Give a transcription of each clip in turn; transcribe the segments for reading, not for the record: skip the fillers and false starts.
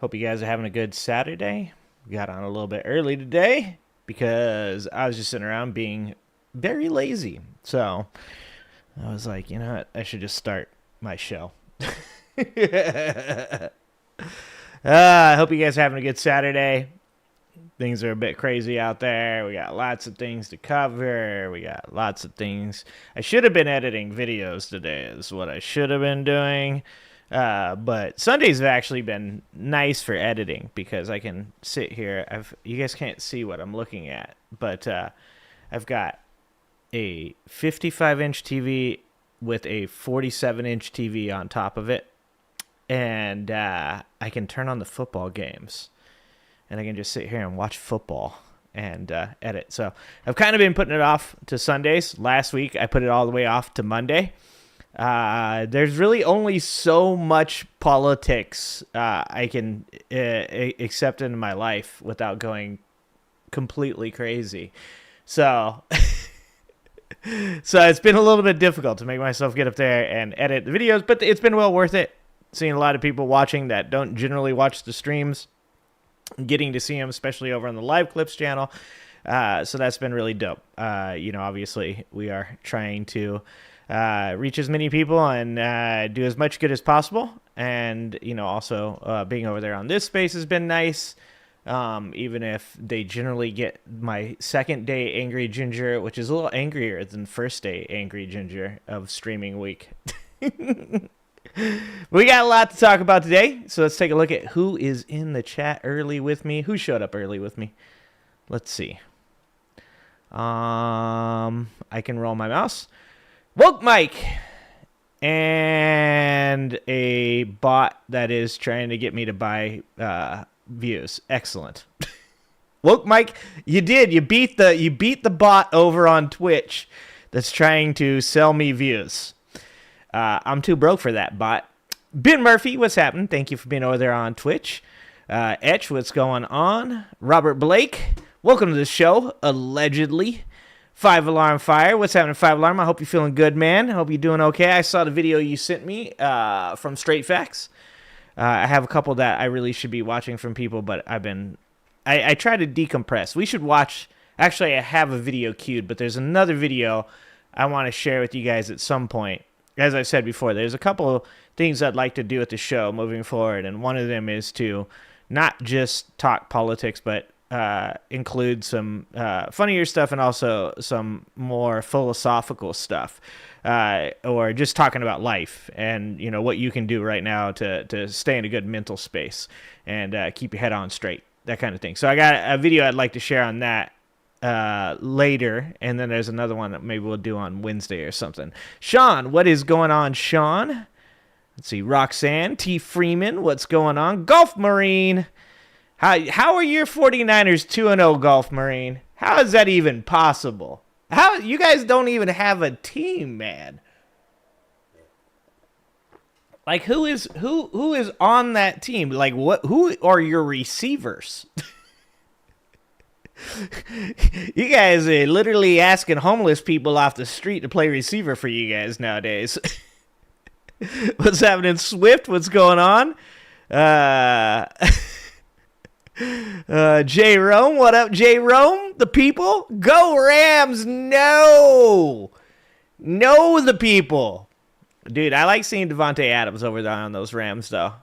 Hope you guys are having a good Saturday. Got on a little bit early today because I was just sitting around being very lazy. So I was like, you know what? I should just start my show. I hope you guys are having a good Saturday. Things are a bit crazy out there. We got lots of things to cover. We got lots of things. I should have been editing videos today is what I should have been doing. But Sundays have actually been nice for editing because I can sit here. You guys can't see what I'm looking at, but I've got a 55-inch TV with a 47-inch TV on top of it, and I can turn on the football games, and I can just sit here and watch football and edit. So I've kind of been putting it off to Sundays. Last week I put it all the way off to Monday. There's really only so much politics I can accept into my life without going completely crazy. So it's been a little bit difficult to make myself get up there and edit the videos, but it's been well worth it. Seeing a lot of people watching that don't generally watch the streams, getting to see them, especially over on the Live Clips channel. So that's been really dope. Obviously we are trying to reach as many people and do as much good as possible. And, also being over there on this space has been nice. Even if they generally get my second day Angry Ginger, which is a little angrier than first day Angry Ginger of streaming week. We got a lot to talk about today. So let's take a look at who is in the chat early with me. Who showed up early with me? Let's see. I can roll my mouse. Woke Mike and a bot that is trying to get me to buy views. Excellent. Woke Mike, you did. You beat the bot over on Twitch that's trying to sell me views. I'm too broke for that bot. Ben Murphy, what's happening? Thank you for being over there on Twitch. Etch, what's going on? Robert Blake, welcome to the show. Allegedly. 5 Alarm Fire. What's happening, 5 Alarm? I hope you're feeling good, man. I hope you're doing okay. I saw the video you sent me from Straight Facts. I have a couple that I really should be watching from people, but I try to decompress. We should watch. Actually, I have a video queued, but there's another video I want to share with you guys at some point. As I said before, there's a couple things I'd like to do at the show moving forward, and one of them is to not just talk politics, but include some funnier stuff and also some more philosophical stuff, or just talking about life and what you can do right now to stay in a good mental space and keep your head on straight, that kind of thing. So I got a video I'd like to share on that later, and then there's another one that maybe we'll do on Wednesday or something. Sean, what is going on, Sean? Let's see. Roxanne T. Freeman, what's going on? Golf Marine. How are your 49ers 2-0, Golf Marine? How is that even possible? How you guys don't even have a team, man? Like who is on that team? Like who are your receivers? You guys are literally asking homeless people off the street to play receiver for you guys nowadays. What's happening, Swift? What's going on? J Rome, what up, J Rome? The people? Go Rams! No, the people, dude. I like seeing Devontae Adams over there on those Rams, though.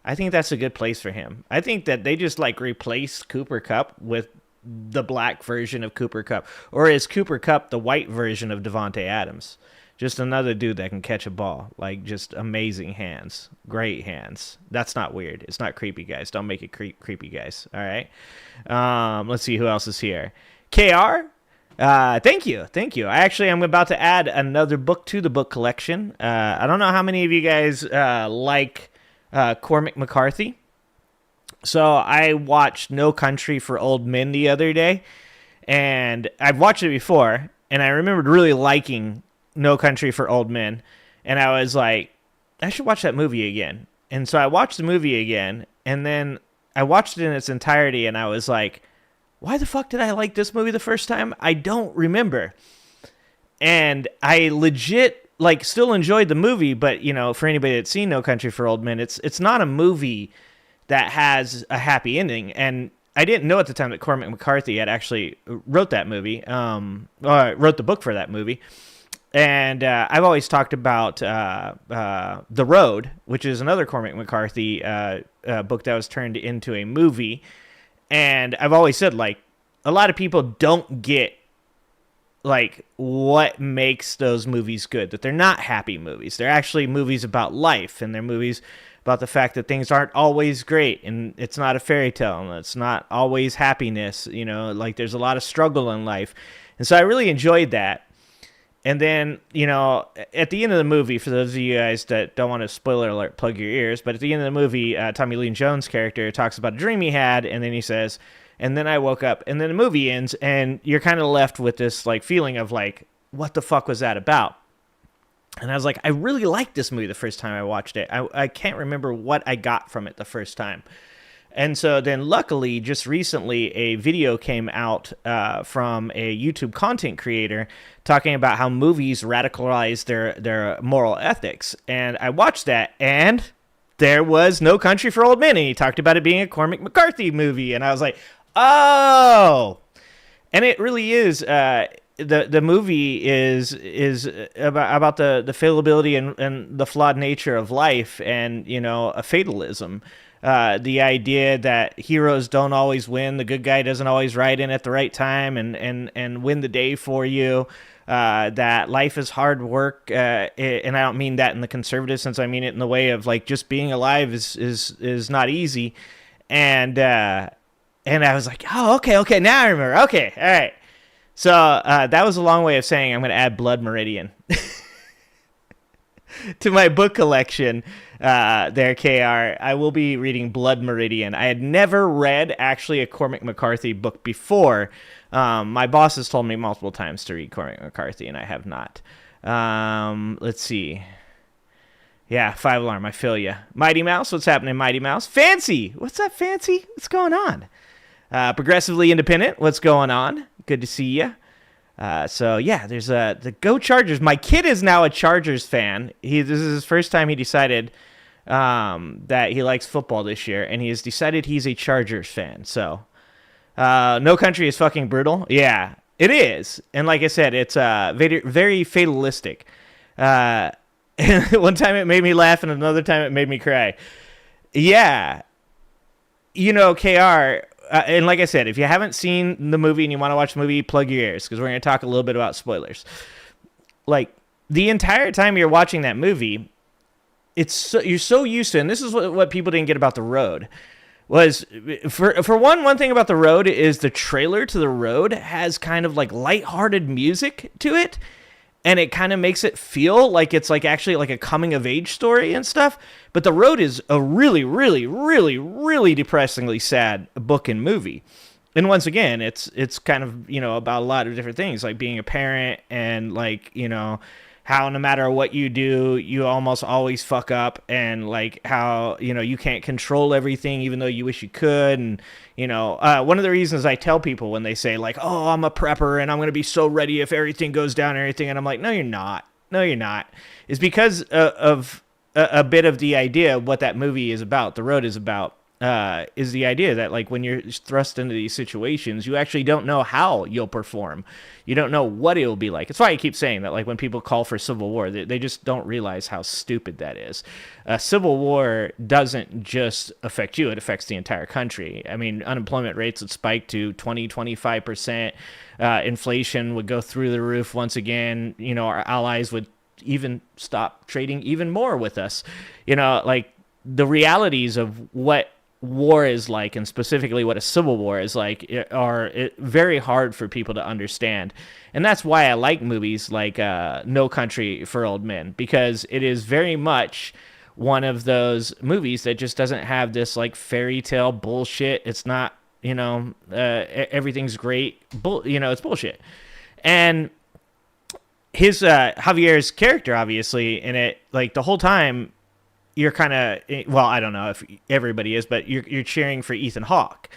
I think that's a good place for him. I think that they just replace Cooper Kupp with the black version of Cooper Kupp, or is Cooper Kupp the white version of Devontae Adams? Just another dude that can catch a ball. Just amazing hands. Great hands. That's not weird. It's not creepy, guys. Don't make it creepy, guys. All right? Let's see who else is here. KR? Thank you. I'm about to add another book to the book collection. I don't know how many of you guys like Cormac McCarthy. So I watched No Country for Old Men the other day. And I've watched it before. And I remembered really liking No Country for Old Men, and I was like, I should watch that movie again. And so I watched the movie again, and then I watched it in its entirety, and I was like, why the fuck did I like this movie the first time? I don't remember. And I legit still enjoyed the movie, but for anybody that's seen No Country for Old Men, it's not a movie that has a happy ending. And I didn't know at the time that Cormac McCarthy had actually wrote that movie, wrote the book for that movie. And I've always talked about The Road, which is another Cormac McCarthy book that was turned into a movie. And I've always said, like, a lot of people don't get, like, what makes those movies good, that they're not happy movies. They're actually movies about life, and they're movies about the fact that things aren't always great, and it's not a fairy tale, and it's not always happiness, you know, like there's a lot of struggle in life. And so I really enjoyed that. And then, you know, at the end of the movie, for those of you guys that don't want to spoiler alert, plug your ears, but at the end of the movie, Tommy Lee Jones' character talks about a dream he had, and then he says, and then I woke up, and then the movie ends, and you're kind of left with this, like, feeling of, like, what the fuck was that about? And I was like, I really liked this movie the first time I watched it. I can't remember what I got from it the first time. And so then luckily, just recently, a video came out from a YouTube content creator talking about how movies radicalize their moral ethics. And I watched that, and there was No Country for Old Men. And he talked about it being a Cormac McCarthy movie. And I was like, oh! And it really is. The movie is about the fallibility and the flawed nature of life, and, you know, a fatalism. The idea that heroes don't always win, the good guy doesn't always ride in at the right time and win the day for you. That life is hard work, and I don't mean that in the conservative sense. I mean it in the way of, like, just being alive is not easy. And I was like, oh, okay, now I remember. Okay, all right. So that was a long way of saying I'm going to add Blood Meridian to my book collection there, KR. I will be reading Blood Meridian. I had never read, actually, a Cormac McCarthy book before. My boss has told me multiple times to read Cormac McCarthy, and I have not. Let's see. Yeah, 5 Alarm, I feel ya. Mighty Mouse, what's happening, Mighty Mouse? Fancy! What's up, Fancy? What's going on? Progressively Independent, what's going on? Good to see you. So yeah, there's the Go Chargers. My kid is now a Chargers fan. This is his first time he decided that he likes football this year, and he has decided he's a Chargers fan. So No Country is fucking brutal. Yeah, it is. And like I said, it's very, very fatalistic. One time it made me laugh, and another time it made me cry. Yeah. You know, KR, and like I said, if you haven't seen the movie and you want to watch the movie, plug your ears, because we're going to talk a little bit about spoilers. Like, the entire time you're watching that movie, you're so used to, and this is what people didn't get about The Road, was, for one thing about The Road is the trailer to The Road has kind of, like, lighthearted music to it, and it kind of makes it feel like it's, like, actually like a coming-of-age story and stuff. But The Road is a really, really, really, really depressingly sad book and movie. And once again, it's kind of, you know, about a lot of different things, like being a parent and, like, you know, how no matter what you do, you almost always fuck up, and, like, how, you know, you can't control everything even though you wish you could. And, you know, one of the reasons I tell people when they say, like, oh, I'm a prepper and I'm going to be so ready if everything goes down and everything, and I'm like, no, you're not. No, you're not. Is because of a bit of the idea of what that movie is about, The Road is about, is the idea that, like, when you're thrust into these situations, you actually don't know how you'll perform. You don't know what it will be like. It's why I keep saying that, like, when people call for civil war, they just don't realize how stupid that is. Civil war doesn't just affect you. It affects the entire country. I mean, unemployment rates would spike to 20-25%. Inflation would go through the roof once again. You know, our allies would even stop trading even more with us. You know, like, the realities of what war is like, and specifically what a civil war is like, are very hard for people to understand. And that's why I like movies like No Country for Old Men, because it is very much one of those movies that just doesn't have this, like, fairy tale bullshit. It's not, you know, everything's great. You know, it's bullshit. And his Javier's character, obviously, in it, like, the whole time, you're kind of, well, I don't know if everybody is, but you're cheering for Ethan Hawke,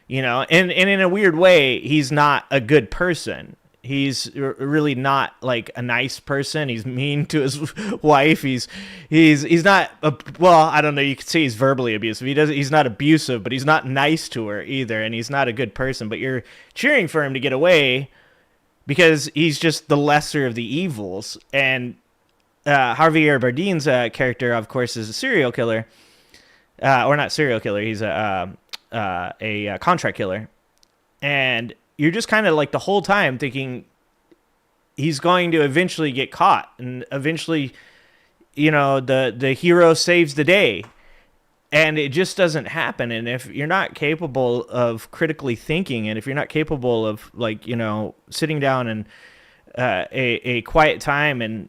you know, and in a weird way, he's not a good person. He's really not like a nice person. He's mean to his wife. He's not well, I don't know, you could say he's verbally abusive. He's not abusive, but he's not nice to her either, and he's not a good person. But you're cheering for him to get away because he's just the lesser of the evils. And Javier Bardem's character, of course, is a serial killer. Or not serial killer, he's a contract killer. And you're just kind of like the whole time thinking he's going to eventually get caught, and eventually, the hero saves the day, and it just doesn't happen. And if you're not capable of critically thinking, and if you're not capable of sitting down and a quiet time and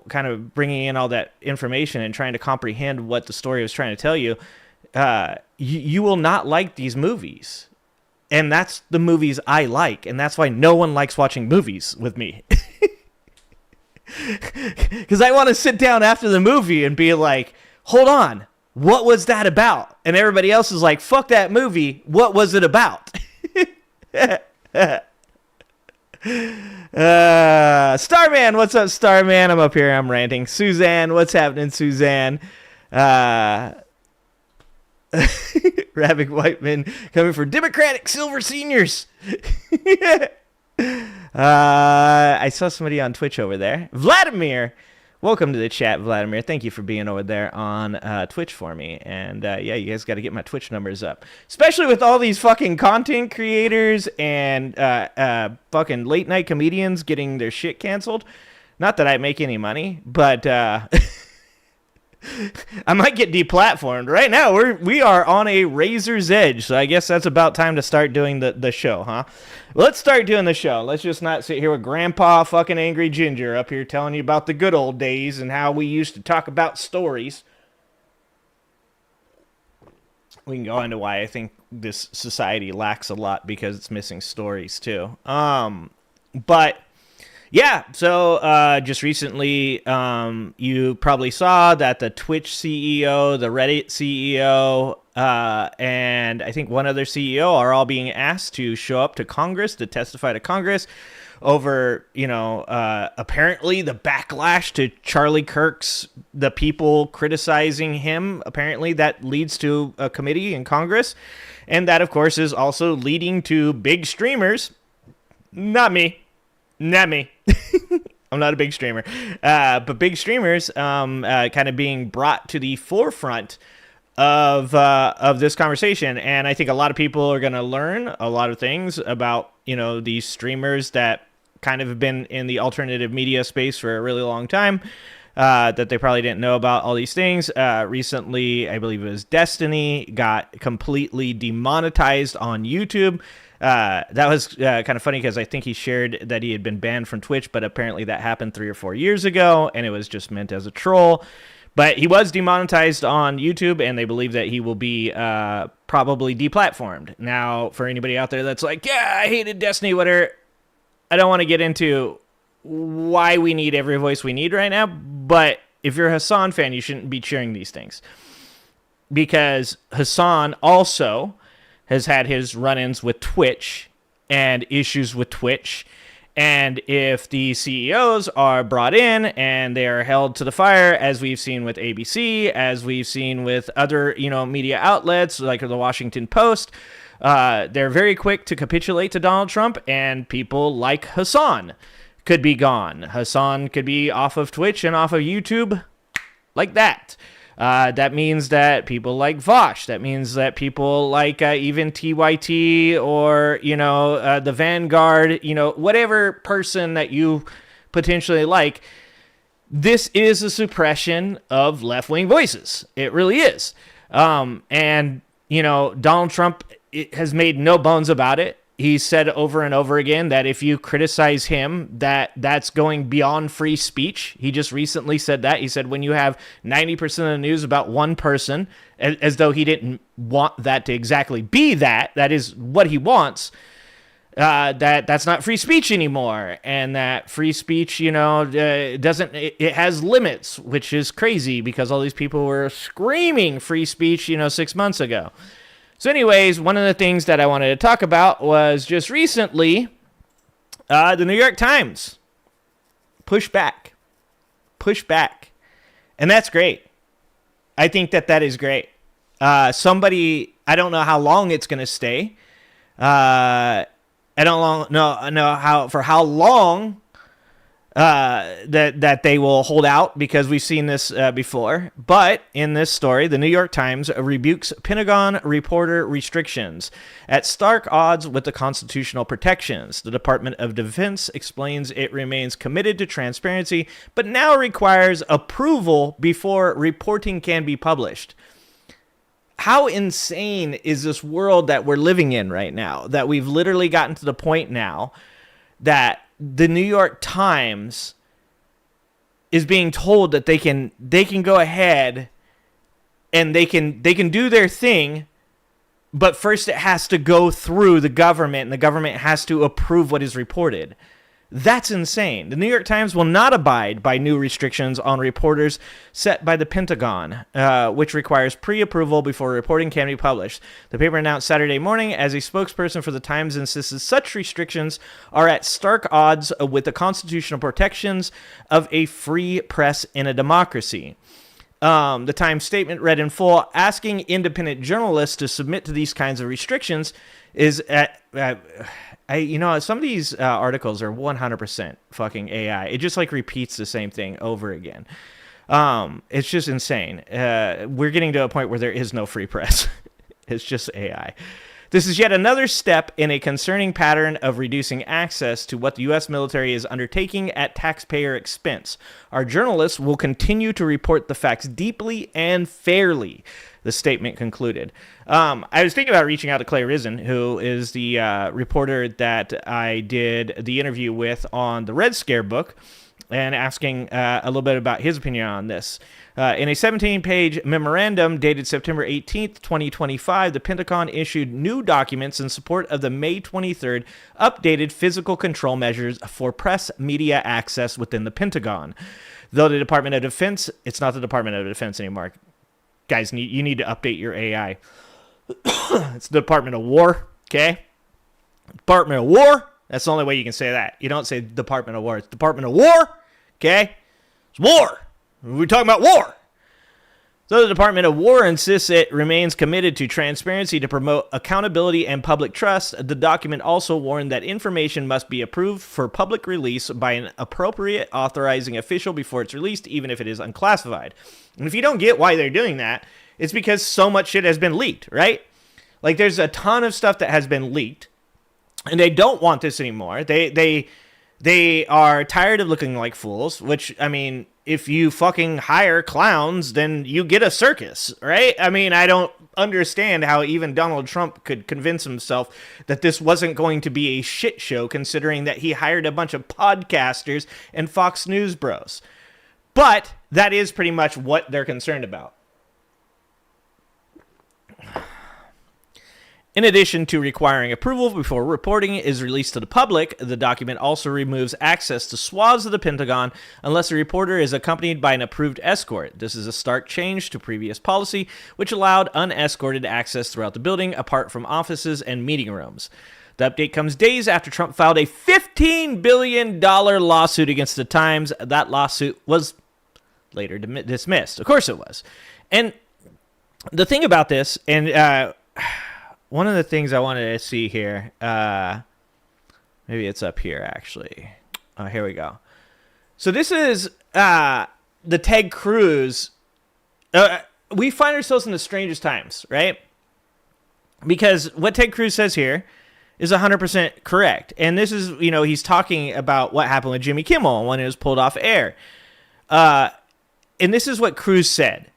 kind of bringing in all that information and trying to comprehend what the story was trying to tell you, you will not like these movies. And that's the movies I like, and that's why no one likes watching movies with me. Because I want to sit down after the movie and be like, hold on, what was that about? And everybody else is like, fuck that movie, what was it about? Starman, what's up, Starman? I'm up here, I'm ranting. Suzanne, what's happening, Suzanne? Rabbit Whiteman coming for Democratic Silver Seniors. I saw somebody on Twitch over there. Vladimir, welcome to the chat, Vladimir. Thank you for being over there on Twitch for me. And you guys got to get my Twitch numbers up, especially with all these fucking content creators and fucking late night comedians getting their shit canceled. Not that I make any money, but I might get deplatformed. Right now, we are on a razor's edge, so I guess that's about time to start doing the show, huh? Let's start doing the show. Let's just not sit here with Grandpa fucking Angry Ginger up here telling you about the good old days and how we used to talk about stories. We can go into why I think this society lacks a lot because it's missing stories, too. But yeah, so just recently, you probably saw that the Twitch CEO, the Reddit CEO, and I think one other CEO are all being asked to show up to Congress, to testify to Congress over, apparently the backlash to Charlie Kirk's, the people criticizing him. Apparently that leads to a committee in Congress. And that, of course, is also leading to big streamers. Not me. I'm not a big streamer. But big streamers kind of being brought to the forefront of this conversation. And I think a lot of people are going to learn a lot of things about, these streamers that kind of have been in the alternative media space for a really long time, that they probably didn't know about all these things. Recently, I believe it was Destiny, got completely demonetized on YouTube. That was kind of funny because I think he shared that he had been banned from Twitch, but apparently that happened 3 or 4 years ago, and it was just meant as a troll. But he was demonetized on YouTube, and they believe that he will be probably deplatformed. Now, for anybody out there that's like, yeah, I hated Destiny, whatever, I don't want to get into why we need every voice we need right now, but if you're a Hassan fan, you shouldn't be cheering these things. Because Hassan also has had his run-ins with Twitch and issues with Twitch. And if the CEOs are brought in and they are held to the fire, as we've seen with ABC, as we've seen with other, media outlets like the Washington Post, they're very quick to capitulate to Donald Trump, and people like Hassan could be gone. Hassan could be off of Twitch and off of YouTube like that. That means that people like Vosh. That means that people like even TYT or, the Vanguard, whatever person that you potentially like. This is a suppression of left-wing voices. It really is. And, Donald Trump has made no bones about it. He said over and over again that if you criticize him, that's going beyond free speech. He just recently said that. He said when you have 90% of the news about one person, as though he didn't want that to exactly be that is what he wants, that's not free speech anymore. And that free speech, it has limits, which is crazy because all these people were screaming free speech, 6 months ago. So anyways, one of the things that I wanted to talk about was just recently, The New York Times, push back. And that's great. I think that is great. Somebody, I don't know how long it's going to stay. I don't know how long that they will hold out, because we've seen this before. But in this story, the New York Times rebukes Pentagon reporter restrictions at stark odds with the constitutional protections. The Department of Defense explains it remains committed to transparency, but now requires approval before reporting can be published. How insane is this world that we're living in right now, that we've literally gotten to the point now that the New York Times is being told that they can go ahead and they can do their thing, but first it has to go through the government, and the government has to approve what is reported. That's insane. The New York Times will not abide by new restrictions on reporters set by the Pentagon, which requires pre-approval before reporting can be published. The paper announced Saturday morning as a spokesperson for the Times insisted such restrictions are at stark odds with the constitutional protections of a free press in a democracy. The Times statement read in full, asking independent journalists to submit to these kinds of restrictions is some of these articles are 100% fucking AI. It just like repeats the same thing over again. It's just insane. We're getting to a point where there is no free press. It's just AI. This is yet another step in a concerning pattern of reducing access to what the U.S. military is undertaking at taxpayer expense. Our journalists will continue to report the facts deeply and fairly, the statement concluded. I was thinking about reaching out to Clay Risen, who is the reporter that I did the interview with on the Red Scare book, and asking a little bit about his opinion on this. In a 17-page memorandum dated September 18th, 2025, the Pentagon issued new documents in support of the May 23rd updated physical control measures for press media access within the Pentagon. Though the Department of Defense, it's not the Department of Defense anymore. Guys, you need to update your AI. It's the Department of War, okay? Department of War. That's the only way you can say that. You don't say Department of War. It's Department of War, okay? It's war. We're talking about war. So the Department of War insists it remains committed to transparency to promote accountability and public trust. The document also warned that information must be approved for public release by an appropriate authorizing official before it's released, even if it is unclassified. And if you don't get why they're doing that, it's because so much shit has been leaked, right? Like, there's a ton of stuff that has been leaked, and they don't want this anymore. They are tired of looking like fools, which, I mean, if you fucking hire clowns, then you get a circus, right? I mean, I don't understand how even Donald Trump could convince himself that this wasn't going to be a shit show, considering that he hired a bunch of podcasters and Fox News bros. But that is pretty much what they're concerned about. In addition to requiring approval before reporting is released to the public, the document also removes access to swaths of the Pentagon unless the reporter is accompanied by an approved escort. This is a stark change to previous policy, which allowed unescorted access throughout the building, apart from offices and meeting rooms. The update comes days after Trump filed a $15 billion lawsuit against the Times. That lawsuit was later dismissed. Of course it was. And the thing about this, and one of the things I wanted to see here, maybe it's up here, actually. Oh, here we go. So this is the Ted Cruz. We find ourselves in the strangest times, right? Because what Ted Cruz says here is 100% correct. And this is, he's talking about what happened with Jimmy Kimmel when it was pulled off air. And this is what Cruz said.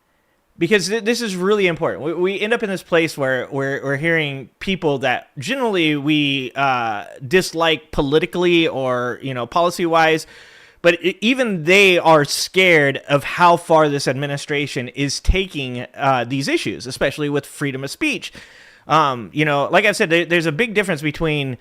Because this is really important. We end up in this place where we're hearing people that generally we dislike politically or, policy-wise, but even they are scared of how far this administration is taking these issues, especially with freedom of speech. Like I said, there's a big difference between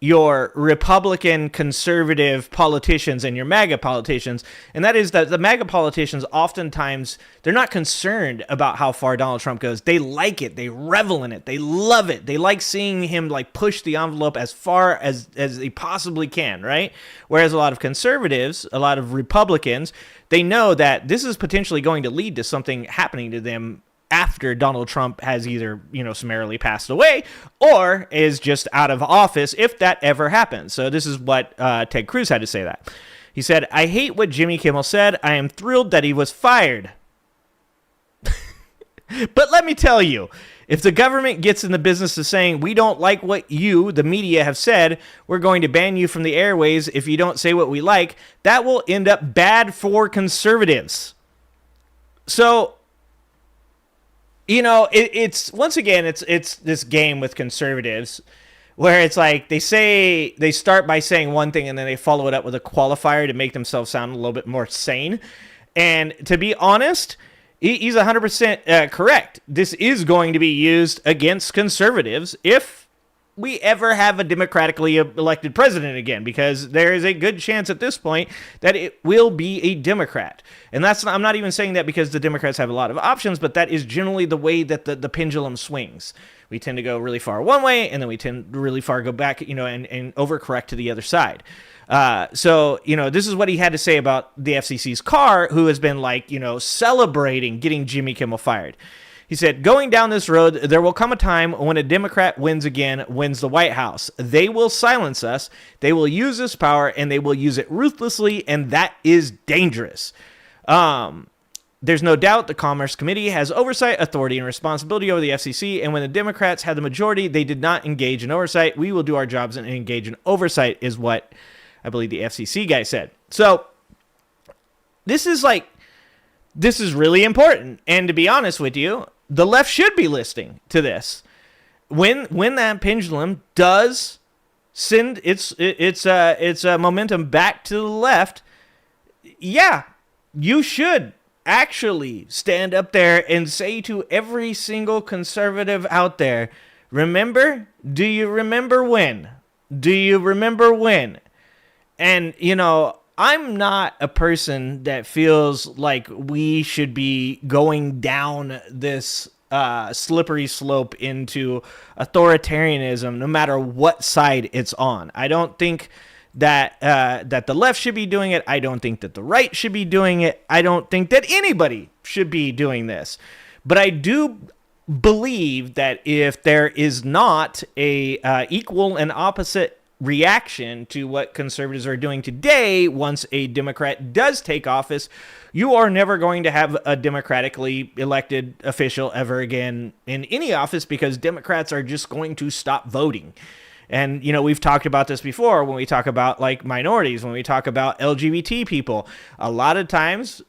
your Republican conservative politicians and your MAGA politicians, and that is that the MAGA politicians oftentimes, they're not concerned about how far Donald Trump goes. They like it. They revel in it. They love it. They like seeing him like push the envelope as far as he possibly can, right? Whereas a lot of conservatives, a lot of Republicans, they know that this is potentially going to lead to something happening to them after Donald Trump has either, summarily passed away or is just out of office, if that ever happens. So this is what Ted Cruz had to say that. He said, "I hate what Jimmy Kimmel said. I am thrilled that he was fired. But let me tell you, if the government gets in the business of saying, we don't like what you, the media, have said, we're going to ban you from the airways if you don't say what we like, that will end up bad for conservatives." So, it's once again, it's this game with conservatives where it's like they start by saying one thing and then they follow it up with a qualifier to make themselves sound a little bit more sane. And to be honest, he's 100% correct. This is going to be used against conservatives if we ever have a democratically elected president again, because there is a good chance at this point that it will be a Democrat. And I'm not even saying that because the Democrats have a lot of options, but that is generally the way that the pendulum swings. We tend to go really far one way, and then we tend to really far go back, and overcorrect to the other side. So this is what he had to say about the FCC's car, who has been celebrating getting Jimmy Kimmel fired. He said, "Going down this road, there will come a time when a Democrat wins the White House. They will silence us. They will use this power, and they will use it ruthlessly, and that is dangerous." There's no doubt the Commerce Committee has oversight, authority, and responsibility over the FCC, and when the Democrats had the majority, they did not engage in oversight. We will do our jobs and engage in oversight, is what I believe the FCC guy said. So this is really important, and to be honest with you, the left should be listening to this. When that pendulum does send its momentum back to the left, yeah, you should actually stand up there and say to every single conservative out there, remember? Do you remember when? Do you remember when? And, I'm not a person that feels like we should be going down this slippery slope into authoritarianism, no matter what side it's on. I don't think that the left should be doing it. I don't think that the right should be doing it. I don't think that anybody should be doing this. But I do believe that if there is not a equal and opposite reaction to what conservatives are doing today, once a Democrat does take office, you are never going to have a democratically elected official ever again in any office, because Democrats are just going to stop voting. And, we've talked about this before when we talk about minorities, when we talk about LGBT people. A lot of times,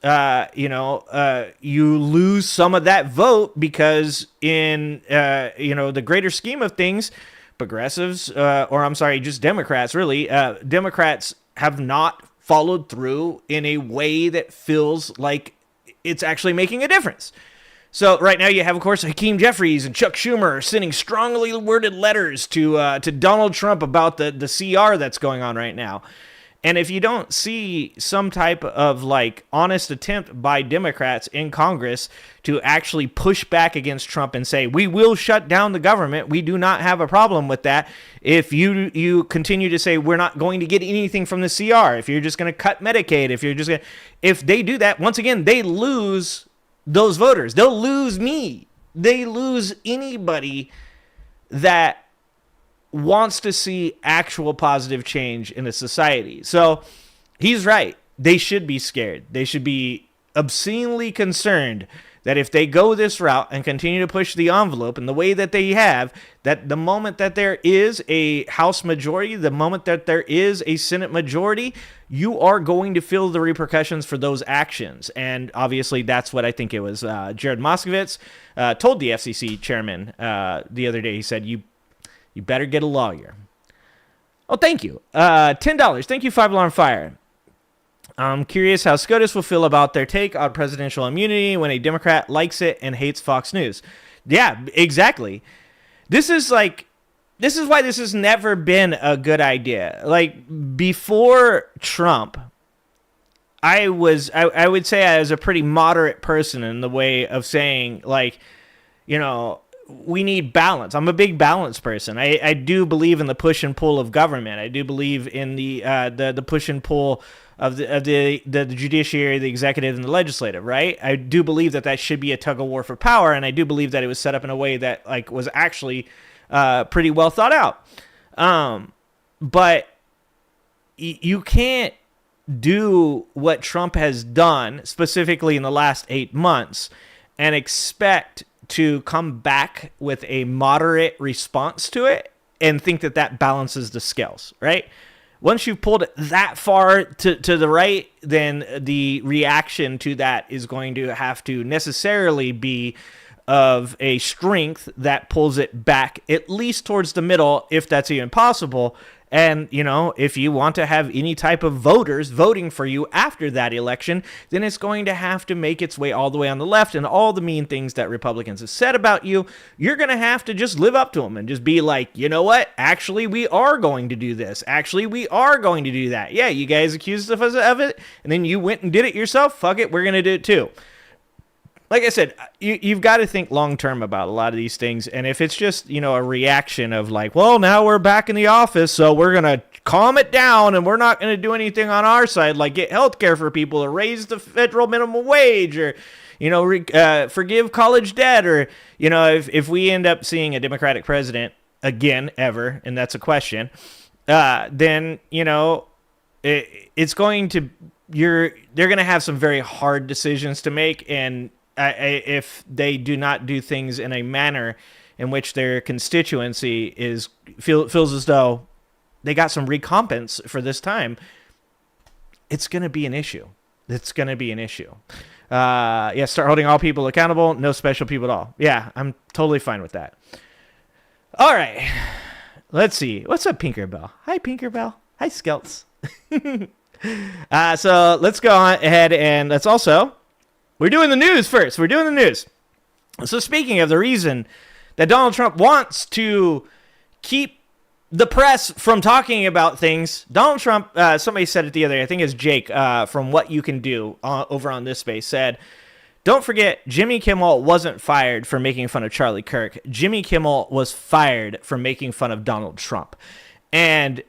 you lose some of that vote because in, the greater scheme of things, progressives, just Democrats, really, Democrats have not followed through in a way that feels like it's actually making a difference. So right now you have, of course, Hakeem Jeffries and Chuck Schumer sending strongly worded letters to Donald Trump about the CR that's going on right now. And if you don't see some type of honest attempt by Democrats in Congress to actually push back against Trump and say, we will shut down the government, we do not have a problem with that. If you continue to say we're not going to get anything from the CR, if you're just going to cut Medicaid, if they do that, once again, they lose those voters. They'll lose me. They lose anybody that wants to see actual positive change in the society. So he's right. They should be scared. They should be obscenely concerned that if they go this route and continue to push the envelope in the way that they have, that the moment that there is a House majority, the moment that there is a Senate majority, you are going to feel the repercussions for those actions. And obviously that's what I think it was Jared Moskowitz told the FCC chairman the other day. He said, you better get a lawyer. Oh, thank you. $10. Thank you, Five Alarm Fire. I'm curious how SCOTUS will feel about their take on presidential immunity when a Democrat likes it and hates Fox News. Yeah, exactly. This is this is why this has never been a good idea. Like, before Trump, I would say I was a pretty moderate person in the way of saying, like, you know, we need balance. I'm a big balance person. I do believe in the push and pull of government. I do believe in the push and pull of the judiciary, the executive, and the legislative, right? I do believe that should be a tug of war for power, and I do believe that it was set up in a way that, like, was actually pretty well thought out. But you can't do what Trump has done, specifically in the last 8 months, and expect to come back with a moderate response to it and think that balances the scales, right? Once you've pulled it that far to the right, then the reaction to that is going to have to necessarily be of a strength that pulls it back at least towards the middle, if that's even possible. And, you know, if you want to have any type of voters voting for you after that election, then it's going to have to make its way all the way on the left, and all the mean things that Republicans have said about you, you're going to have to just live up to them and just be like, you know what? Actually, we are going to do this. Actually, we are going to do that. Yeah, you guys accused us of it, and then you went and did it yourself. Fuck it, we're going to do it too. Like I said, you've got to think long-term about a lot of these things. And if it's just, you know, a reaction of like, well, now we're back in the office, so we're going to calm it down and we're not going to do anything on our side, like get health care for people or raise the federal minimum wage or, you know, forgive college debt, or, you know, if we end up seeing a Democratic president again, ever, and that's a question, then, you know, it's going to, they're going to have some very hard decisions to make. And if they do not do things in a manner in which their constituency feels as though they got some recompense for this time, it's going to be an issue. It's going to be an issue. Yeah, start holding all people accountable, no special people at all. Yeah, I'm totally fine with that. All right, let's see. What's up, Pinkerbell? Hi, Pinkerbell. Hi, Skelts. So let's go on ahead and let's also... We're doing the news first. We're doing the news. So speaking of the reason that Donald Trump wants to keep the press from talking about things, Donald Trump, somebody said it the other day, I think it's Jake from What You Can Do over on this space, said, don't forget, Jimmy Kimmel wasn't fired for making fun of Charlie Kirk. Jimmy Kimmel was fired for making fun of Donald Trump. And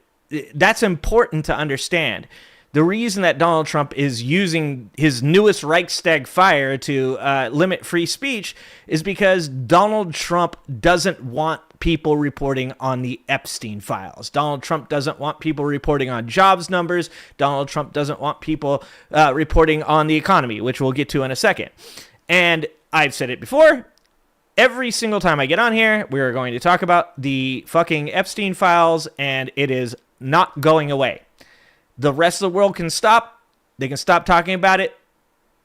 that's important to understand. The reason that Donald Trump is using his newest Reichstag fire to limit free speech is because Donald Trump doesn't want people reporting on the Epstein files. Donald Trump doesn't want people reporting on jobs numbers. Donald Trump doesn't want people reporting on the economy, which we'll get to in a second. And I've said it before. Every single time I get on here, we are going to talk about the fucking Epstein files, and it is not going away. The rest of the world can stop. They can stop talking about it.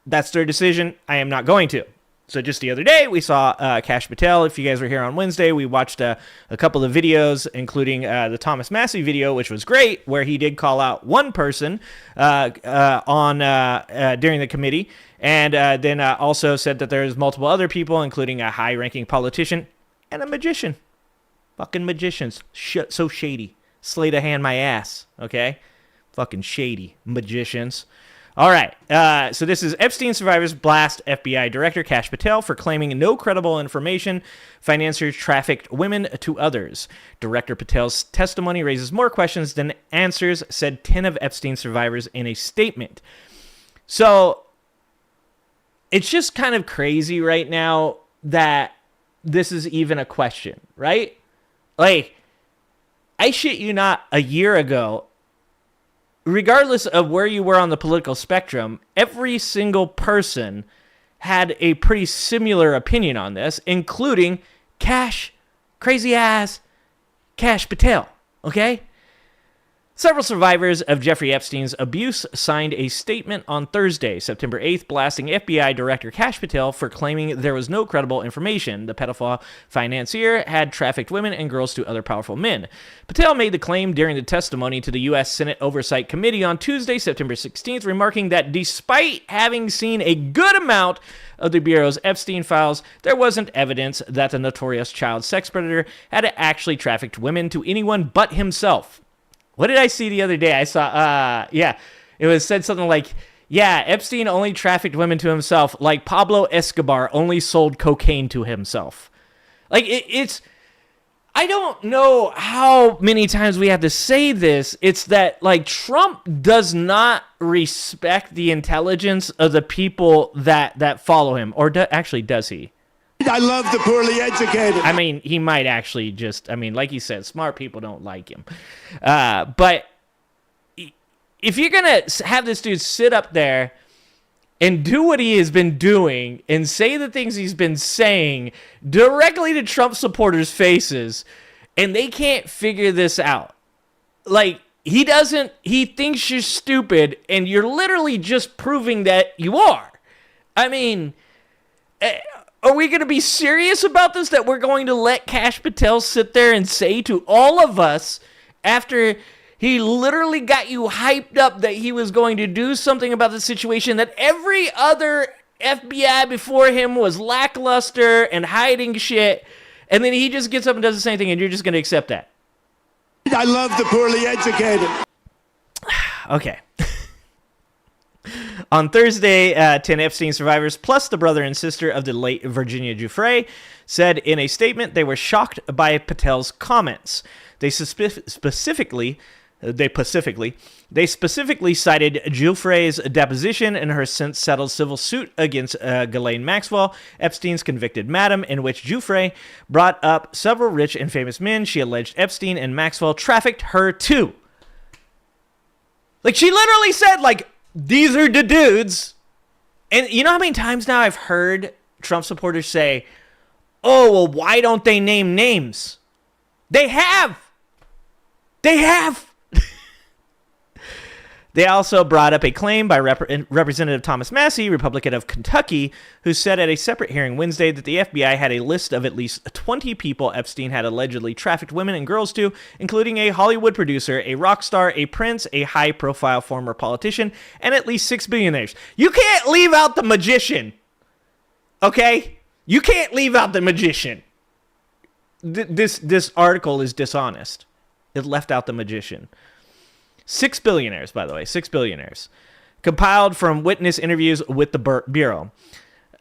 That's their decision. I am not going to. So just the other day, we saw Kash Patel. If you guys were here on Wednesday, we watched a couple of videos, including the Thomas Massey video, which was great, where he did call out one person during the committee, and then also said that there's multiple other people, including a high-ranking politician and a magician. Fucking magicians. So shady. Slay to hand my ass, okay? Fucking shady magicians. All right. So this is Epstein survivors blast FBI Director Kash Patel for claiming no credible information. Financiers trafficked women to others. Director Patel's testimony raises more questions than answers, said 10 of Epstein survivors in a statement. So it's just kind of crazy right now that this is even a question, right? Like, I shit you not, a year ago, regardless of where you were on the political spectrum, every single person had a pretty similar opinion on this, including crazy ass Kash Patel, okay? Several survivors of Jeffrey Epstein's abuse signed a statement on Thursday, September 8th, blasting FBI Director Kash Patel for claiming there was no credible information. The pedophile financier had trafficked women and girls to other powerful men. Patel made the claim during the testimony to the U.S. Senate Oversight Committee on Tuesday, September 16th, remarking that despite having seen a good amount of the Bureau's Epstein files, there wasn't evidence that the notorious child sex predator had actually trafficked women to anyone but himself. What did I see the other day? I saw, it was said something like, Epstein only trafficked women to himself, like Pablo Escobar only sold cocaine to himself. Like, it's, I don't know how many times we have to say this. It's that, like, Trump does not respect the intelligence of the people that follow him. Or actually, does he? I love the poorly educated. I mean, he might actually just, like you said, smart people don't like him. But if you're going to have this dude sit up there and do what he has been doing and say the things he's been saying directly to Trump supporters' faces, and they can't figure this out. Like, he thinks you're stupid, and you're literally just proving that you are. I mean, are we going to be serious about this, that we're going to let Kash Patel sit there and say to all of us after he literally got you hyped up that he was going to do something about the situation that every other FBI before him was lackluster and hiding shit, and then he just gets up and does the same thing, and you're just going to accept that? I love the poorly educated. Okay. On Thursday, 10 Epstein survivors, plus the brother and sister of the late Virginia Giuffre, said in a statement they were shocked by Patel's comments. They specifically cited Giuffre's deposition in her since-settled civil suit against Ghislaine Maxwell, Epstein's convicted madam, in which Giuffre brought up several rich and famous men she alleged Epstein and Maxwell trafficked her to. Like, she literally said, like, these are the dudes. And you know how many times now I've heard Trump supporters say, oh, well, why don't they name names? They have. They also brought up a claim by Representative Thomas Massie, Republican of Kentucky, who said at a separate hearing Wednesday that the FBI had a list of at least 20 people Epstein had allegedly trafficked women and girls to, including a Hollywood producer, a rock star, a prince, a high-profile former politician, and at least 6 billionaires. You can't leave out the magician, okay? You can't leave out the magician. This article is dishonest. It left out the magician. 6 billionaires, by the way, 6 billionaires. Compiled from witness interviews with the Bureau.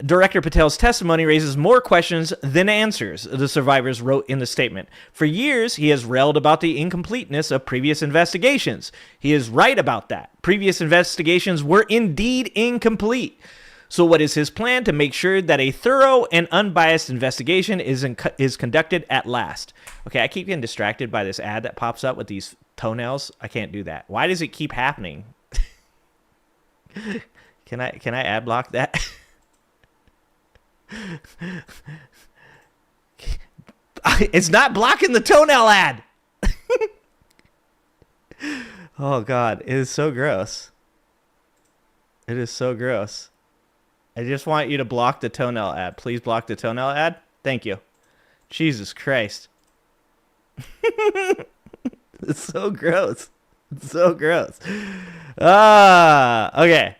Director Patel's testimony raises more questions than answers, the survivors wrote in the statement. For years, he has railed about the incompleteness of previous investigations. He is right about that. Previous investigations were indeed incomplete. So what is his plan to make sure that a thorough and unbiased investigation is conducted at last? Okay, I keep getting distracted by this ad that pops up with these toenails. I can't do that. Why does it keep happening? Can I ad block that? It's not blocking the toenail ad. Oh God, it is so gross. It is so gross. I just want you to block the toenail ad. Please block the toenail ad. Thank you. Jesus Christ. It's so gross. It's so gross. Okay.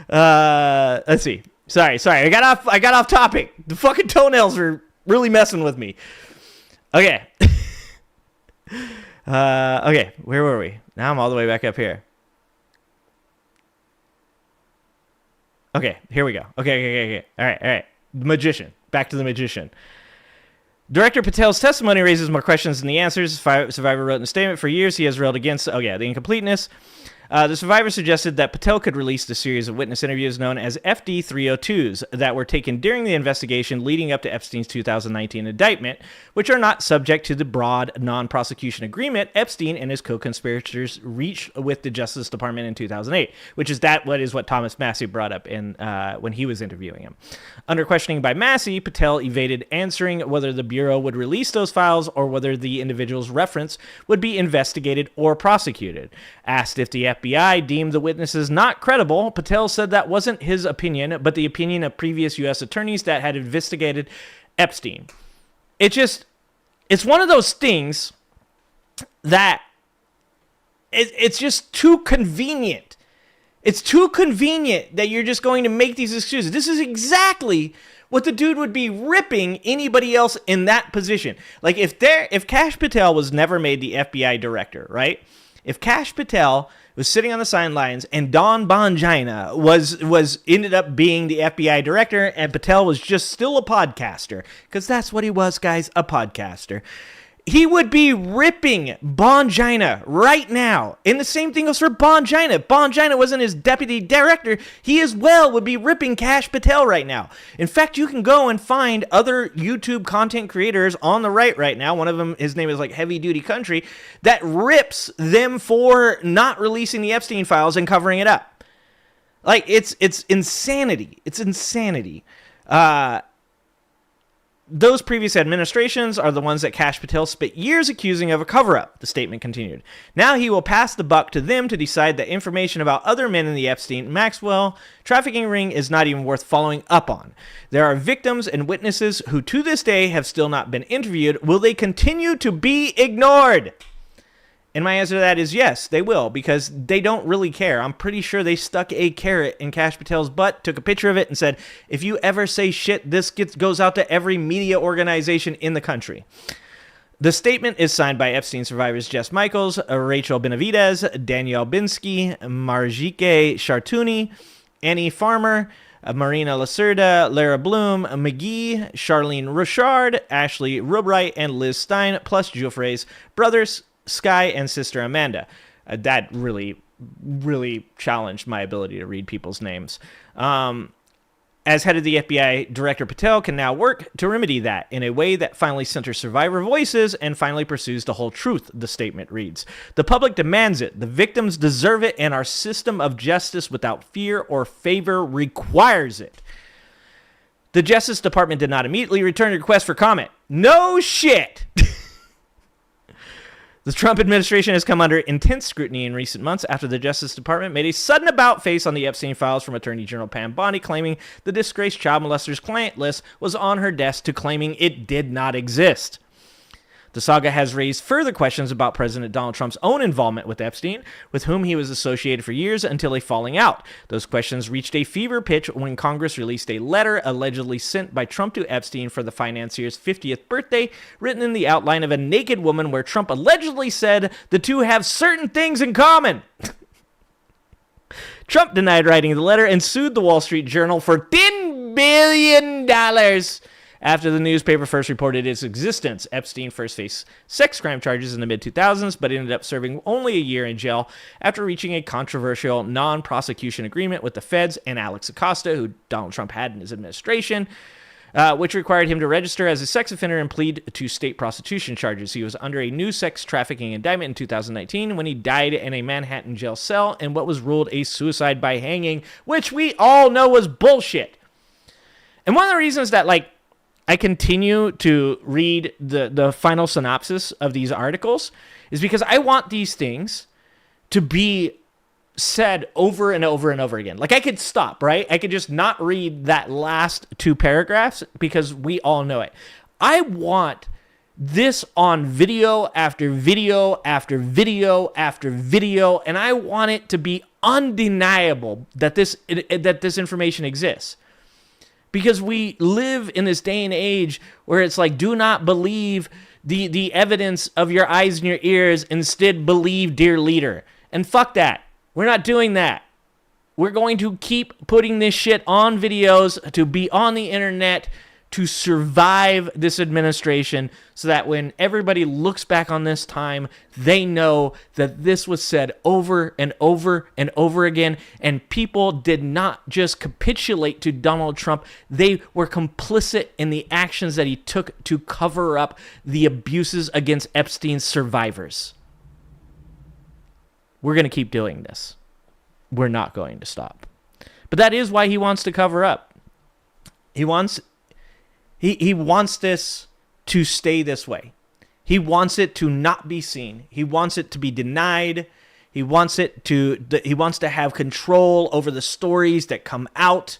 Let's see. Sorry. I got off topic. The fucking toenails are really messing with me. Okay. Okay, where were we? Now I'm all the way back up here. Okay, here we go. Okay. All right. The magician. Back to the magician. Director Patel's testimony raises more questions than the answers. Survivor wrote in a statement, for years he has railed against, the incompleteness The survivor suggested that Patel could release the series of witness interviews known as FD-302s that were taken during the investigation leading up to Epstein's 2019 indictment, which are not subject to the broad non-prosecution agreement Epstein and his co-conspirators reached with the Justice Department in 2008, which is what Thomas Massey brought up when he was interviewing him. Under questioning by Massey, Patel evaded answering whether the Bureau would release those files or whether the individual's reference would be investigated or prosecuted. Asked if the FBI deemed the witnesses not credible, Patel said that wasn't his opinion, but the opinion of previous U.S. attorneys that had investigated Epstein. It's one of those things that it's just too convenient. It's too convenient that you're just going to make these excuses. This is exactly what the dude would be ripping anybody else in that position. Like if Kash Patel was never made the FBI director, right? If Kash Patel was sitting on the sidelines and Don Bongina was ended up being the FBI director and Patel was just still a podcaster, because that's what he was, guys, a podcaster, he would be ripping Bongina right now. And the same thing goes for Bongina. Bongina wasn't his deputy director. He as well would be ripping Kash Patel right now. In fact, you can go and find other YouTube content creators on the right now. One of them, his name is like Heavy Duty Country, that rips them for not releasing the Epstein files and covering it up. Like, it's insanity. It's insanity. Those previous administrations are the ones that Kash Patel spent years accusing of a cover-up, the statement continued. Now he will pass the buck to them to decide that information about other men in the Epstein-Maxwell trafficking ring is not even worth following up on. There are victims and witnesses who to this day have still not been interviewed. Will they continue to be ignored? And my answer to that is yes, they will, because they don't really care. I'm pretty sure they stuck a carrot in Kash Patel's butt, took a picture of it, and said, if you ever say shit, this goes out to every media organization in the country. The statement is signed by Epstein survivors Jess Michaels, Rachel Benavidez, Danielle Binsky, Marjike Chartouni, Annie Farmer, Marina Lacerda, Lara Bloom, McGee, Charlene Richard, Ashley Rubright, and Liz Stein, plus Geoffrey's brothers, Sky and sister Amanda. That really, really challenged my ability to read people's names. As head of the FBI, Director Patel can now work to remedy that in a way that finally centers survivor voices and finally pursues the whole truth, the statement reads. The public demands it, the victims deserve it, and our system of justice without fear or favor requires it. The Justice Department did not immediately return a request for comment. No shit! The Trump administration has come under intense scrutiny in recent months after the Justice Department made a sudden about-face on the Epstein files, from Attorney General Pam Bondi claiming the disgraced child molester's client list was on her desk to claiming it did not exist. The saga has raised further questions about President Donald Trump's own involvement with Epstein, with whom he was associated for years until a falling out. Those questions reached a fever pitch when Congress released a letter allegedly sent by Trump to Epstein for the financier's 50th birthday, written in the outline of a naked woman, where Trump allegedly said the two have certain things in common. Trump denied writing the letter and sued the Wall Street Journal for $10 billion. After the newspaper first reported its existence, Epstein first faced sex crime charges in the mid-2000s, but ended up serving only a year in jail after reaching a controversial non-prosecution agreement with the feds and Alex Acosta, who Donald Trump had in his administration, which required him to register as a sex offender and plead to state prostitution charges. He was under a new sex trafficking indictment in 2019 when he died in a Manhattan jail cell in what was ruled a suicide by hanging, which we all know was bullshit. And one of the reasons that, I continue to read the final synopsis of these articles is because I want these things to be said over and over and over again. Like, I could stop, right? I could just not read that last two paragraphs because we all know it. I want this on video after video after video after video, and I want it to be undeniable that this information exists. Because we live in this day and age where it's like, do not believe the evidence of your eyes and your ears. Instead, believe dear leader. And fuck that. We're not doing that. We're going to keep putting this shit on videos to be on the internet to survive this administration so that when everybody looks back on this time, they know that this was said over and over and over again, and people did not just capitulate to Donald Trump. They were complicit in the actions that he took to cover up the abuses against Epstein's survivors. We're going to keep doing this. We're not going to stop. But that is why he wants to cover up. He wants this to stay this way. He wants it to not be seen. He wants it to be denied. He wants to have control over the stories that come out.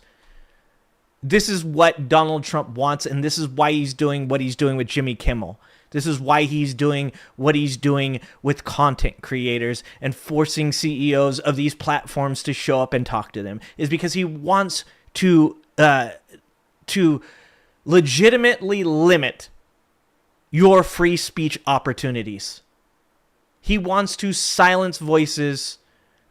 This is what Donald Trump wants, and this is why he's doing what he's doing with Jimmy Kimmel. This is why he's doing what he's doing with content creators and forcing CEOs of these platforms to show up and talk to them, is because he wants to legitimately limit your free speech opportunities. He wants to silence voices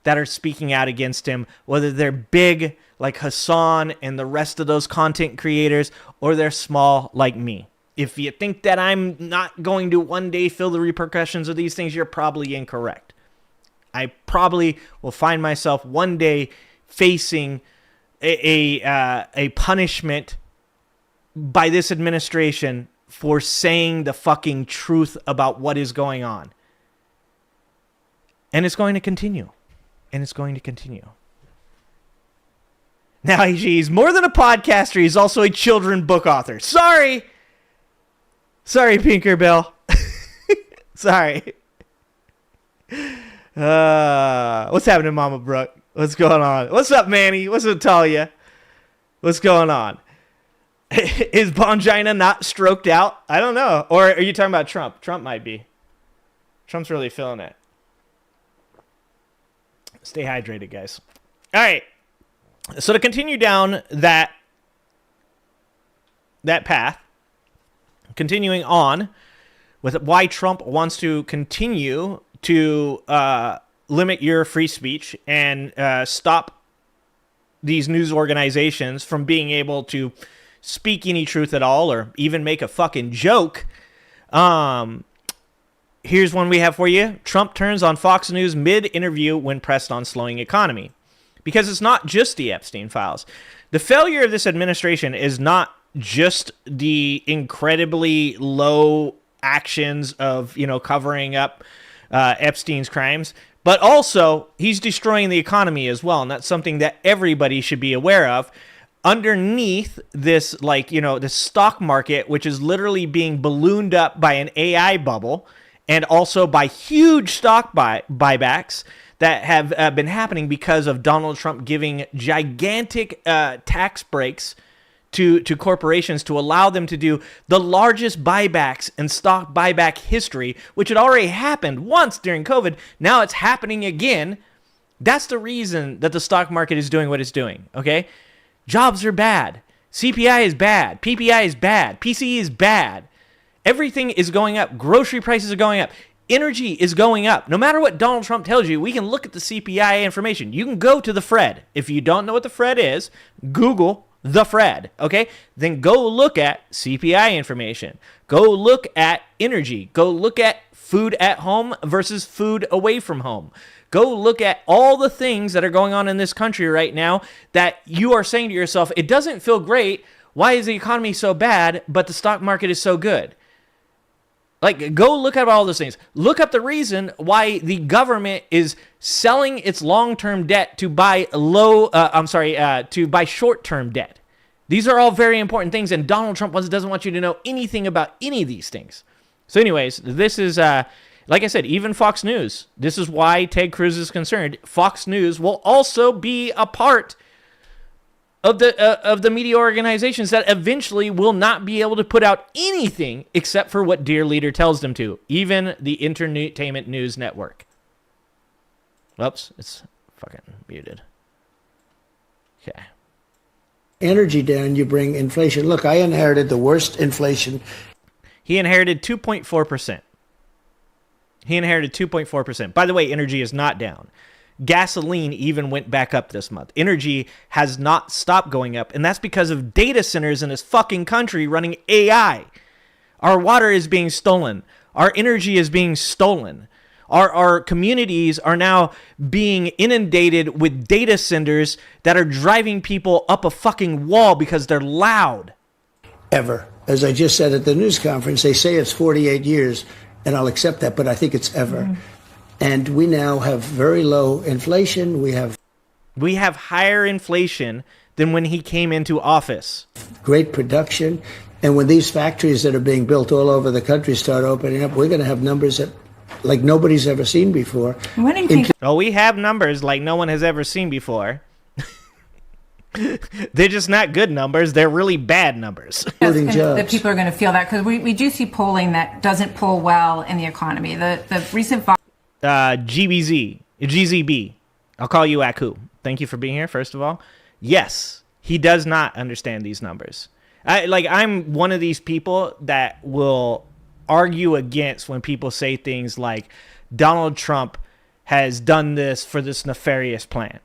that are speaking out against him, whether they're big like Hassan and the rest of those content creators, or they're small like me. If you think that I'm not going to one day feel the repercussions of these things, you're probably incorrect. I probably will find myself one day facing a punishment by this administration for saying the fucking truth about what is going on. And it's going to continue. And it's going to continue. Now, he's more than a podcaster. He's also a children's book author. Sorry, Pinkerbell. Sorry. What's happening, Mama Brooke? What's going on? What's up, Manny? What's up, Talia? What's going on? Is Bongina not stroked out? I don't know. Or are you talking about Trump? Trump might be. Trump's really feeling it. Stay hydrated, guys. All right. So to continue down that path, continuing on with why Trump wants to continue to limit your free speech and stop these news organizations from being able to speak any truth at all or even make a fucking joke. Here's one we have for you. Trump turns on Fox News mid-interview when pressed on slowing economy. Because it's not just the Epstein files. The failure of this administration is not just the incredibly low actions of, covering up Epstein's crimes, but also he's destroying the economy as well. And that's something that everybody should be aware of. Underneath this, the stock market, which is literally being ballooned up by an AI bubble and also by huge stock buybacks that have been happening because of Donald Trump giving gigantic tax breaks to corporations to allow them to do the largest buybacks in stock buyback history, which had already happened once during COVID. Now it's happening again. That's the reason that the stock market is doing what it's doing, okay? Jobs are bad. CPI is bad. PPI is bad. PCE is bad. Everything is going up. Grocery prices are going up. Energy is going up. No matter what Donald Trump tells you, we can look at the CPI information. You can go to the Fred. If you don't know what the Fred is, Google the Fred, okay? Then go look at CPI information. Go look at energy. Go look at food at home versus food away from home. Go look at all the things that are going on in this country right now that you are saying to yourself, it doesn't feel great. Why is the economy so bad, but the stock market is so good? Go look at all those things. Look up the reason why the government is selling its long-term debt to buy to buy short-term debt. These are all very important things, and Donald Trump doesn't want you to know anything about any of these things. So anyways, this is, like I said, even Fox News. This is why Ted Cruz is concerned. Fox News will also be a part of the media organizations that eventually will not be able to put out anything except for what Dear Leader tells them to, even the Entertainment News Network. Whoops, it's fucking muted. Okay. Energy down, you bring inflation. Look, I inherited the worst inflation. He inherited 2.4%. By the way, energy is not down. Gasoline even went back up this month. Energy has not stopped going up, and that's because of data centers in this fucking country running AI. Our water is being stolen. Our energy is being stolen. Our communities are now being inundated with data centers that are driving people up a fucking wall because they're loud. Ever. As I just said at the news conference, they say it's 48 years, and I'll accept that, but I think it's ever. Mm-hmm. And we now have very low inflation. We have higher inflation than when he came into office. Great production. And when these factories that are being built all over the country start opening up, we're going to have numbers that like nobody's ever seen before. When do you think? Oh, we have numbers like no one has ever seen before. They're just not good numbers. They're really bad numbers. That people are going to feel that because we do see polling that doesn't poll well in the economy. The recent GZB. I'll call you Aku. Thank you for being here, first of all. Yes, he does not understand these numbers. I'm one of these people that will argue against when people say things like Donald Trump has done this for this nefarious plan.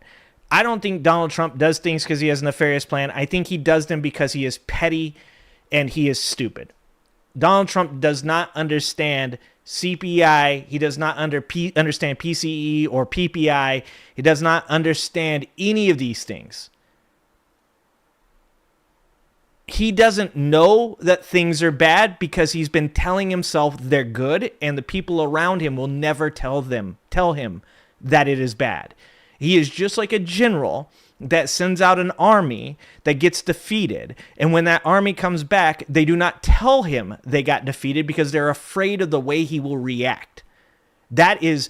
I don't think Donald Trump does things because he has a nefarious plan. I think he does them because he is petty and he is stupid. Donald Trump does not understand CPI. He does not understand PCE or PPI. He does not understand any of these things. He doesn't know that things are bad because he's been telling himself they're good, and the people around him will never tell him that it is bad. He is just like a general that sends out an army that gets defeated, and when that army comes back, they do not tell him they got defeated because they're afraid of the way he will react. That is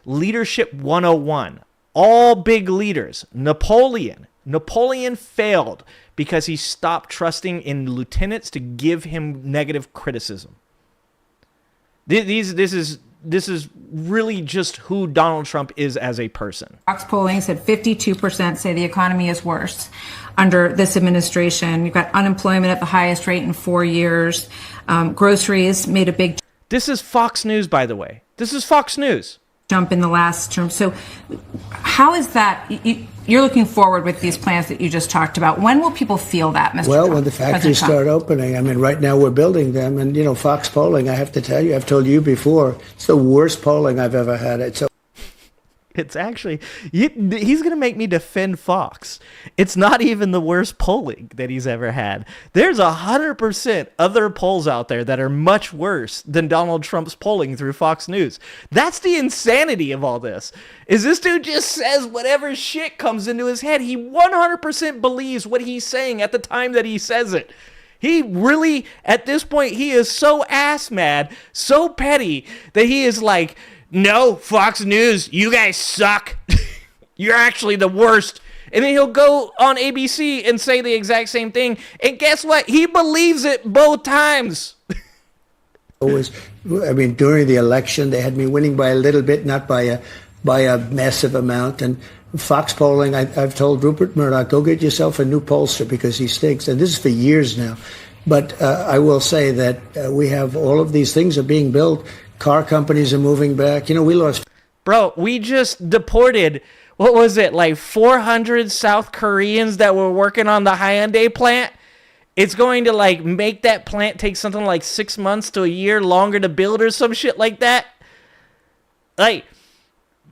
leadership 101. All big leaders. Napoleon failed because he stopped trusting in lieutenants to give him negative criticism. This is really just who Donald Trump is as a person. Fox polling said 52% say the economy is worse under this administration. You've got unemployment at the highest rate in 4 years. Groceries made a big This is Fox News, by the way. This is Fox News. Jump in the last term. So how is that? You're looking forward with these plans that you just talked about. When will people feel that, Mr. Well, Trump? when the factories start opening. I mean, right now we're building them. And, Fox polling, I have to tell you, I've told you before, it's the worst polling I've ever had. It's actually, he's going to make me defend Fox. It's not even the worst polling that he's ever had. There's 100% other polls out there that are much worse than Donald Trump's polling through Fox News. That's the insanity of all this, is this dude just says whatever shit comes into his head. He 100% believes what he's saying at the time that he says it. He really, at this point, he is so ass mad, so petty, that he is like, no, Fox News, you guys suck. You're actually the worst. And then he'll go on ABC and say the exact same thing. And guess what? He believes it both times. During the election, they had me winning by a little bit, not by a massive amount. And Fox polling, I've told Rupert Murdoch, go get yourself a new pollster because he stinks. And this is for years now. But I will say that we have all of these things are being built. Car companies are moving back. We lost. Bro, we just deported, what was it, like 400 South Koreans that were working on the Hyundai plant? It's going to make that plant take something like 6 months to a year longer to build or some shit like that.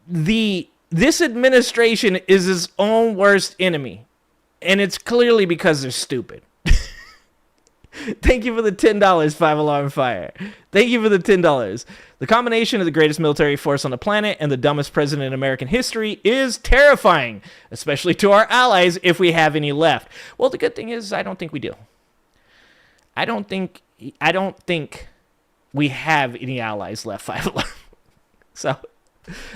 This administration is its own worst enemy. And it's clearly because they're stupid. Thank you for the $10, 5 Alarm Fire. Thank you for the $10. The combination of the greatest military force on the planet and the dumbest president in American history is terrifying, especially to our allies if we have any left. Well, the good thing is I don't think we do. I don't think we have any allies left, 5 Alarm. So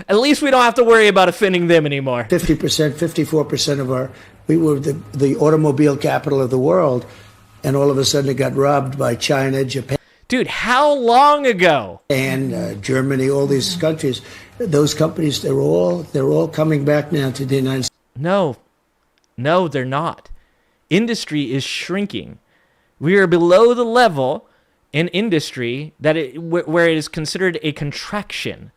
at least we don't have to worry about offending them anymore. 50%, 54% we were the automobile capital of the world. And all of a sudden it got robbed by China, Japan. Dude, how long ago? And Germany, all these countries, those companies, they're all coming back now to the United States. No, they're not. Industry is shrinking. We are below the level in industry where it is considered a contraction.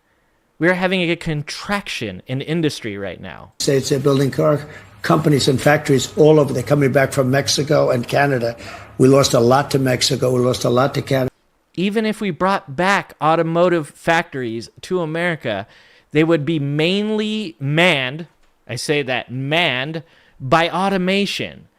We're having a contraction in industry right now. States, they're building car companies and factories all over. They're coming back from Mexico and Canada. We lost a lot to Mexico. We lost a lot to Canada. Even if we brought back automotive factories to America, they would be mainly manned, I say that, manned by automation.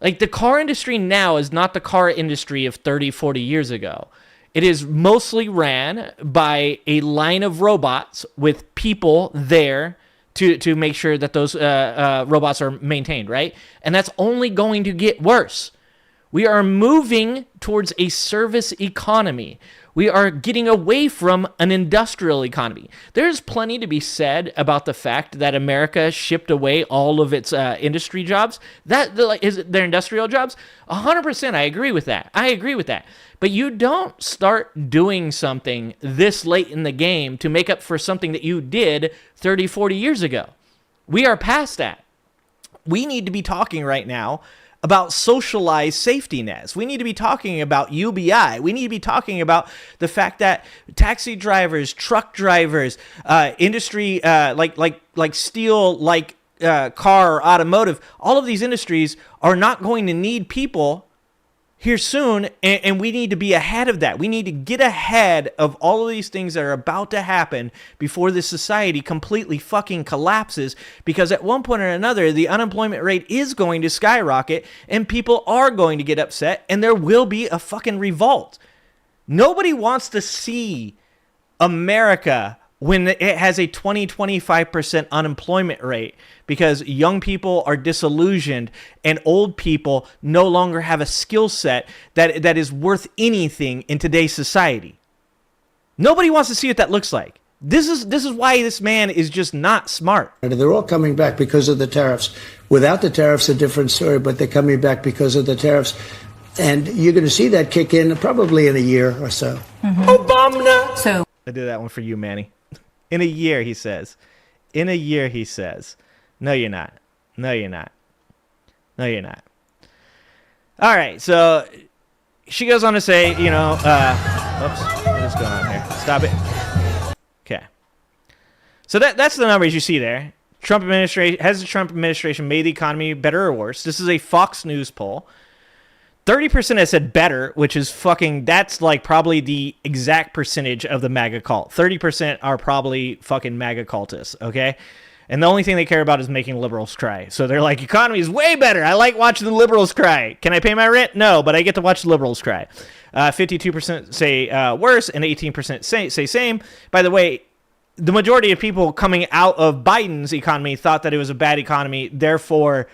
Like, the car industry now is not the car industry of 30, 40 years ago. It is mostly ran by a line of robots with people there to make sure that those robots are maintained, right? And that's only going to get worse. We are moving towards a service economy. We are getting away from an industrial economy. There's plenty to be said about the fact that America shipped away all of its industry jobs. Is it their industrial jobs? 100%. I agree with that. But you don't start doing something this late in the game to make up for something that you did 30, 40 years ago. We are past that. We need to be talking right now about socialized safety nets. We need to be talking about UBI. We need to be talking about the fact that taxi drivers, truck drivers, industry like steel, like car, automotive, all of these industries are not going to need people here soon, and we need to be ahead of that. We need to get ahead of all of these things that are about to happen before this society completely fucking collapses, because at one point or another, the unemployment rate is going to skyrocket, and people are going to get upset, and there will be a fucking revolt. Nobody wants to see America when it has a 20-25% unemployment rate, because young people are disillusioned and old people no longer have a skill set that is worth anything in today's society. Nobody wants to see what that looks like. This is why this man is just not smart. They're all coming back because of the tariffs. Without the tariffs, a different story, but they're coming back because of the tariffs. And you're going to see that kick in probably in a year or so. Mm-hmm. Obama. So I did that one for you, Manny. In a year, he says. In a year, he says. No, you're not. No, you're not. No, you're not. All right, so she goes on to say, oops, what is going on here? Stop it. Okay. So that's the numbers you see there. Has the Trump administration made the economy better or worse? This is a Fox News poll. 30% has said better, which is that's like probably the exact percentage of the MAGA cult. 30% are probably fucking MAGA cultists, okay? And the only thing they care about is making liberals cry. So they're like, economy is way better. I like watching the liberals cry. Can I pay my rent? No, but I get to watch the liberals cry. 52% say worse, and 18% say same. By the way, the majority of people coming out of Biden's economy thought that it was a bad economy, therefore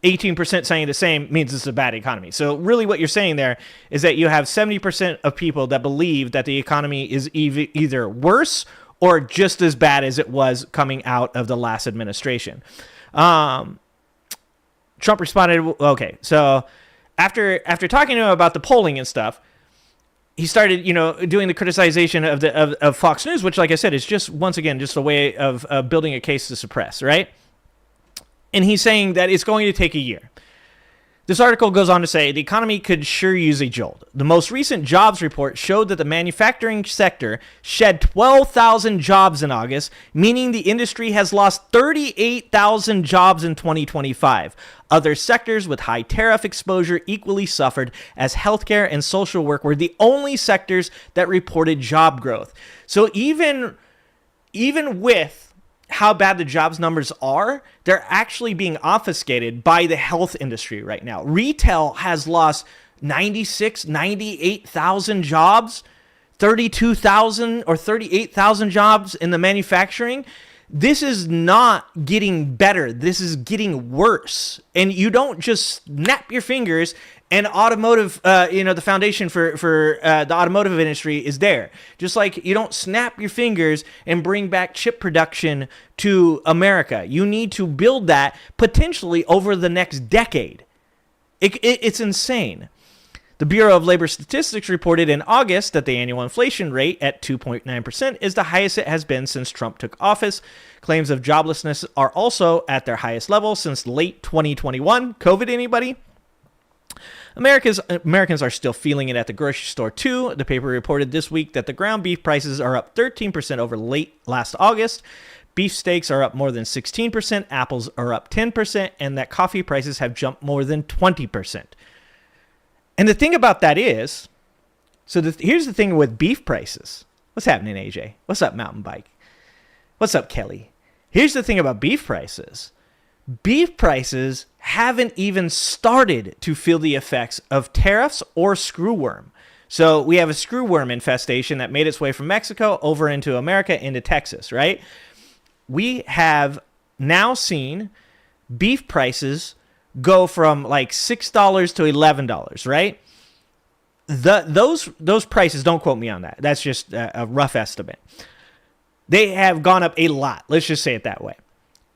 18% saying the same means it's a bad economy. So really what you're saying there is that you have 70% of people that believe that the economy is either worse or just as bad as it was coming out of the last administration. Trump responded, okay, so after talking to him about the polling and stuff, he started, doing the criticization of Fox News, which, like I said, is just, once again, just a way of building a case to suppress, right? And he's saying that it's going to take a year. This article goes on to say the economy could sure use a jolt. The most recent jobs report showed that the manufacturing sector shed 12,000 jobs in August, meaning the industry has lost 38,000 jobs in 2025. Other sectors with high tariff exposure equally suffered, as healthcare and social work were the only sectors that reported job growth. So even with how bad the jobs numbers are, they're actually being obfuscated by the health industry right now. Retail has lost 98,000 jobs, 32,000 or 38,000 jobs in the manufacturing. This is not getting better. This is getting worse. And you don't just snap your fingers and automotive, the foundation for the automotive industry is there. Just like you don't snap your fingers and bring back chip production to America. You need to build that potentially over the next decade. It's insane. The Bureau of Labor Statistics reported in August that the annual inflation rate at 2.9% is the highest it has been since Trump took office. Claims of joblessness are also at their highest level since late 2021. COVID, anybody? Americans are still feeling it at the grocery store too. The paper reported this week that the ground beef prices are up 13% over late last August. Beef steaks are up more than 16%, apples are up 10%, and that coffee prices have jumped more than 20%. And the thing about that is, here's the thing with beef prices. What's happening, AJ? What's up, Mountain Bike? What's up, Kelly? Here's the thing about beef prices. Beef prices haven't even started to feel the effects of tariffs or screwworm. So we have a screwworm infestation that made its way from Mexico over into America, into Texas, right? We have now seen beef prices go from like $6 to $11, right? Those prices, don't quote me on that. That's just a rough estimate. They have gone up a lot. Let's just say it that way.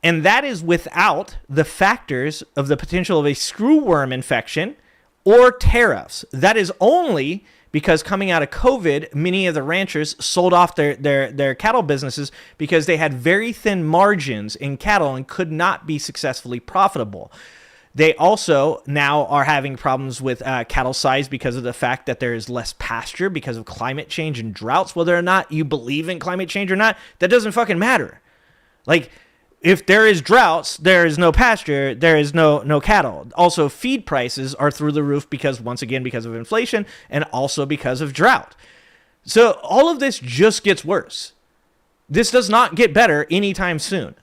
And that is without the factors of the potential of a screwworm infection or tariffs. That is only because coming out of COVID, many of the ranchers sold off their cattle businesses because they had very thin margins in cattle and could not be successfully profitable. They also now are having problems with cattle size because of the fact that there is less pasture because of climate change and droughts. Whether or not you believe in climate change or not, that doesn't fucking matter. Like, if there is droughts, there is no pasture, there is no cattle. Also, feed prices are through the roof because, once again, because of inflation and also because of drought. So all of this just gets worse. This does not get better anytime soon.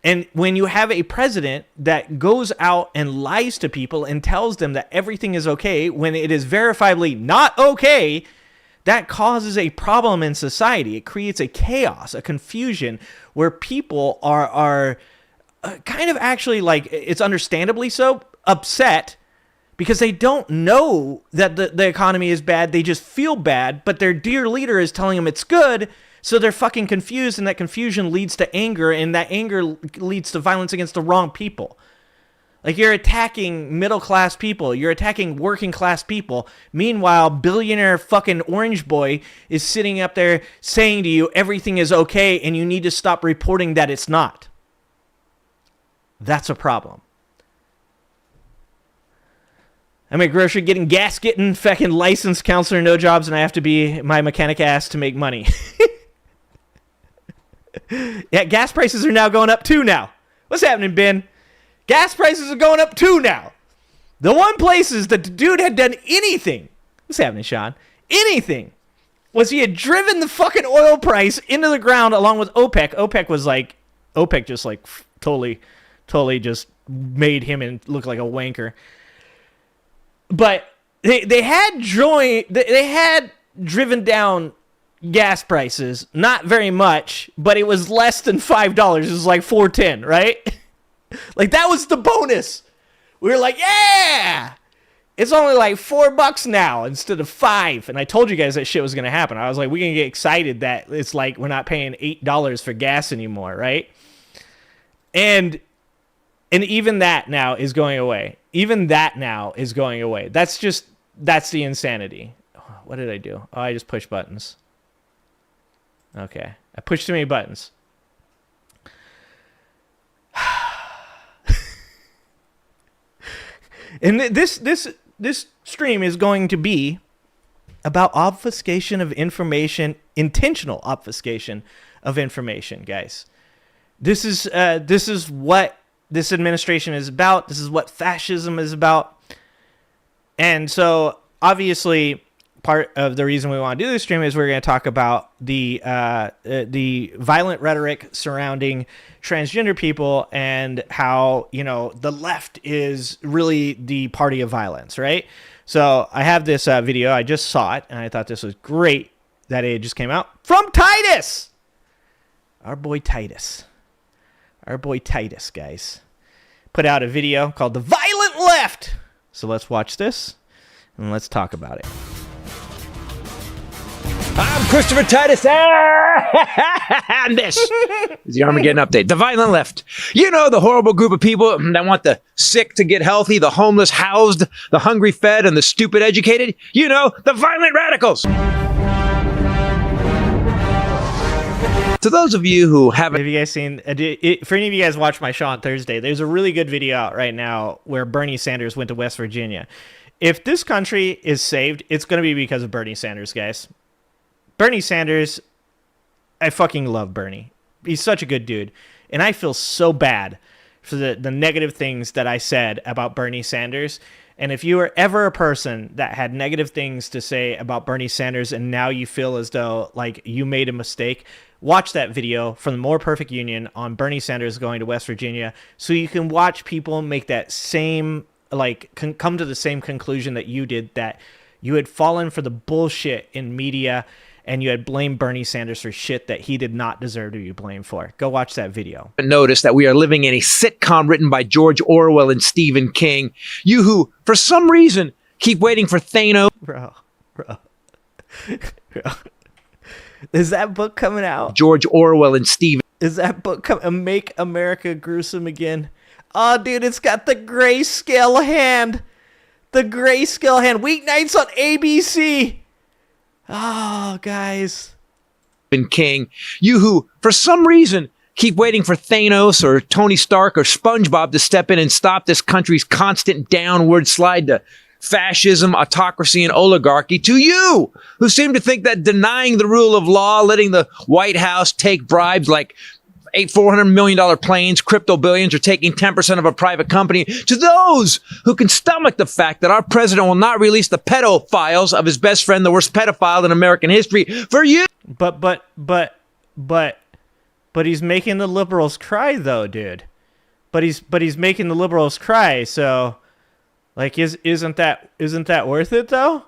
And when you have a president that goes out and lies to people and tells them that everything is okay when it is verifiably not okay, that causes a problem in society. It creates a chaos, a confusion where people are kind of actually, like, it's understandably so, upset because they don't know that the economy is bad. They just feel bad, but their dear leader is telling them it's good. So they're fucking confused, and that confusion leads to anger, and that anger leads to violence against the wrong people. Like, you're attacking middle-class people. You're attacking working-class people. Meanwhile, billionaire fucking orange boy is sitting up there saying to you, everything is okay, and you need to stop reporting that it's not. That's a problem. I'm at grocery getting gas, getting fucking licensed counselor, no jobs, and I have to be my mechanic ass to make money. Yeah, gas prices are now going up too now. What's happening, Ben? Gas prices are going up too now. The one places that the dude had done anything, what's happening, Sean? Anything, was he had driven the fucking oil price into the ground along with OPEC. OPEC just like totally just made him look like a wanker. But they had driven down gas prices, not very much, but it was less than $5. It was like $4.10, right? Like, that was the bonus. We were like, yeah, it's only like $4 now instead of $5. And I told you guys that shit was going to happen. I was like, we're going to get excited that it's like we're not paying $8 for gas anymore, right? And even that now is going away. That's the insanity. What did I do? Oh, I just pushed buttons. Okay. I pushed too many buttons. And this stream is going to be about obfuscation of information, intentional obfuscation of information, guys. This is what this administration is about. This is what fascism is about. And so, obviously, part of the reason we want to do this stream is we're going to talk about the violent rhetoric surrounding transgender people and how, the left is really the party of violence, right? So I have this video. I just saw it, and I thought this was great that it just came out from Titus. Our boy Titus, guys, put out a video called The Violent Left. So let's watch this, and let's talk about it. I'm Christopher Titus, and this is the Armageddon Update. The Violent Left. The horrible group of people that want the sick to get healthy, the homeless housed, the hungry fed, and the stupid educated. The violent radicals. To those of you who haven't... Have you guys seen... for any of you guys watched my show on Thursday, there's a really good video out right now where Bernie Sanders went to West Virginia. if this country is saved, it's going to be because of Bernie Sanders, guys. Bernie Sanders, I fucking love Bernie. He's such a good dude. And I feel so bad for the negative things that I said about Bernie Sanders. And if you were ever a person that had negative things to say about Bernie Sanders and now you feel as though like you made a mistake, watch that video from the More Perfect Union on Bernie Sanders going to West Virginia so you can watch people make that same, like, come to the same conclusion that you did, that you had fallen for the bullshit in media and you had blamed Bernie Sanders for shit that he did not deserve to be blamed for. Go watch that video. Notice that we are living in a sitcom written by George Orwell and Stephen King. You who, for some reason, keep waiting for Thanos. Bro. Is that book coming out? George Orwell and Stephen. Is that book coming? Make America Gruesome Again. Oh, dude, it's got the grayscale hand. The grayscale hand. Weeknights on ABC. Oh, guys. King. You who, for some reason, keep waiting for Thanos or Tony Stark or SpongeBob to step in and stop this country's constant downward slide to fascism, autocracy, and oligarchy. To you, who seem to think that denying the rule of law, letting the White House take bribes like $400 million planes, crypto billions, or taking 10% of a private company. To those who can stomach the fact that our president will not release the pedophiles of his best friend, the worst pedophile in American history. For you. But he's making the liberals cry, though, dude. But he's making the liberals cry. So, like, isn't that worth it, though?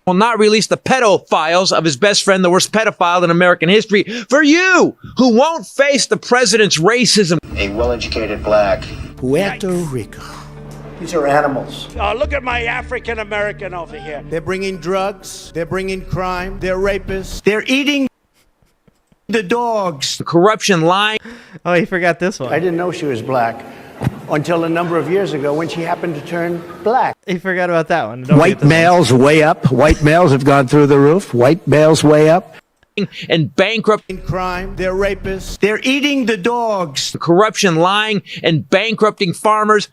Will not release the pedophiles of his best friend, the worst pedophile in American history. For you, who won't face the president's racism. A well-educated black. Puerto Rico. These are animals. Look at my African American over here. They're bringing drugs. They're bringing crime. They're rapists. They're eating the dogs. Corruption, lying. Oh, he forgot this one. I didn't know she was black until a number of years ago when she happened to turn black. He forgot about that one. White males way up. White males have gone through the roof. White males way up. And bankrupting crime. They're rapists. They're eating the dogs. Corruption, lying, and bankrupting farmers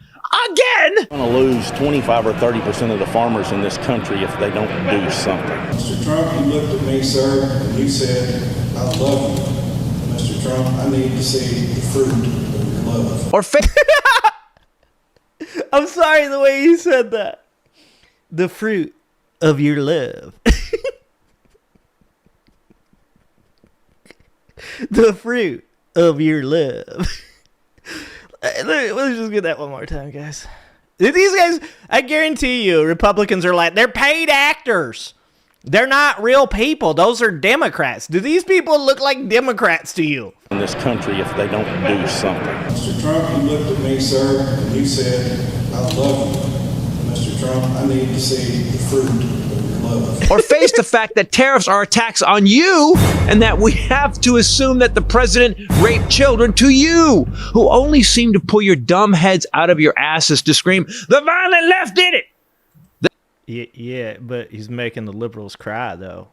again. We're going to lose 25 or 30% of the farmers in this country if they don't do something. Mr. Trump, you looked at me, sir, and you said, I love you. Mr. Trump, I need to see the fruit of your love. Or I'm sorry the way you said that. The fruit of your love. The fruit of your love. Let's just get that one more time, guys. These guys, I guarantee you, Republicans are like, they're paid actors. They're not real people. Those are Democrats. Do these people look like Democrats to you? In this country if they don't do something. Mr. Trump, you looked at me, sir, and you said, I love you. Mr. Trump, I need to see the fruit of your love. Or face the fact that tariffs are attacks on you and that we have to assume that the president raped children. To you, who only seem to pull your dumb heads out of your asses to scream, the violent left did it. Yeah, but he's making the liberals cry, though.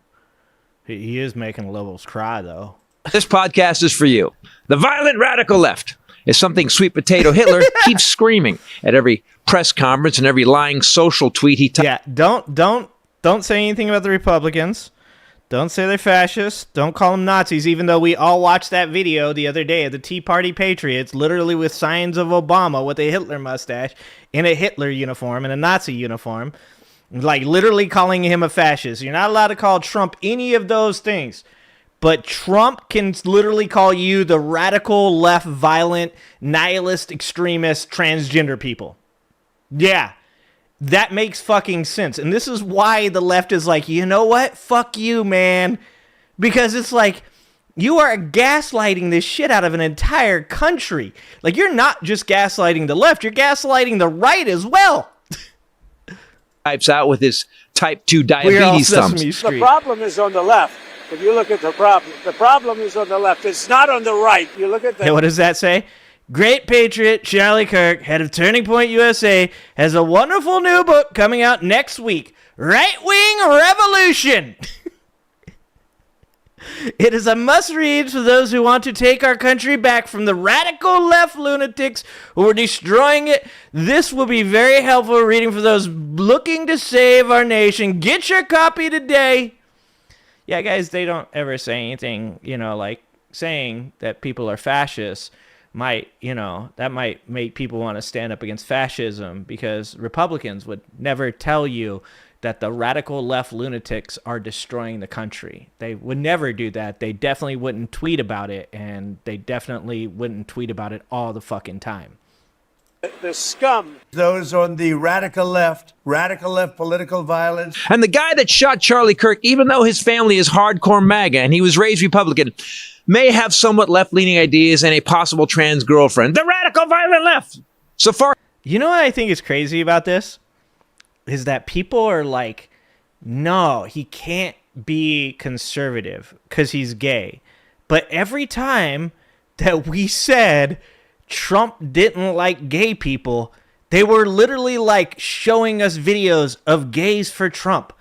He is making the liberals cry, though. This podcast is for you. The violent radical left is something sweet potato Hitler keeps screaming at every press conference and every lying social tweet he Yeah, don't say anything about the Republicans. Don't say they're fascists. Don't call them Nazis, even though we all watched that video the other day of the Tea Party Patriots, literally with signs of Obama with a Hitler mustache in a Hitler uniform and a Nazi uniform. Like, literally calling him a fascist. You're not allowed to call Trump any of those things. But Trump can literally call you the radical, left, violent, nihilist, extremist, transgender people. Yeah, that makes fucking sense. And this is why the left is like, you know what? Fuck you, man. Because it's like, you are gaslighting this shit out of an entire country. Like, you're not just gaslighting the left, you're gaslighting the right as well. Types out with his type 2 diabetes thumbs. The problem is on the left. If you look at the problem is on the left. It's not on the right. You look at the... Hey, what does that say? Great patriot Charlie Kirk, head of Turning Point USA, has a wonderful new book coming out next week. Right Wing Revolution. It is a must-read for those who want to take our country back from the radical left lunatics who are destroying it. This will be very helpful reading for those looking to save our nation. Get your copy today. Yeah, guys, they don't ever say anything, like saying that people are fascists might make people want to stand up against fascism, because Republicans would never tell you that the radical left lunatics are destroying the country. They would never do that. They definitely wouldn't tweet about it, and they definitely wouldn't tweet about it all the fucking time. The scum. Those on the radical left political violence. And the guy that shot Charlie Kirk, even though his family is hardcore MAGA and he was raised Republican, may have somewhat left-leaning ideas and a possible trans girlfriend. The radical violent left. So far. You know what I think is crazy about this? Is that people are like, no, he can't be conservative because he's gay. But every time that we said Trump didn't like gay people, they were literally like showing us videos of gays for Trump.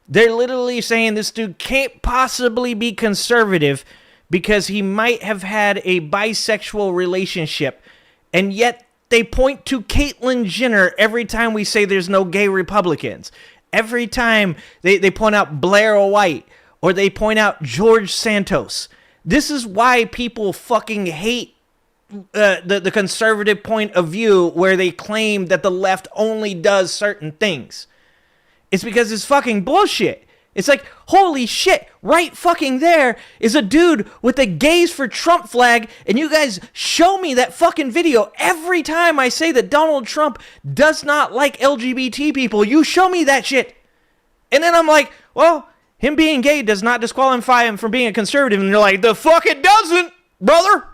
They're literally saying this dude can't possibly be conservative because he might have had a bisexual relationship, and yet they point to Caitlyn Jenner every time we say there's no gay Republicans. Every time they point out Blair White, or they point out George Santos. This is why people fucking hate the conservative point of view, where they claim that the left only does certain things. It's because it's fucking bullshit. It's like, holy shit, right fucking there is a dude with a gays for Trump flag, and you guys show me that fucking video every time I say that Donald Trump does not like LGBT people. You show me that shit. And then I'm like, well, him being gay does not disqualify him from being a conservative. And you're like, the fuck it doesn't, brother.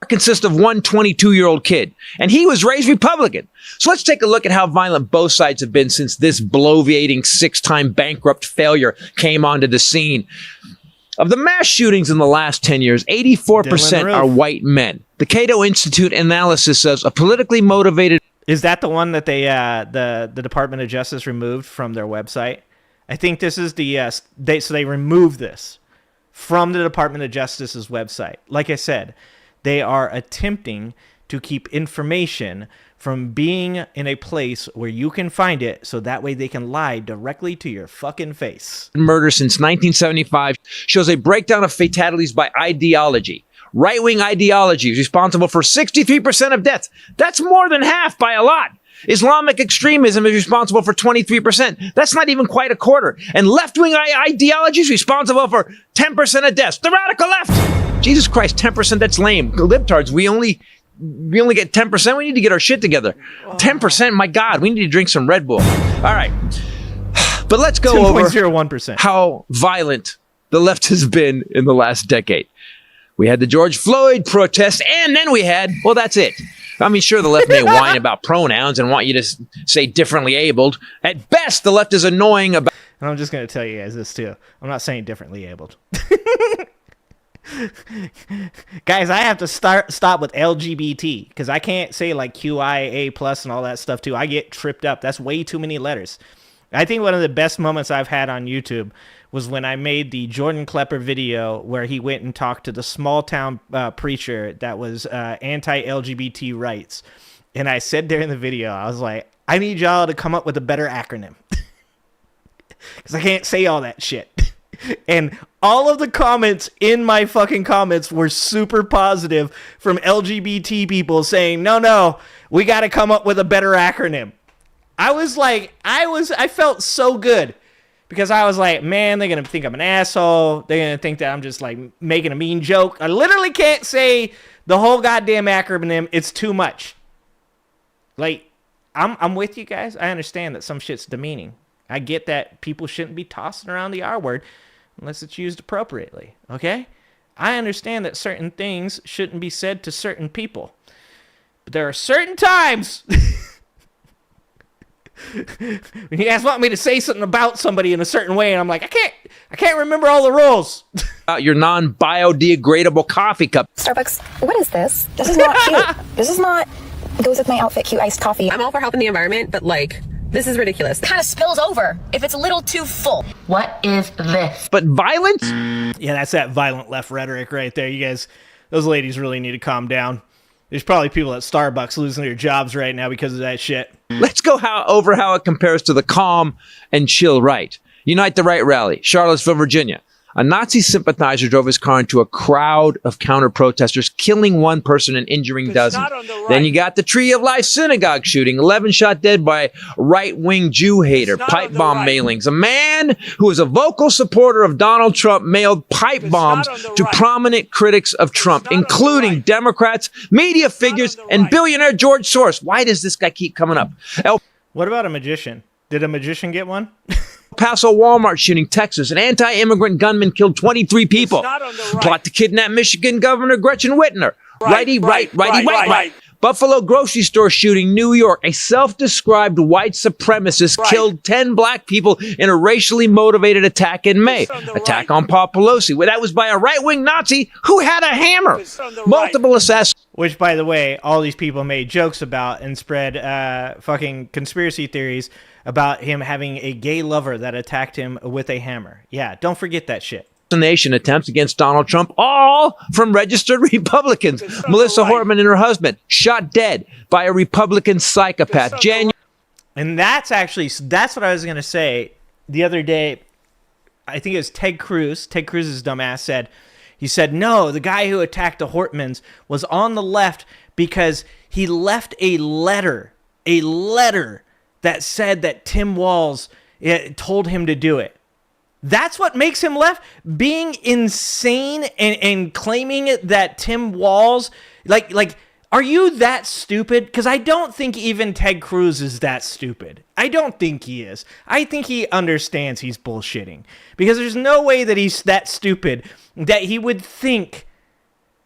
Consists of one 22-year-old kid, and he was raised Republican. So let's take a look at how violent both sides have been since this bloviating 6-time bankrupt failure came onto the scene. Of the mass shootings in the last 10 years, 84% are white men. The Cato Institute analysis says a politically motivated... Is that the one that they the Department of Justice removed from their website? I think this is the they removed this from the Department of Justice's website. Like I said, they are attempting to keep information from being in a place where you can find it, so that way they can lie directly to your fucking face. Murder since 1975 shows a breakdown of fatalities by ideology. Right-wing ideology is responsible for 63% of deaths. That's more than half by a lot. Islamic extremism is responsible for 23%. That's not even quite a quarter. And left-wing ideology is responsible for 10% of deaths. The radical left! Jesus Christ, 10%, that's lame. Libtards, we only get 10%. We need to get our shit together. 10%, my God, we need to drink some Red Bull. All right. But let's go over 10.01%. How violent the left has been in the last decade. We had the George Floyd protests, and then we had, well, that's it. I mean, sure, the left may whine about pronouns and want you to say differently abled. At best, the left is annoying about... And I'm just going to tell you guys this, too. I'm not saying differently abled. Guys, I have to stop with LGBT, because I can't say like QIA plus and all that stuff, too. I get tripped up. That's way too many letters. I think one of the best moments I've had on YouTube was when I made the Jordan Klepper video where he went and talked to the small town preacher that was anti-LGBT rights. And I said during the video, I was like, I need y'all to come up with a better acronym. Because I can't say all that shit. And all of the comments in my fucking comments were super positive from LGBT people saying, no, we got to come up with a better acronym. I felt so good. Because I was like, man, they're going to think I'm an asshole. They're going to think that I'm just like making a mean joke. I literally can't say the whole goddamn acronym. It's too much. Like, I'm with you guys. I understand that some shit's demeaning. I get that people shouldn't be tossing around the R word unless it's used appropriately. Okay? I understand that certain things shouldn't be said to certain people. But there are certain times... when you guys want me to say something about somebody in a certain way, and I'm like, I can't remember all the rules. Your non-biodegradable coffee cup. Starbucks, what is this? This is not cute. This is not goes with my outfit, cute iced coffee. I'm all for helping the environment, but like, This is ridiculous. It kind of spills over if it's a little too full. What is this? But violence? Yeah, that's that violent left rhetoric right there. You guys, those ladies really need to calm down. There's probably people at Starbucks losing their jobs right now because of that shit. Let's go over how it compares to the calm and chill right. Unite the Right rally, Charlottesville, Virginia. A Nazi sympathizer drove his car into a crowd of counter-protesters, killing one person and injuring dozens. Then you got the Tree of Life synagogue shooting, 11 shot dead by right-wing Jew hater, pipe bomb mailings. A man who is a vocal supporter of Donald Trump mailed pipe bombs to prominent critics of Trump, including Democrats, media figures, and billionaire George Soros. Why does this guy keep coming up? What about a magician? Did a magician get one? Paso Walmart shooting, Texas. An anti-immigrant gunman killed 23 people. Plot to kidnap Michigan Governor Gretchen Whitmer. Right. Buffalo grocery store shooting, New York. A self-described white supremacist killed 10 black people in a racially motivated attack in May. Attack on Paul Pelosi. Well, that was by a right-wing Nazi who had a hammer. Multiple assassins. Which, by the way, all these people made jokes about and spread fucking conspiracy theories about him having a gay lover that attacked him with a hammer. Yeah, don't forget that shit. Assassination attempts against Donald Trump, all from registered Republicans. Melissa Hortman and her husband shot dead by a Republican psychopath. And that's what I was going to say the other day. I think it was Ted Cruz. Ted Cruz's dumbass said, he said, no, the guy who attacked the Hortmans was on the left because he left a letter that said that Tim Walz told him to do it. That's what makes him left? Being insane and claiming that Tim Walz, like, are you that stupid? Because I don't think even Ted Cruz is that stupid. I don't think he is. I think he understands he's bullshitting. Because there's no way that he's that stupid that he would think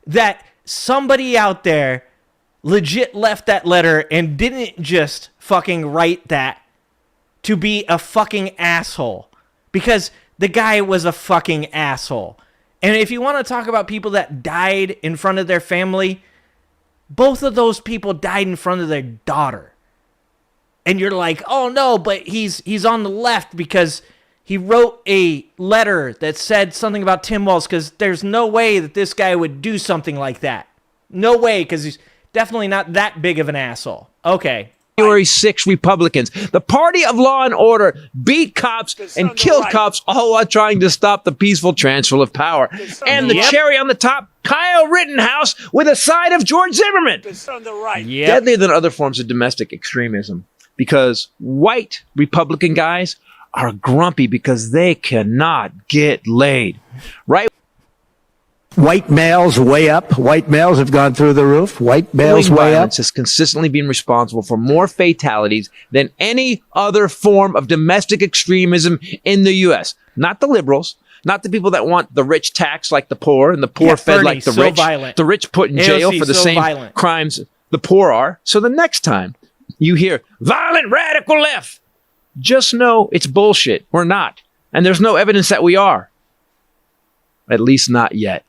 that somebody out there legit left that letter and didn't just fucking write that to be a fucking asshole. Because the guy was a fucking asshole. And if you want to talk about people that died in front of their family, both of those people died in front of their daughter. And you're like, oh no, but he's on the left because he wrote a letter that said something about Tim Walz, because there's no way that this guy would do something like that. No way, because he's definitely not that big of an asshole. Okay. January 6 Republicans, the party of law and order, beat cops and killed cops, all while trying to stop the peaceful transfer of power. And the cherry on the top, Kyle Rittenhouse with a side of George Zimmerman. Deadlier than other forms of domestic extremism, because white Republican guys are grumpy because they cannot get laid. Right? White males way up. White males have gone through the roof. White males way up. Violence has consistently been responsible for more fatalities than any other form of domestic extremism in the U.S. Not the liberals, not the people that want the rich taxed like the poor and the poor fed like the rich. Violent. The rich put in jail for the same crimes the poor are. So the next time you hear violent radical left, just know it's bullshit. We're not. And there's no evidence that we are. At least not yet.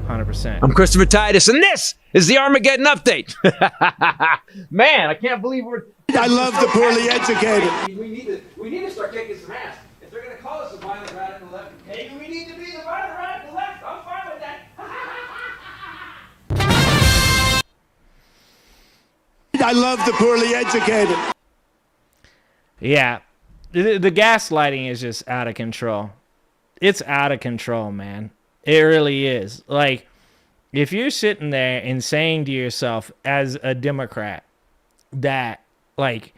100%. I'm Christopher Titus, and this is the Armageddon Update. Man, I can't believe I love the poorly educated. We need to start kicking some ass. If they're going to call us the violent radical left, maybe we need to be the violent radical left. I'm fine with that. I love the poorly educated. Yeah. The gaslighting is just out of control. It's out of control, man. It really is. Like, if you're sitting there and saying to yourself as a Democrat that, like,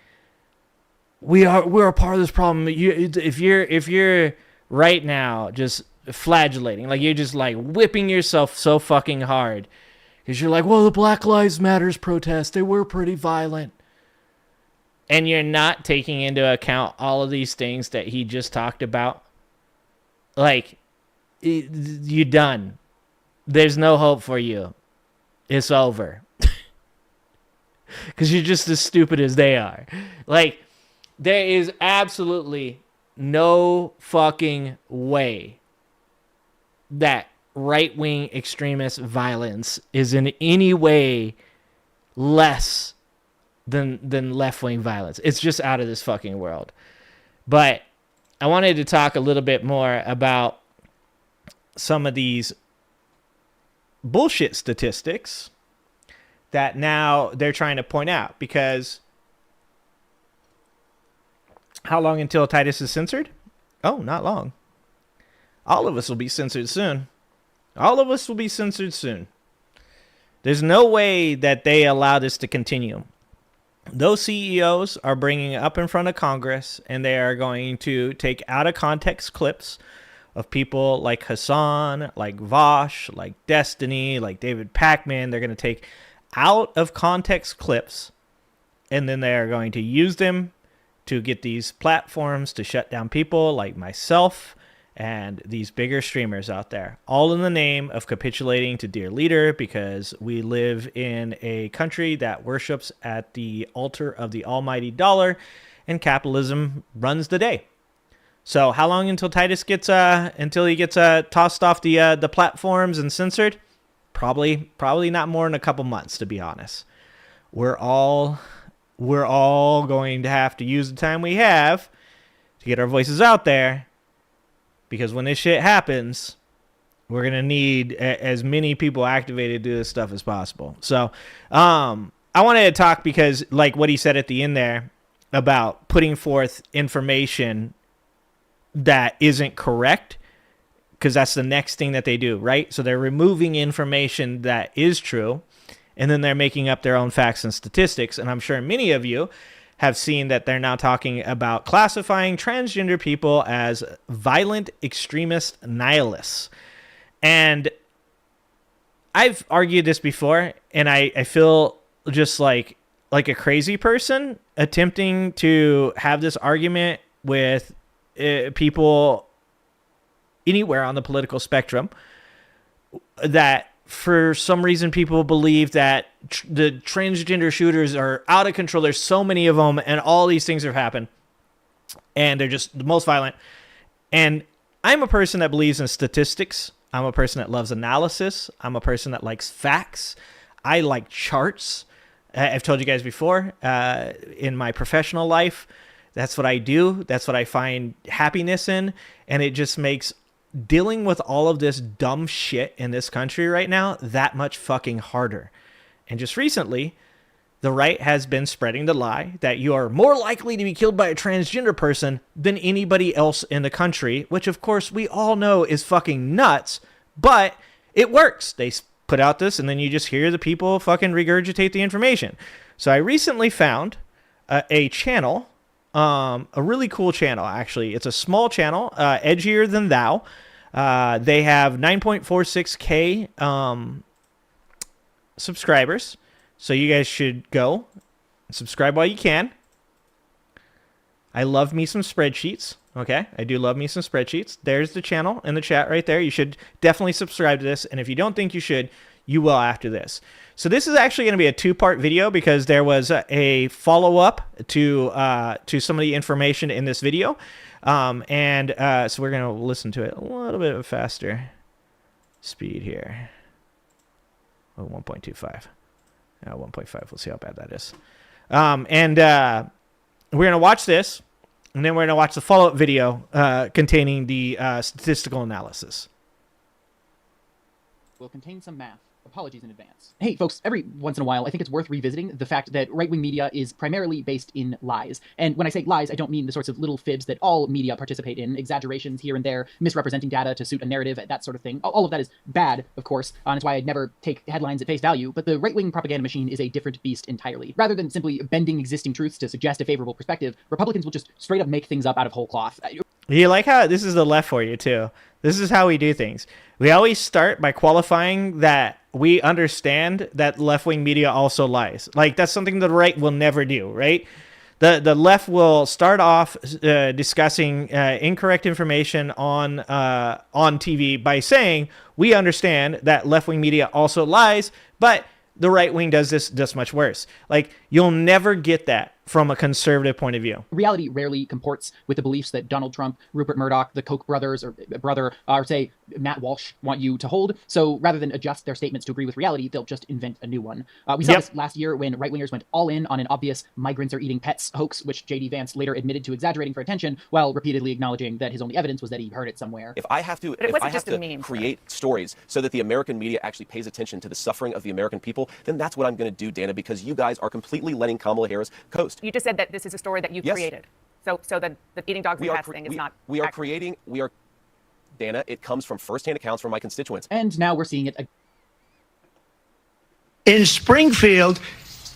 we're a part of this problem. If you're right now just flagellating, like you're just like whipping yourself so fucking hard because you're like, well, the Black Lives Matters protests, they were pretty violent. And you're not taking into account all of these things that he just talked about. Like, you're done. There's no hope for you. It's over. Because you're just as stupid as they are. Like, there is absolutely no fucking way that right-wing extremist violence is in any way less than left-wing violence. It's just out of this fucking world. But I wanted to talk a little bit more about some of these bullshit statistics that now they're trying to point out, because how long until Titus is censored? Oh, not long. All of us will be censored soon. All of us will be censored soon. There's no way that they allow this to continue. Those CEOs are bringing up in front of Congress, and they are going to take out of context clips of people like Hassan, like Vosh, like Destiny, like David Pacman. They're going to take out of context clips, and then they are going to use them to get these platforms to shut down people like myself and these bigger streamers out there, all in the name of capitulating to dear leader, because we live in a country that worships at the altar of the almighty dollar, and capitalism runs the day. So how long until Titus gets tossed off the platforms and censored? Probably not more than a couple months, to be honest. We're all going to have to use the time we have to get our voices out there, because when this shit happens, we're going to need as many people activated to do this stuff as possible. So I wanted to talk because, like what he said at the end there about putting forth information that isn't correct, because that's the next thing that they do, right? So they're removing information that is true, and then they're making up their own facts and statistics. And I'm sure many of you have seen that they're now talking about classifying transgender people as violent extremist nihilists. And I've argued this before, and I feel just like a crazy person attempting to have this argument with people anywhere on the political spectrum, that for some reason people believe that the transgender shooters are out of control. There's so many of them, and all these things have happened, and they're just the most violent. And I'm a person that believes in statistics. I'm a person that loves analysis. I'm a person that likes facts. I like charts. I've told you guys before, in my professional life, that's what I do. That's what I find happiness in. And it just makes dealing with all of this dumb shit in this country right now that much fucking harder. And just recently, the right has been spreading the lie that you are more likely to be killed by a transgender person than anybody else in the country, which of course we all know is fucking nuts, but it works. They put out this, and then you just hear the people fucking regurgitate the information. So I recently found a channel, a really cool channel, actually. It's a small channel, Edgier Than Thou. They have 9.46K subscribers. So you guys should go and subscribe while you can. I love me some spreadsheets. Okay, I do love me some spreadsheets. There's the channel in the chat right there. You should definitely subscribe to this. And if you don't think you should, you will after this. So this is actually going to be a two-part video, because there was a follow-up to some of the information in this video. So we're going to listen to it a little bit of a faster speed here. Oh, 1.25. 1.5. We'll see how bad that is. We're going to watch this, and then we're going to watch the follow-up video containing the statistical analysis. Will contain some math. Apologies in advance. Hey, folks, every once in a while, I think it's worth revisiting the fact that right-wing media is primarily based in lies. And when I say lies, I don't mean the sorts of little fibs that all media participate in, exaggerations here and there, misrepresenting data to suit a narrative, that sort of thing. All of that is bad, of course, and it's why I'd never take headlines at face value, but the right-wing propaganda machine is a different beast entirely. Rather than simply bending existing truths to suggest a favorable perspective, Republicans will just straight up make things up out of whole cloth. You like how this is the left for you, too. This is how we do things. We always start by qualifying that we understand that left-wing media also lies. Like, that's something the right will never do, right? The left will start off discussing incorrect information on TV by saying, we understand that left-wing media also lies, but the right wing does this just much worse. Like, you'll never get that from a conservative point of view. Reality rarely comports with the beliefs that Donald Trump, Rupert Murdoch, the Koch brothers, or say Matt Walsh want you to hold. So rather than adjust their statements to agree with reality, they'll just invent a new one. We saw this last year when right-wingers went all in on an obvious migrants are eating pets hoax, which J.D. Vance later admitted to exaggerating for attention while repeatedly acknowledging that his only evidence was that he heard it somewhere. If I have to create stories so that the American media actually pays attention to the suffering of the American people, then that's what I'm going to do, Dana, because you guys are completely letting Kamala Harris coast. You just said that this is a story that you've created. So the eating dogs and cats thing is not... Dana, it comes from firsthand accounts from my constituents. And now we're seeing it In Springfield,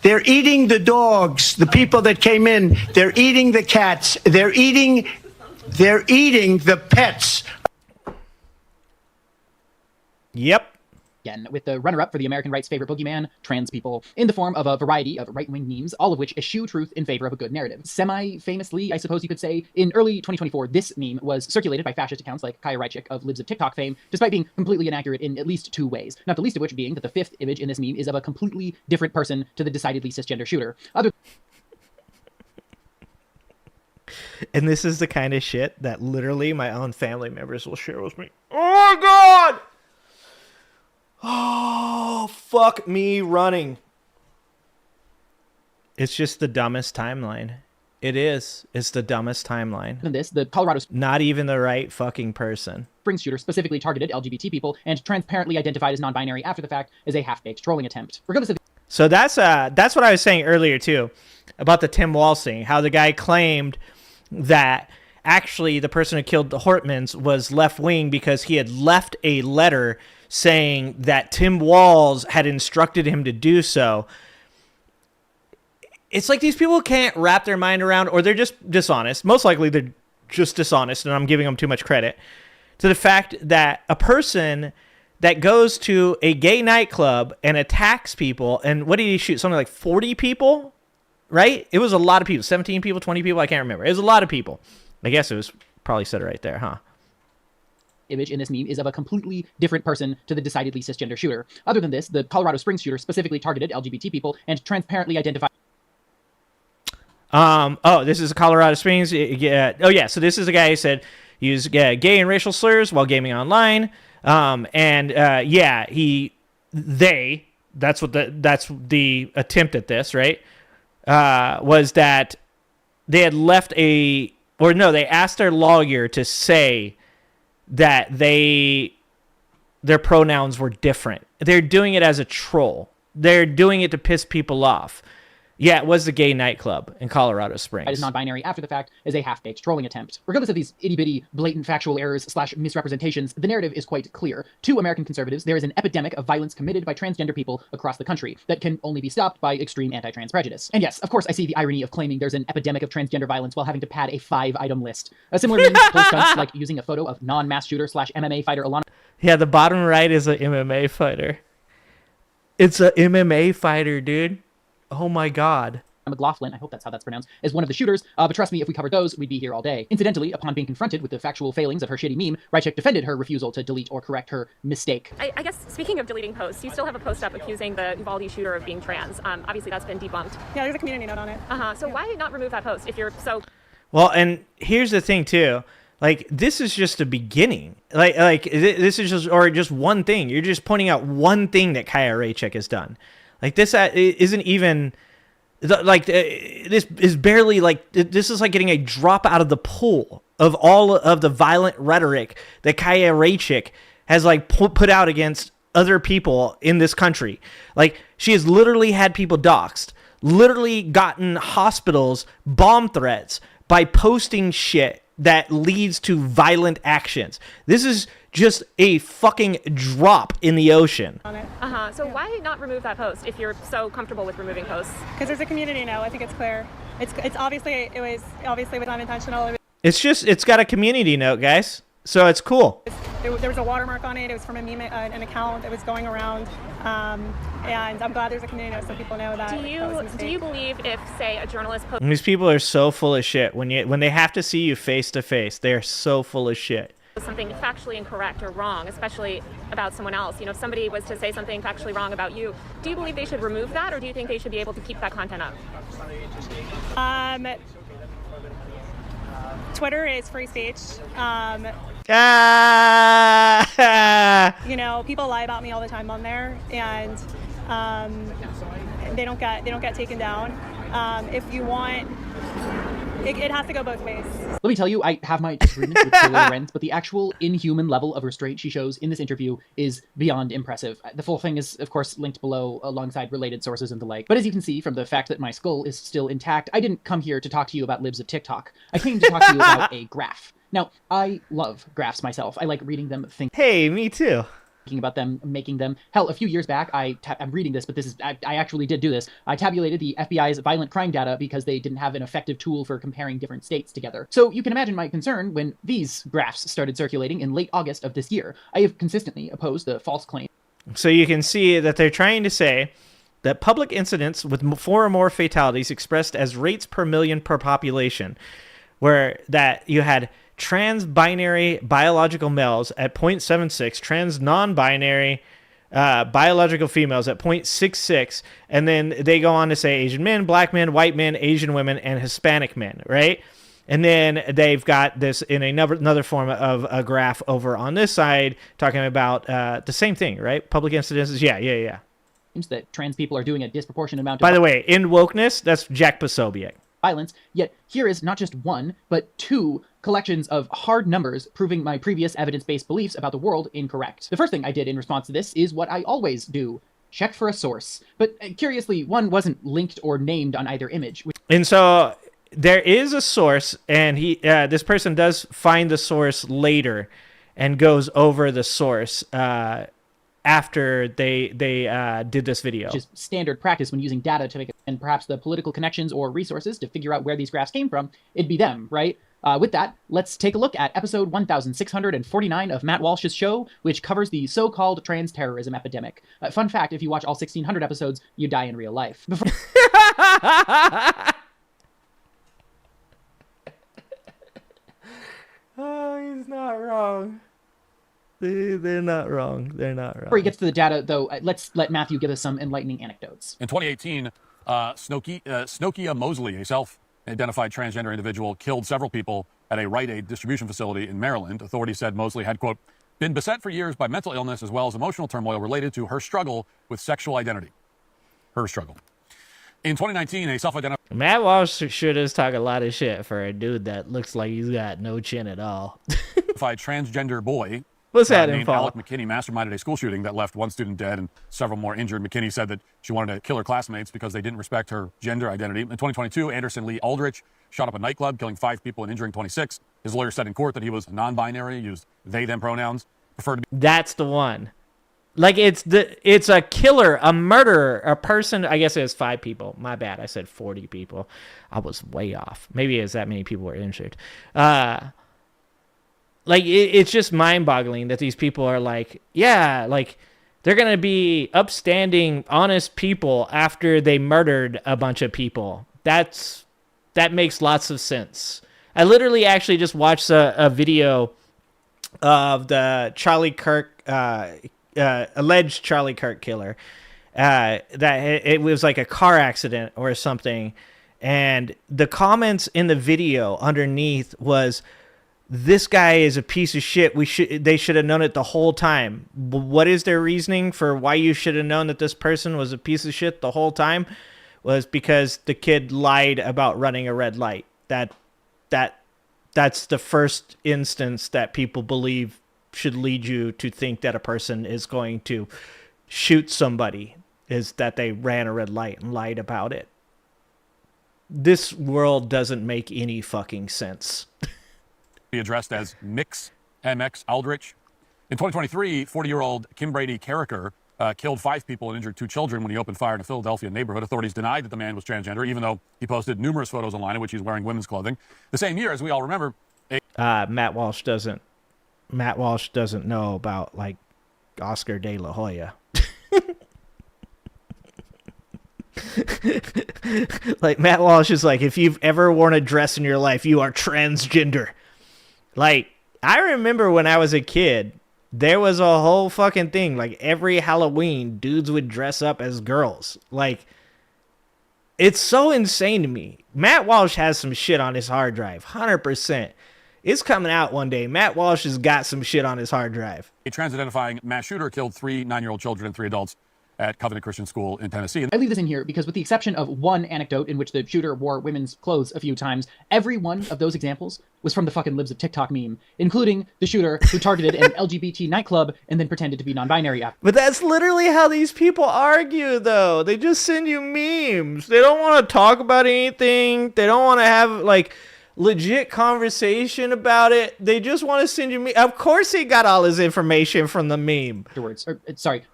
they're eating the dogs, the people that came in. They're eating the cats. They're eating the pets. Yep. again, with the runner-up for the American right's favorite boogeyman, trans people, in the form of a variety of right-wing memes, all of which eschew truth in favor of a good narrative. Semi-famously, I suppose you could say, in early 2024, this meme was circulated by fascist accounts like Kaya Rychik of Libs of TikTok fame, despite being completely inaccurate in at least two ways, not the least of which being that the fifth image in this meme is of a completely different person to the decidedly cisgender shooter. And this is the kind of shit that literally my own family members will share with me. Oh my God! Oh, fuck me running. It's just the dumbest timeline. It is. It's the dumbest timeline. And this, the Colorado... Not even the right fucking person. Springs shooter specifically targeted LGBT people and transparently identified as non-binary after the fact as a half-baked trolling attempt. Regardless of... So that's what I was saying earlier too, about the Tim Walz thing, how the guy claimed that actually the person who killed the Hortmans was left-wing because he had left a letter saying that Tim Walz had instructed him to do so. It's like these people can't wrap their mind around, or they're just dishonest. Most likely they're just dishonest, and I'm giving them too much credit, to the fact that a person that goes to a gay nightclub and attacks people, and what did he shoot? Something like 40 people? Right? It was a lot of people. 17 people, 20 people, I can't remember. It was a lot of people. I guess it was probably said it right there, huh? Image in this meme is of a completely different person to the decidedly cisgender shooter. Other than this, the Colorado Springs shooter specifically targeted LGBT people and transparently identified... Oh, this is Colorado Springs. Yeah. Oh, yeah. So this is a guy who said he used gay and racial slurs while gaming online. That's the attempt at this, right? Was that they had left they asked their lawyer to say that their pronouns were different. They're doing it as a troll. They're doing it to piss people off. Yeah, it was the gay nightclub in Colorado Springs. As non-binary after the fact as a half-baked trolling attempt. Regardless of these itty-bitty, blatant factual errors / misrepresentations, the narrative is quite clear. To American conservatives, there is an epidemic of violence committed by transgender people across the country that can only be stopped by extreme anti-trans prejudice. And yes, of course, I see the irony of claiming there's an epidemic of transgender violence while having to pad a 5-item list. A similar meme pulls stunts like using a photo of non-mass shooter / MMA fighter Alana. Yeah, the bottom right is an MMA fighter. It's a MMA fighter, dude. Oh my God. McLaughlin, I hope that's how that's pronounced, as one of the shooters, but trust me, if we covered those, we'd be here all day. Incidentally, upon being confronted with the factual failings of her shitty meme, Rychik defended her refusal to delete or correct her mistake. I guess, speaking of deleting posts, you still have a post up accusing the Uvalde shooter of being trans. Obviously, that's been debunked. Yeah, there's a community note on it. So why not remove that post if you're so... Well, and here's the thing, too. Like, this is just a beginning. Like this is just one thing. You're just pointing out one thing that Kaya Rychik has done. Like, this isn't even... this is barely this is like getting a drop out of the pool of all of the violent rhetoric that Kaya Rychik has put out against other people in this country. Like, she has literally had people doxxed, literally gotten hospitals bomb threats by posting shit that leads to violent actions. This is just a fucking drop in the ocean. So why not remove that post if you're so comfortable with removing posts? Because there's a community now. I think it's clear. It was unintentional. It's got a community note, guys. So it's cool. There was a watermark on it. It was from a meme, an account that was going around. And I'm glad there's a community note so people know that. Do you believe if, say, a journalist posts... These people are so full of shit. When they have to see you face to face, they're so full of shit. something factually incorrect or wrong, especially about someone else. You know, if somebody was to say something factually wrong about you, do you believe they should remove that, or do you think they should be able to keep that content up? Twitter is free speech. You know, people lie about me all the time on there, and they don't get taken down. If you want, it has to go both ways. Let me tell you, I have my disagreements with Taylor Lorenz, but the actual inhuman level of restraint she shows in this interview is beyond impressive. The full thing is, of course, linked below alongside related sources and the like. But as you can see from the fact that my skull is still intact, I didn't come here to talk to you about libs of TikTok. I came to talk to you about a graph. Now, I love graphs myself. I like reading them, Hey, me too. Thinking about them, making them. Hell, a few years back, I'm reading this, but I actually did do this. I tabulated the FBI's violent crime data because they didn't have an effective tool for comparing different states together. So you can imagine my concern when these graphs started circulating in late August of this year. I have consistently opposed the false claim. So you can see that they're trying to say that public incidents with 4 or more fatalities expressed as rates per million per population, where that you had trans-binary biological males at 0.76, trans non-binary biological females at 0.66, and then they go on to say Asian men, black men, white men, Asian women, and Hispanic men, right? And then they've got this in another form of a graph over on this side talking about the same thing, right? Public incidences, yeah. That trans people are doing a disproportionate amount of... By the way, in wokeness, that's Jack Posobiec. Violence, yet here is not just one, but 2 collections of hard numbers proving my previous evidence-based beliefs about the world incorrect. The first thing I did in response to this is what I always do. Check for a source. But curiously, one wasn't linked or named on either image. And so there is a source, and this person does find the source later and goes over the source after they did this video. Which is standard practice when using data to make and perhaps the political connections or resources to figure out where these graphs came from. It'd be them, right? With that, let's take a look at episode 1649 of Matt Walsh's show, which covers the so-called trans terrorism epidemic. Fun fact, if you watch all 1600 episodes, you die in real life. Oh, he's not wrong. They're not wrong. They're not wrong. Before he gets to the data, though, let's let Matthew give us some enlightening anecdotes. In 2018, Snokia Mosley, a self-identified transgender individual, killed several people at a Rite Aid distribution facility in Maryland. Authorities said Mosley had, quote, been beset for years by mental illness as well as emotional turmoil related to her struggle with sexual identity. Her struggle. In 2019, a self-identified... Matt Walsh sure does talk a lot of shit for a dude that looks like he's got no chin at all. transgender boy... What's that named info? Alec McKinney masterminded a school shooting that left 1 student dead and several more injured. McKinney said that she wanted to kill her classmates because they didn't respect her gender identity. In 2022, Anderson Lee Aldrich shot up a nightclub, killing 5 people and injuring 26. His lawyer said in court that he was non-binary, used they/them pronouns, preferred to be... That's the one. Like, it's a killer, a murderer, a person. I guess it was 5 people. My bad. I said 40 people. I was way off. Maybe it's that many people were injured. Like, it's just mind-boggling that these people are like, yeah, like, they're going to be upstanding, honest people after they murdered a bunch of people. That makes lots of sense. I literally actually just watched a video of the Charlie Kirk, alleged Charlie Kirk killer. That it was like a car accident or something. And the comments in the video underneath was, this guy is a piece of shit. They should have known it the whole time. What is their reasoning for why you should have known that this person was a piece of shit the whole time? Was because the kid lied about running a red light. That's the first instance that people believe should lead you to think that a person is going to shoot somebody, is that they ran a red light and lied about it. This world doesn't make any fucking sense. Be addressed as Mix MX Aldrich. In 2023, 40-year-old Kim Brady Carricker killed 5 people and injured 2 children when he opened fire in a Philadelphia neighborhood. Authorities denied that the man was transgender, even though he posted numerous photos online in which he's wearing women's clothing. The same year, as we all remember, Matt Walsh doesn't know about, like, Oscar de la Hoya. Like, Matt Walsh is like, if you've ever worn a dress in your life, you are transgender. Like, I remember when I was a kid, there was a whole fucking thing. Like, every Halloween, dudes would dress up as girls. Like, it's so insane to me. Matt Walsh has some shit on his hard drive. 100%. It's coming out one day. Matt Walsh has got some shit on his hard drive. A trans-identifying mass shooter killed 3 9-year-old children and 3 adults at Covenant Christian School in Tennessee. I leave this in here because with the exception of one anecdote in which the shooter wore women's clothes a few times, every one of those examples was from the fucking Libs of TikTok meme, including the shooter who targeted an LGBT nightclub and then pretended to be non-binary after. But that's literally how these people argue, though. They just send you memes. They don't want to talk about anything. They don't want to have, like, legit conversation about it. They just want to send you Of course he got all his information from the meme. Afterwards,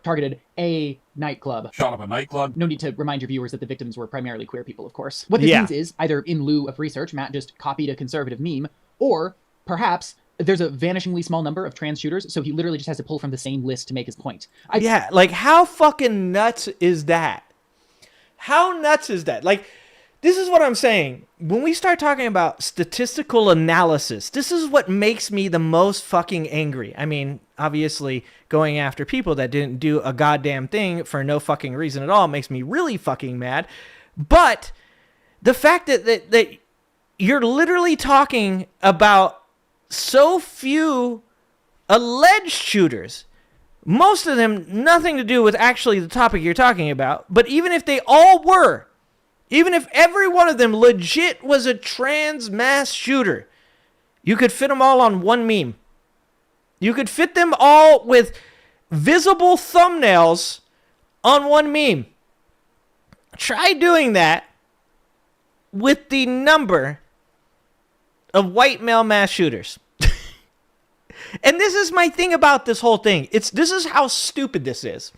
targeted a nightclub. Shot up a nightclub. No need to remind your viewers that the victims were primarily queer people, of course. What this means is, either in lieu of research, Matt just copied a conservative meme, or perhaps there's a vanishingly small number of trans shooters, so he literally just has to pull from the same list to make his point. Yeah, like, how fucking nuts is that? How nuts is that? Like, this is what I'm saying. When we start talking about statistical analysis, this is what makes me the most fucking angry. I mean, obviously, going after people that didn't do a goddamn thing for no fucking reason at all makes me really fucking mad. But the fact that you're literally talking about so few alleged shooters, most of them nothing to do with actually the topic you're talking about, but even if they all were, even if every one of them legit was a trans mass shooter, you could fit them all on one meme. You could fit them all with visible thumbnails on one meme. Try doing that with the number of white male mass shooters. And this is my thing about this whole thing. This is how stupid this is.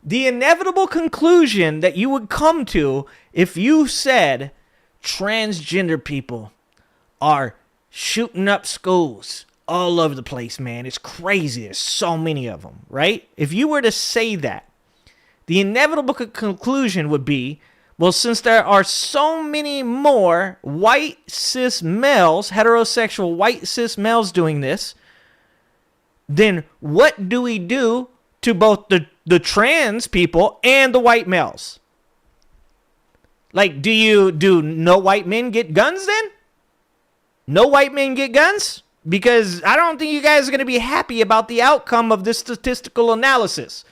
The inevitable conclusion that you would come to if you said transgender people are shooting up schools all over the place, man. It's crazy. There's so many of them, right? If you were to say that, the inevitable conclusion would be, well, since there are so many more white cis males, heterosexual white cis males doing this, then what do we do to both the trans people and the white males? Like, do no white men get guns then? No white men get guns? Because I don't think you guys are going to be happy about the outcome of this statistical analysis.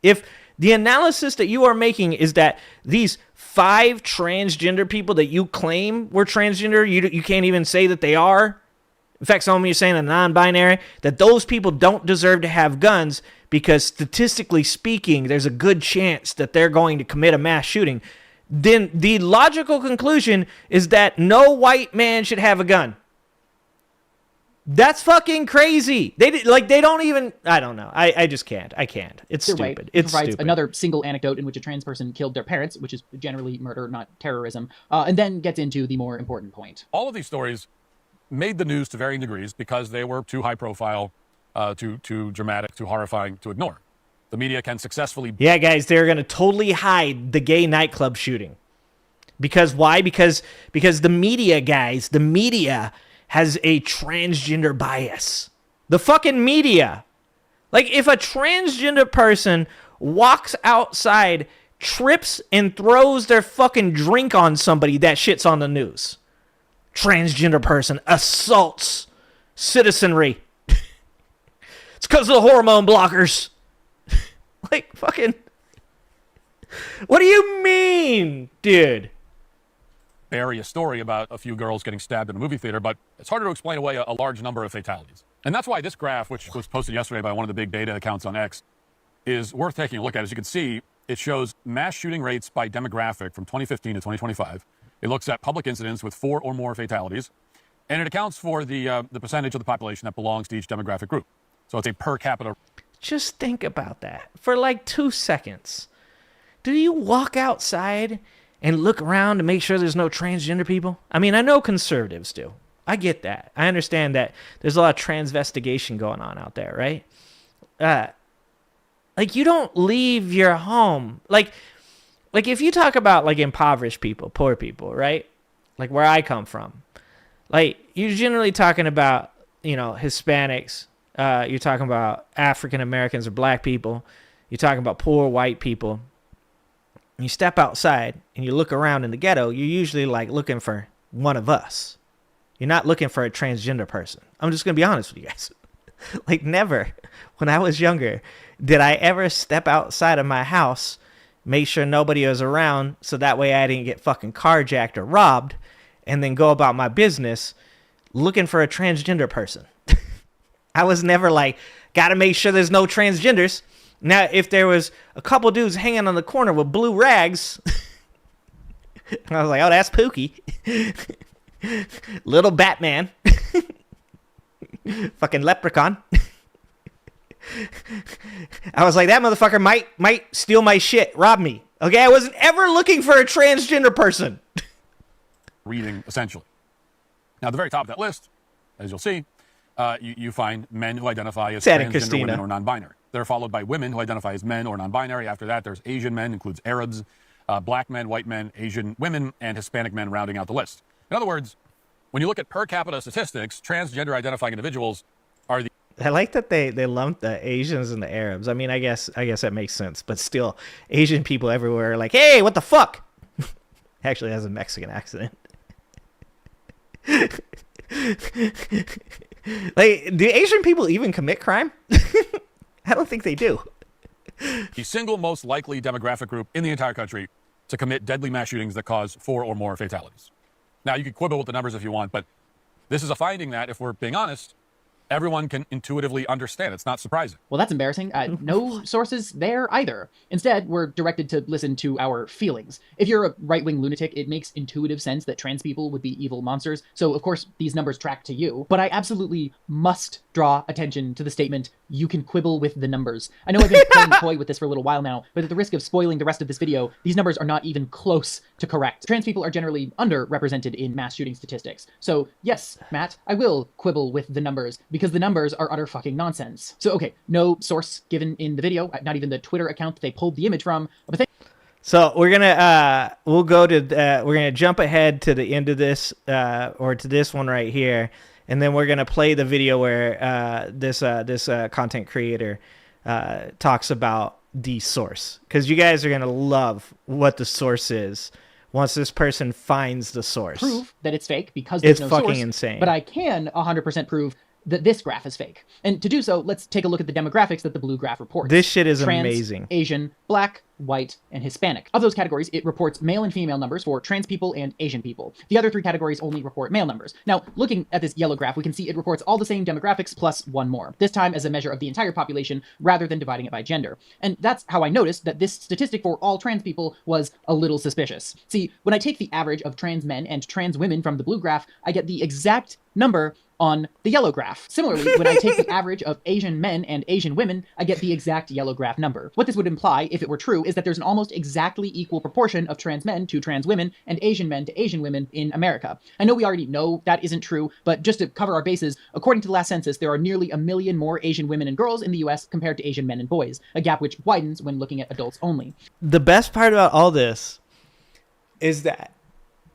If the analysis that you are making is that these 5 transgender people that you claim were transgender, you can't even say that they are. In fact, some of you are saying a non-binary, that those people don't deserve to have guns because statistically speaking, there's a good chance that they're going to commit a mass shooting. Then the logical conclusion is that no white man should have a gun. That's fucking crazy. They don't even, I don't know. I just can't. I can't. It's stupid. It's provides stupid. Another single anecdote in which a trans person killed their parents, which is generally murder, not terrorism, and then gets into the more important point. All of these stories made the news to varying degrees because they were too high profile, too dramatic, too horrifying to ignore. The media can successfully... Yeah, guys, they're going to totally hide the gay nightclub shooting. Because why? Because the media, guys, the media has a transgender bias. The fucking media. Like, if a transgender person walks outside, trips, and throws their fucking drink on somebody, that shit's on the news. Transgender person assaults citizenry. It's because of the hormone blockers. Like, fucking... What do you mean, dude? Bury a story about a few girls getting stabbed in a movie theater, but it's harder to explain away a large number of fatalities. And that's why this graph, which was posted yesterday by one of the big data accounts on X, is worth taking a look at. As you can see, it shows mass shooting rates by demographic from 2015 to 2025. It looks at public incidents with 4 or more fatalities, and it accounts for the percentage of the population that belongs to each demographic group. So it's a per capita. Just think about that for like 2 seconds. Do you walk outside and look around to make sure there's no transgender people? I mean, I know conservatives do. I get that. I understand that there's a lot of transvestigation going on out there, right? Like, you don't leave your home. Like if you talk about like impoverished people, poor people, right? Like where I come from. Like, you're generally talking about Hispanics. You're talking about African Americans or black people. You're talking about poor white people. You step outside and you look around in the ghetto, you're usually like looking for one of us. You're not looking for a transgender person. I'm just going to be honest with you guys. Like, never, when I was younger, did I ever step outside of my house, make sure nobody was around so that way I didn't get fucking carjacked or robbed, and then go about my business looking for a transgender person. I was never like, gotta make sure there's no transgenders. Now, if there was a couple dudes hanging on the corner with blue rags, I was like, oh, that's Pookie. Little Batman. Fucking leprechaun. I was like, that motherfucker might steal my shit, rob me. Okay, I wasn't ever looking for a transgender person. Reading, essentially. Now, at the very top of that list, as you'll see, you find men who identify as transgender women or non-binary. They're followed by women who identify as men or non-binary. After that, there's Asian men, includes Arabs, black men, white men, Asian women, and Hispanic men rounding out the list. In other words, when you look at per capita statistics, transgender identifying individuals are the... I like that they lumped the Asians and the Arabs. I mean, I guess that makes sense, but still, Asian people everywhere are like, hey, what the fuck? Actually, has a Mexican accent. Like, do Asian people even commit crime? I don't think they do. The single most likely demographic group in the entire country to commit deadly mass shootings that cause 4 or more fatalities. Now, you can quibble with the numbers if you want, but this is a finding that, if we're being honest, everyone can intuitively understand. It's not surprising. Well, that's embarrassing. No sources there either. Instead, we're directed to listen to our feelings. If you're a right-wing lunatic, it makes intuitive sense that trans people would be evil monsters. So, of course, these numbers track to you. But I absolutely must draw attention to the statement, you can quibble with the numbers. I know I've been playing coy with this for a little while now, but at the risk of spoiling the rest of this video, these numbers are not even close to correct. Trans people are generally underrepresented in mass shooting statistics. So, yes, Matt, I will quibble with the numbers, because the numbers are utter fucking nonsense. So, okay, no source given in the video, not even the Twitter account that they pulled the image from. But so we're gonna we're gonna jump ahead to the end of this or to this one right here, and then we're gonna play the video where this content creator talks about the source, because you guys are gonna love what the source is once this person finds the source. Prove that it's fake because there's no source. It's fucking insane. But I can 100% prove that this graph is fake. And to do so, let's take a look at the demographics that the blue graph reports. This shit is trans, amazing. Asian, black, white, and Hispanic. Of those categories, it reports male and female numbers for trans people and Asian people. The other 3 categories only report male numbers. Now, looking at this yellow graph, we can see it reports all the same demographics plus 1 more, this time as a measure of the entire population rather than dividing it by gender. And that's how I noticed that this statistic for all trans people was a little suspicious. See, when I take the average of trans men and trans women from the blue graph, I get the exact number on the yellow graph. Similarly, when I take the average of Asian men and Asian women, I get the exact yellow graph number. What this would imply, if it were true, is that there's an almost exactly equal proportion of trans men to trans women and Asian men to Asian women in America. I know we already know that isn't true, but just to cover our bases, according to the last census, there are nearly 1 million more Asian women and girls in the US compared to Asian men and boys, a gap which widens when looking at adults only. The best part about all this is that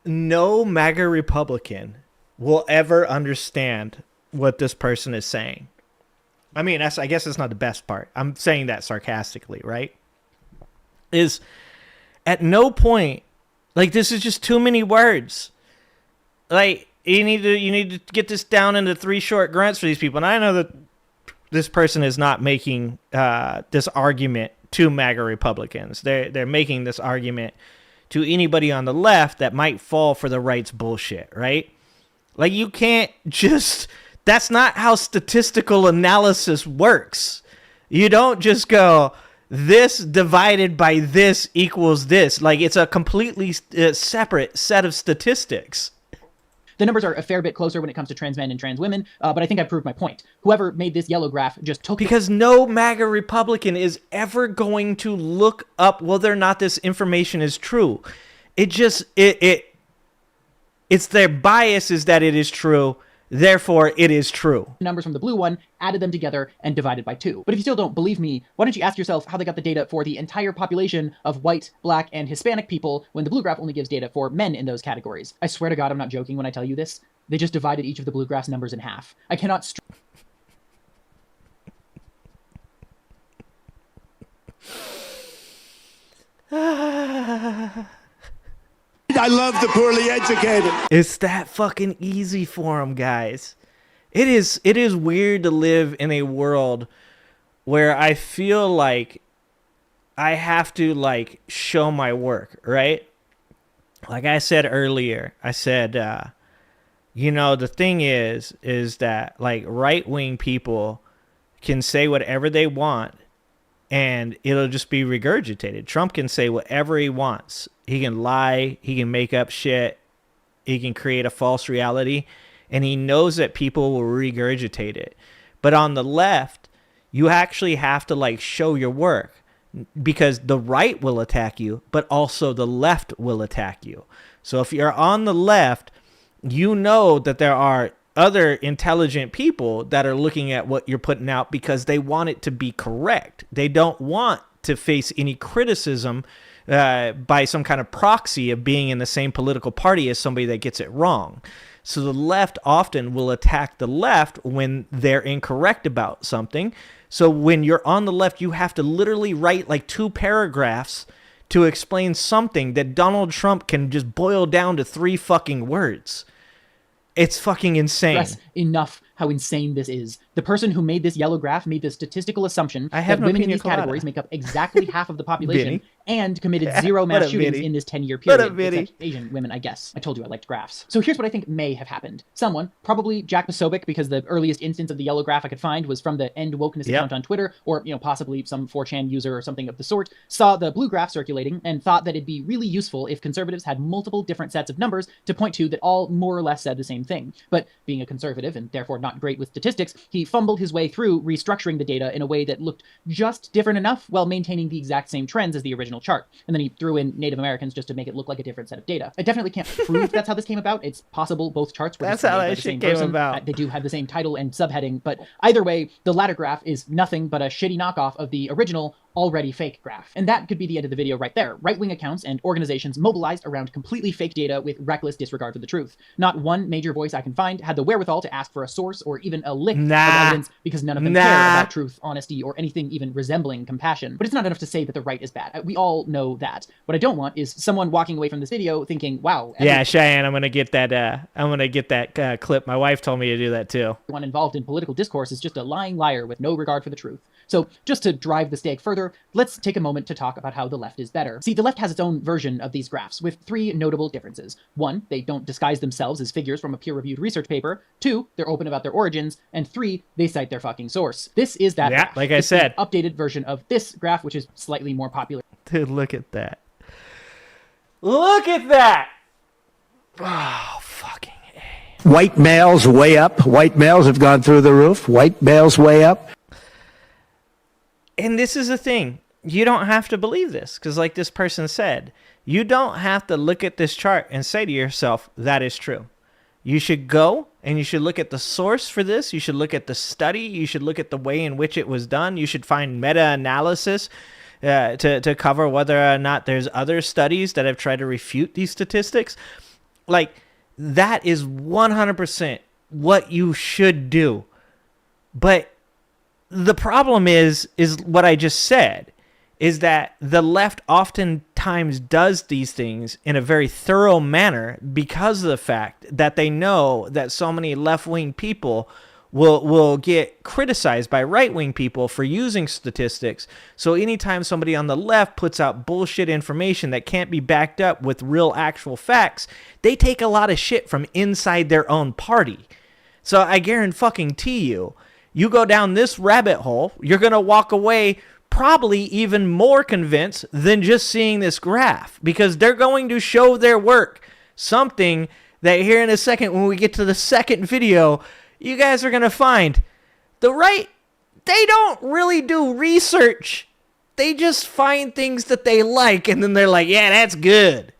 no MAGA Republican will ever understand what this person is saying. I mean, I guess that's not the best part. I'm saying that sarcastically, right? Is at no point, like, this is just too many words. Like, you need to get this down into 3 short grunts for these people. And I know that this person is not making this argument to MAGA Republicans. They're making this argument to anybody on the left that might fall for the right's bullshit, right? Like, you can't just... That's not how statistical analysis works. You don't just go, this divided by this equals this. Like, it's a completely separate set of statistics. The numbers are a fair bit closer when it comes to trans men and trans women, but I think I proved my point. Whoever made this yellow graph just took... Because no MAGA Republican is ever going to look up whether or not this information is true. It just... It's their bias is that it is true, therefore it is true. Numbers from the blue one, added them together, and divided by 2. But if you still don't believe me, why don't you ask yourself how they got the data for the entire population of white, black, and Hispanic people when the blue graph only gives data for men in those categories? I swear to God, I'm not joking when I tell you this. They just divided each of the bluegrass numbers in half. I cannot... I love the poorly educated. It's that fucking easy for them, guys. It is weird to live in a world where I feel like I have to like show my work, right? Like I said earlier, I said, the thing is that like right-wing people can say whatever they want and it'll just be regurgitated. Trump can say whatever he wants. He can lie. He can make up shit. He can create a false reality. And he knows that people will regurgitate it. But on the left, you actually have to like show your work because the right will attack you, but also the left will attack you. So if you're on the left, you know that there are other intelligent people that are looking at what you're putting out because they want it to be correct. They don't want to face any criticism by some kind of proxy of being in the same political party as somebody that gets it wrong. So the left often will attack the left when they're incorrect about something. So when you're on the left, you have to literally write like 2 paragraphs to explain something that Donald Trump can just boil down to 3 fucking words. It's fucking insane. Enough how insane this is. The person who made this yellow graph made the statistical assumption that women in these categories make up exactly half of the population and committed 0 mass shootings in this 10-year period. Except Asian women, I guess. I told you I liked graphs. So here's what I think may have happened. Someone, probably Jack Posobiec, because the earliest instance of the yellow graph I could find was from the End Wokeness account on Twitter, or possibly some 4chan user or something of the sort, saw the blue graph circulating and thought that it'd be really useful if conservatives had multiple different sets of numbers to point to that all more or less said the same thing. But being a conservative and therefore not great with statistics, he fumbled his way through restructuring the data in a way that looked just different enough while maintaining the exact same trends as the original chart. And then he threw in Native Americans just to make it look like a different set of data. I definitely can't prove that's how this came about. It's possible both charts were just made by the same person. They do have the same title and subheading, but either way, the latter graph is nothing but a shitty knockoff of the original already fake graph. And that could be the end of the video right there. Right-wing accounts and organizations mobilized around completely fake data with reckless disregard for the truth. Not one major voice I can find had the wherewithal to ask for a source or even a lick of evidence because none of them care about truth, honesty, or anything even resembling compassion. But it's not enough to say that the right is bad. We all know that. What I don't want is someone walking away from this video thinking, wow. Yeah, Cheyenne, I'm gonna get that clip. My wife told me to do that too. Everyone involved in political discourse is just a lying liar with no regard for the truth. So just to drive the stake further, let's take a moment to talk about how the left is better. See, the left has its own version of these graphs with 3 notable differences. 1, they don't disguise themselves as figures from a peer-reviewed research paper. 2, they're open about their origins. And 3, they cite their fucking source. This is that graph. Like I said. Updated version of this graph, which is slightly more popular. Dude, look at that. Look at that! Oh, fucking A. White males way up. White males have gone through the roof. White males way up. And this is the thing. You don't have to believe this because like this person said, you don't have to look at this chart and say to yourself, that is true. You should go and you should look at the source for this. You should look at the study. You should look at the way in which it was done. You should find meta-analysis to cover whether or not there's other studies that have tried to refute these statistics. Like, that is 100% what you should do. But the problem is what I just said, is that the left oftentimes does these things in a very thorough manner because of the fact that they know that so many left-wing people will get criticized by right-wing people for using statistics. So anytime somebody on the left puts out bullshit information that can't be backed up with real actual facts, they take a lot of shit from inside their own party. So I guarantee you, you go down this rabbit hole, you're going to walk away probably even more convinced than just seeing this graph because they're going to show their work. Something that here in a second, when we get to the second video, you guys are going to find. The right, they don't really do research. They just find things that they like and then they're like, yeah, that's good.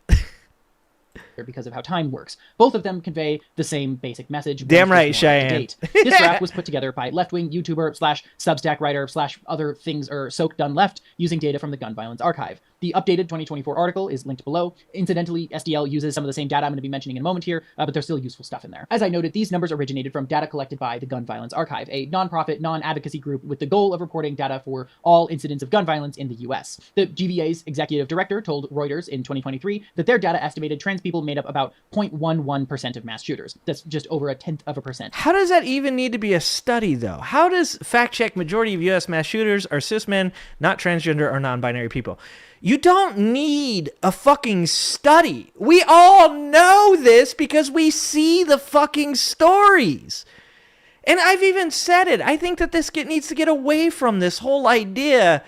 Because of how time works. Both of them convey the same basic message. Damn right, Cheyenne. This graph was put together by left-wing YouTuber / Substack writer / other things or soak done left using data from the Gun Violence Archive. The updated 2024 article is linked below. Incidentally, SDL uses some of the same data I'm going to be mentioning in a moment here, but there's still useful stuff in there. As I noted, these numbers originated from data collected by the Gun Violence Archive, a nonprofit, non-advocacy group with the goal of reporting data for all incidents of gun violence in the US. The GVA's executive director told Reuters in 2023 that their data estimated trans people made up about 0.11% of mass shooters. That's just over 0.1%. How does that even need to be a study, though? How does fact check majority of U.S. mass shooters are cis men, not transgender or non-binary people? You don't need a fucking study. We all know this because we see the fucking stories. And I've even said it. I think that this needs to get away from this whole idea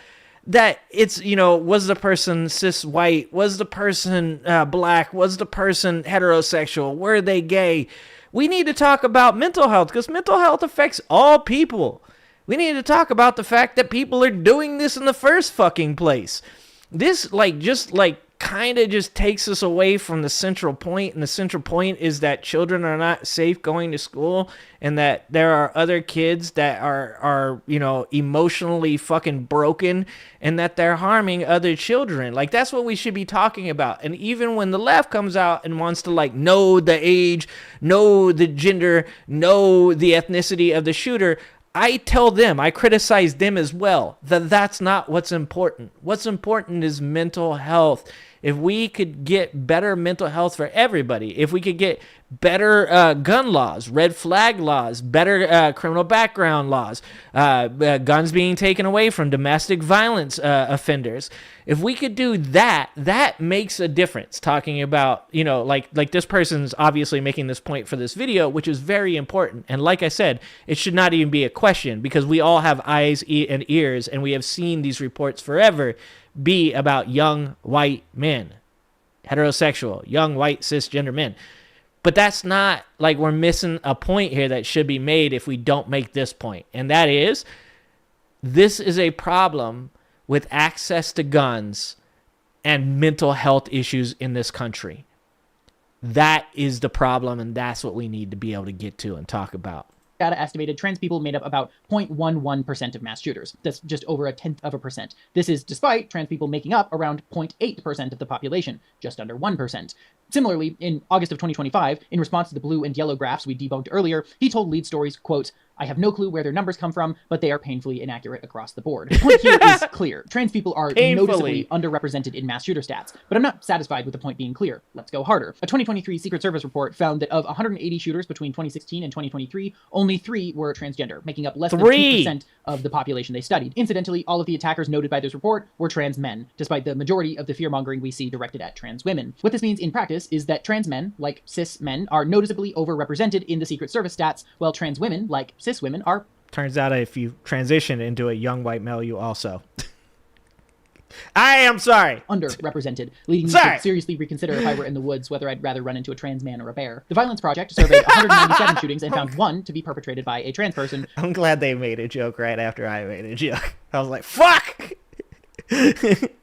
that it's, was the person cis white? Was the person black? Was the person heterosexual? Were they gay? We need to talk about mental health because mental health affects all people. We need to talk about the fact that people are doing this in the first fucking place. This kind of just takes us away from the central point, and the central point is that children are not safe going to school, and that there are other kids that are emotionally fucking broken, and that they're harming other children. Like, that's what we should be talking about. And even when the left comes out and wants to know the age, know the gender, know the ethnicity of the shooter, I tell them, I criticize them as well, that that's not what's important. What's important is mental health. If we could get better mental health for everybody, if we could get better gun laws, red flag laws, better criminal background laws, guns being taken away from domestic violence offenders, if we could do that, that makes a difference. Talking about, like this person's obviously making this point for this video, which is very important. And like I said, it should not even be a question because we all have eyes and ears, and we have seen these reports forever be about young white men, heterosexual, young white cisgender men. But that's not, we're missing a point here that should be made if we don't make this point. And that is, this is a problem with access to guns and mental health issues in this country. That is the problem, and that's what we need to be able to get to and talk about. Data estimated trans people made up about 0.11% of mass shooters. That's just over 0.1%. This is despite trans people making up around 0.8% of the population, just under 1%. Similarly, in August of 2025, in response to the blue and yellow graphs we debunked earlier, he told Lead Stories, quote, "I have no clue where their numbers come from, but they are painfully inaccurate across the board." The point here is clear. Trans people are noticeably underrepresented in mass shooter stats, but I'm not satisfied with the point being clear. Let's go harder. A 2023 Secret Service report found that of 180 shooters between 2016 and 2023, only 3 were transgender, making up less than 2% of the population they studied. Incidentally, all of the attackers noted by this report were trans men, despite the majority of the fear-mongering we see directed at trans women. What this means in practice is that trans men, like cis men, are noticeably overrepresented in the Secret Service stats, while trans women, like cis women, are... Turns out if you transition into a young white male, you also... I am sorry. Underrepresented, leading me to seriously reconsider if I were in the woods whether I'd rather run into a trans man or a bear. The Violence Project surveyed 197 shootings and found 1 to be perpetrated by a trans person. I'm glad they made a joke right after I made a joke. I was like, fuck!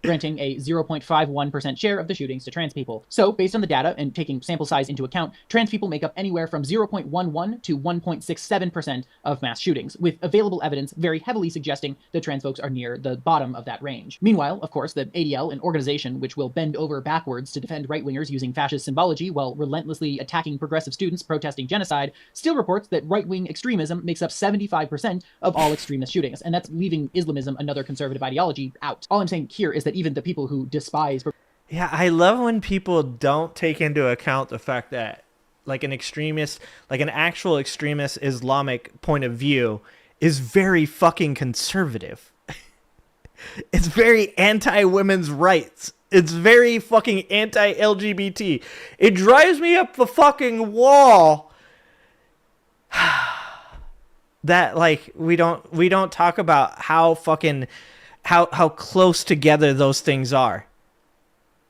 Granting a 0.51% share of the shootings to trans people. So, based on the data and taking sample size into account, trans people make up anywhere from 0.11 to 1.67% of mass shootings, with available evidence very heavily suggesting that trans folks are near the bottom of that range. Meanwhile, of course, the ADL, an organization which will bend over backwards to defend right-wingers using fascist symbology while relentlessly attacking progressive students protesting genocide, still reports that right-wing extremism makes up 75% of all extremist shootings, and that's leaving Islamism, another conservative ideology, out. All I'm saying here is that even the people who despise... Yeah, I love when people don't take into account the fact that, an extremist, an actual extremist Islamic point of view is very fucking conservative. It's very anti-women's rights. It's very fucking anti-LGBT. It drives me up the fucking wall that, we don't talk about how fucking... how close together those things are.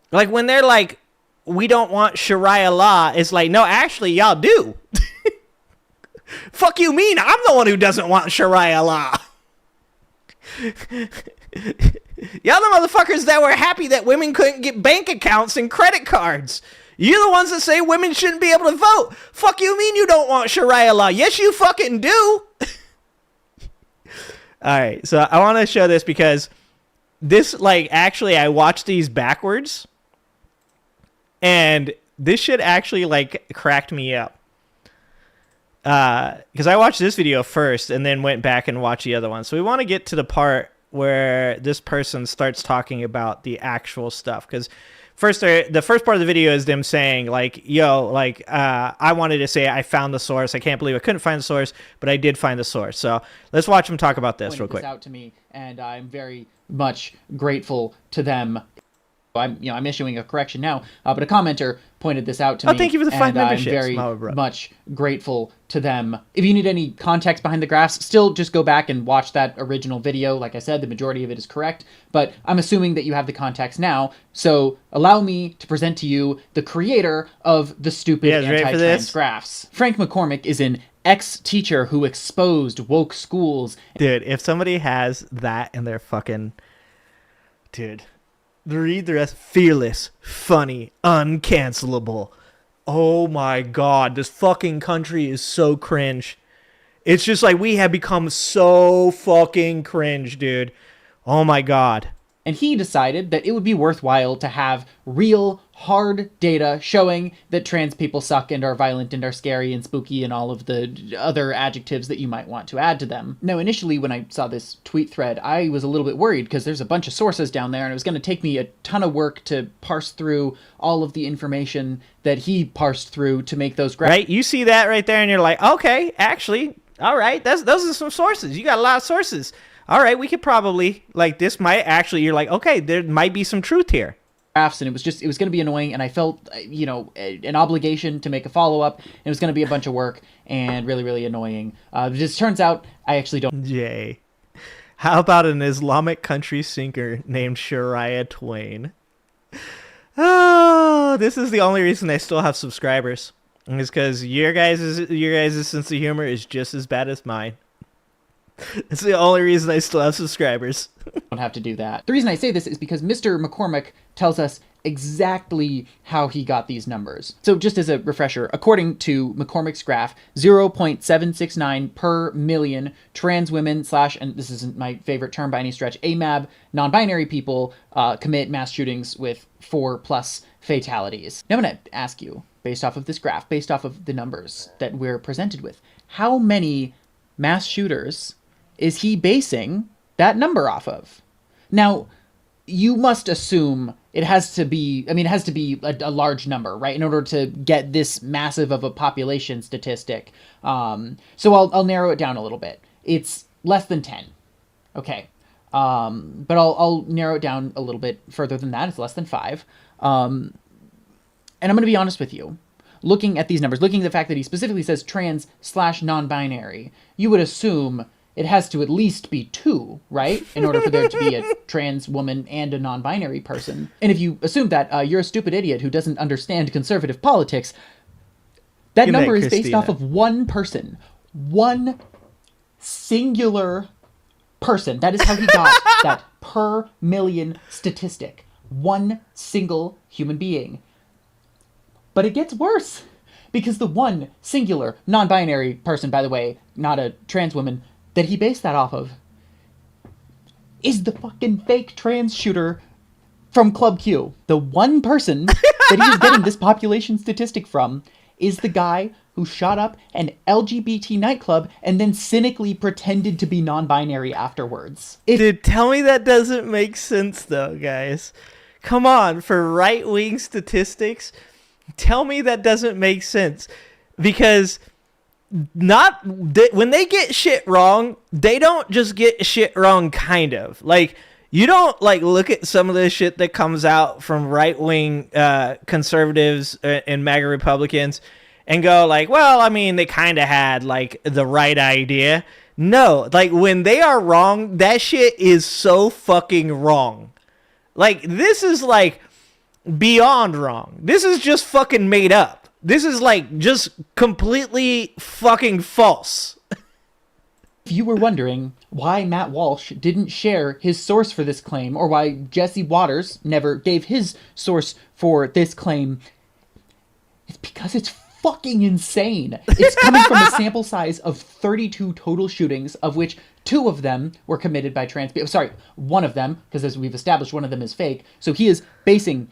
When they're like, we don't want Sharia law, it's like, no, actually, y'all do. Fuck you mean? I'm the one who doesn't want Sharia law. Y'all the motherfuckers that were happy that women couldn't get bank accounts and credit cards. You're the ones that say women shouldn't be able to vote. Fuck you mean you don't want Sharia law? Yes, you fucking do. All right, so I want to show this because this, like, actually, I watched these backwards, and this shit actually, like, cracked me up. Because I watched this video first and then went back and watched the other one. So we want to get to the part where this person starts talking about the actual stuff. Because the first part of the video is them saying, like, yo, like, I wanted to say I found the source. I can't believe I couldn't find the source, but I did find the source. So let's watch them talk about this real quick. This out to me, and I'm very much grateful to them. I'm issuing a correction now, but a commenter pointed this out to me. Oh, thank you for the 5 memberships. I'm very much grateful to them. If you need any context behind the graphs, still just go back and watch that original video. Like I said, the majority of it is correct, but I'm assuming that you have the context now. So allow me to present to you the creator of the stupid anti-trans graphs. Frank McCormick is an ex-teacher who exposed woke schools. Dude, if somebody has that in their fucking... Dude... Read the rest. Fearless, funny, uncancelable. Oh my god, this fucking country is so cringe. It's just like we have become so fucking cringe, dude. Oh my god. And he decided that it would be worthwhile to have real, hard data showing that trans people suck and are violent and are scary and spooky and all of the other adjectives that you might want to add to them. Now, initially, when I saw this tweet thread, I was a little bit worried because there's a bunch of sources down there and it was going to take me a ton of work to parse through all of the information that he parsed through to make those graphs. Right? You see that right there and you're like, okay, actually, all right, those are some sources. You got a lot of sources. All right, we could probably, like, this might actually, you're like, okay, there might be some truth here. And it was going to be annoying, and I felt, an obligation to make a follow-up. It was going to be a bunch of work and really, really annoying. It just turns out I actually don't. Jay, how about an Islamic country singer named Shariah Twain? Oh, this is the only reason I still have subscribers. It's because your guys' sense of humor is just as bad as mine. It's the only reason I still have subscribers. Don't have to do that. The reason I say this is because Mr. McCormick tells us exactly how he got these numbers. So just as a refresher, according to McCormick's graph, 0.769 per million trans women / and this isn't my favorite term by any stretch, AMAB, non-binary people commit mass shootings with 4+ fatalities. Now I'm going to ask you, based off of this graph, based off of the numbers that we're presented with, how many mass shooters is he basing that number off of? Now, you must assume it has to be a large number, right? In order to get this massive of a population statistic. So I'll narrow it down a little bit. It's less than 10. Okay. But I'll narrow it down a little bit further than that. It's less than 5. And I'm going to be honest with you. Looking at these numbers, looking at the fact that he specifically says trans / non-binary, you would assume it has to at least be 2, right? In order for there to be a trans woman and a non-binary person. And if you assume that, you're a stupid idiot who doesn't understand conservative politics. That number is based off of one person. One singular person. That is how he got that per million statistic. One single human being. But it gets worse. Because the one singular non-binary person, by the way, not a trans woman, that he based that off of is the fucking fake trans shooter from Club Q. The one person that he is getting this population statistic from is the guy who shot up an LGBT nightclub and then cynically pretended to be non-binary afterwards. Dude, tell me that doesn't make sense, though, guys. Come on, for right-wing statistics, tell me that doesn't make sense. Because when they get shit wrong, they don't just get shit wrong, kind of. Like, you don't, like, look at some of the shit that comes out from right-wing conservatives and MAGA Republicans and go, like, well, I mean, they kind of had, like, the right idea. No, like, when they are wrong, that shit is so fucking wrong. Like, this is, like, beyond wrong. This is just fucking made up. This is, like, just completely fucking false. If you were wondering why Matt Walsh didn't share his source for this claim, or why Jesse Waters never gave his source for this claim, it's because it's fucking insane. It's coming from a sample size of 32 total shootings, of which 2 of them were committed by trans people. Sorry, 1 of them, because as we've established, 1 of them is fake. So he is basing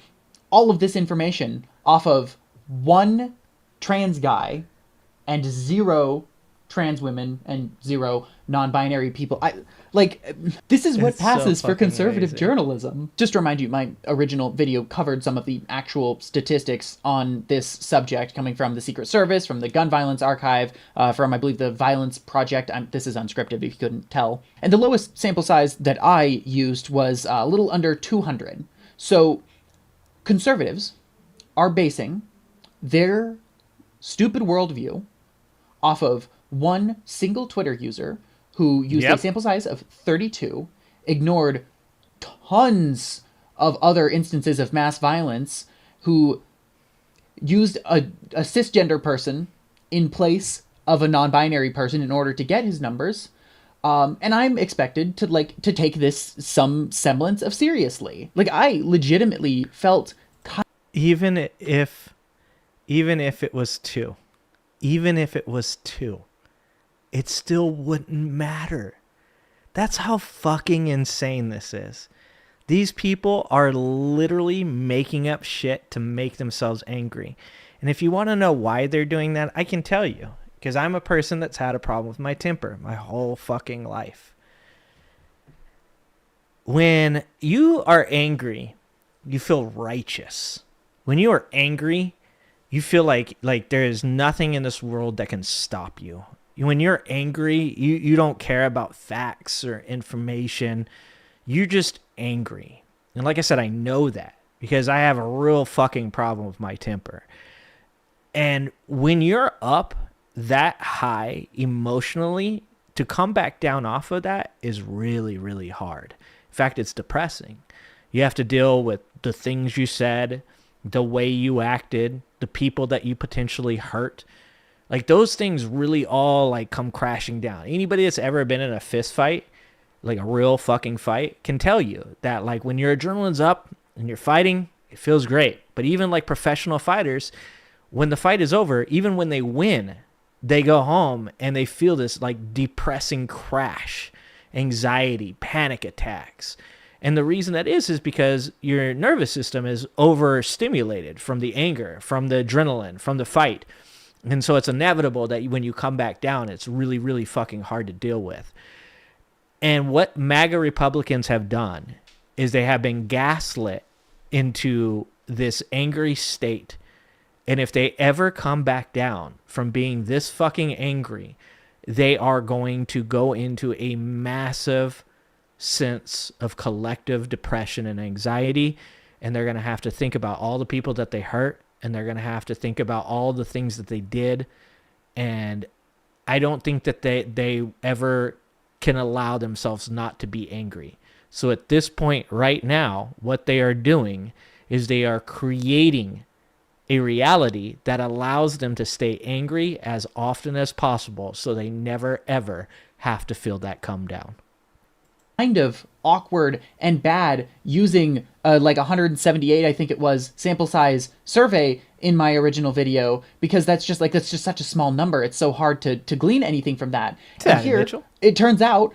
all of this information off of 1 trans guy and 0 trans women and 0 non-binary people. This is what passes for conservative journalism. Just to remind you, my original video covered some of the actual statistics on this subject coming from the Secret Service, from the Gun Violence Archive, from, I believe, the Violence Project. This is unscripted if you couldn't tell. And the lowest sample size that I used was a little under 200. So conservatives are basing their stupid worldview off of 1 single Twitter user who used a sample size of 32, ignored tons of other instances of mass violence, who used a cisgender person in place of a non-binary person in order to get his numbers. And I'm expected to take this some semblance of seriously. I legitimately felt even if it was 2, it still wouldn't matter. That's how fucking insane this is. These people are literally making up shit to make themselves angry. And if you want to know why they're doing that, I can tell you. Because I'm a person that's had a problem with my temper my whole fucking life. When you are angry, you feel righteous. When you are angry, you feel like there is nothing in this world that can stop you. When you're angry, you don't care about facts or information. You're just angry. And like I said, I know that because I have a real fucking problem with my temper. And when you're up that high emotionally, to come back down off of that is really, really hard. In fact, it's depressing. You have to deal with the things you said, the way you acted, the people that you potentially hurt. Those things really all come crashing down. Anybody that's ever been in a fist fight, a real fucking fight, can tell you that when your adrenaline's up and you're fighting, it feels great. But even professional fighters, when the fight is over, even when they win, they go home and they feel this depressing crash, anxiety, panic attacks. And the reason that is because your nervous system is overstimulated from the anger, from the adrenaline, from the fight. And so it's inevitable that when you come back down, it's really, really fucking hard to deal with. And what MAGA Republicans have done is they have been gaslit into this angry state. And if they ever come back down from being this fucking angry, they are going to go into a massive sense of collective depression and anxiety. And they're going to have to think about all the people that they hurt. And they're going to have to think about all the things that they did. And I don't think that they ever can allow themselves not to be angry. So at this point right now, what they are doing is they are creating a reality that allows them to stay angry as often as possible so they never, ever have to feel that come down. Kind of awkward and bad using 178, I think it was, sample size survey in my original video, because that's just such a small number. It's so hard to glean anything from that. And here, it turns out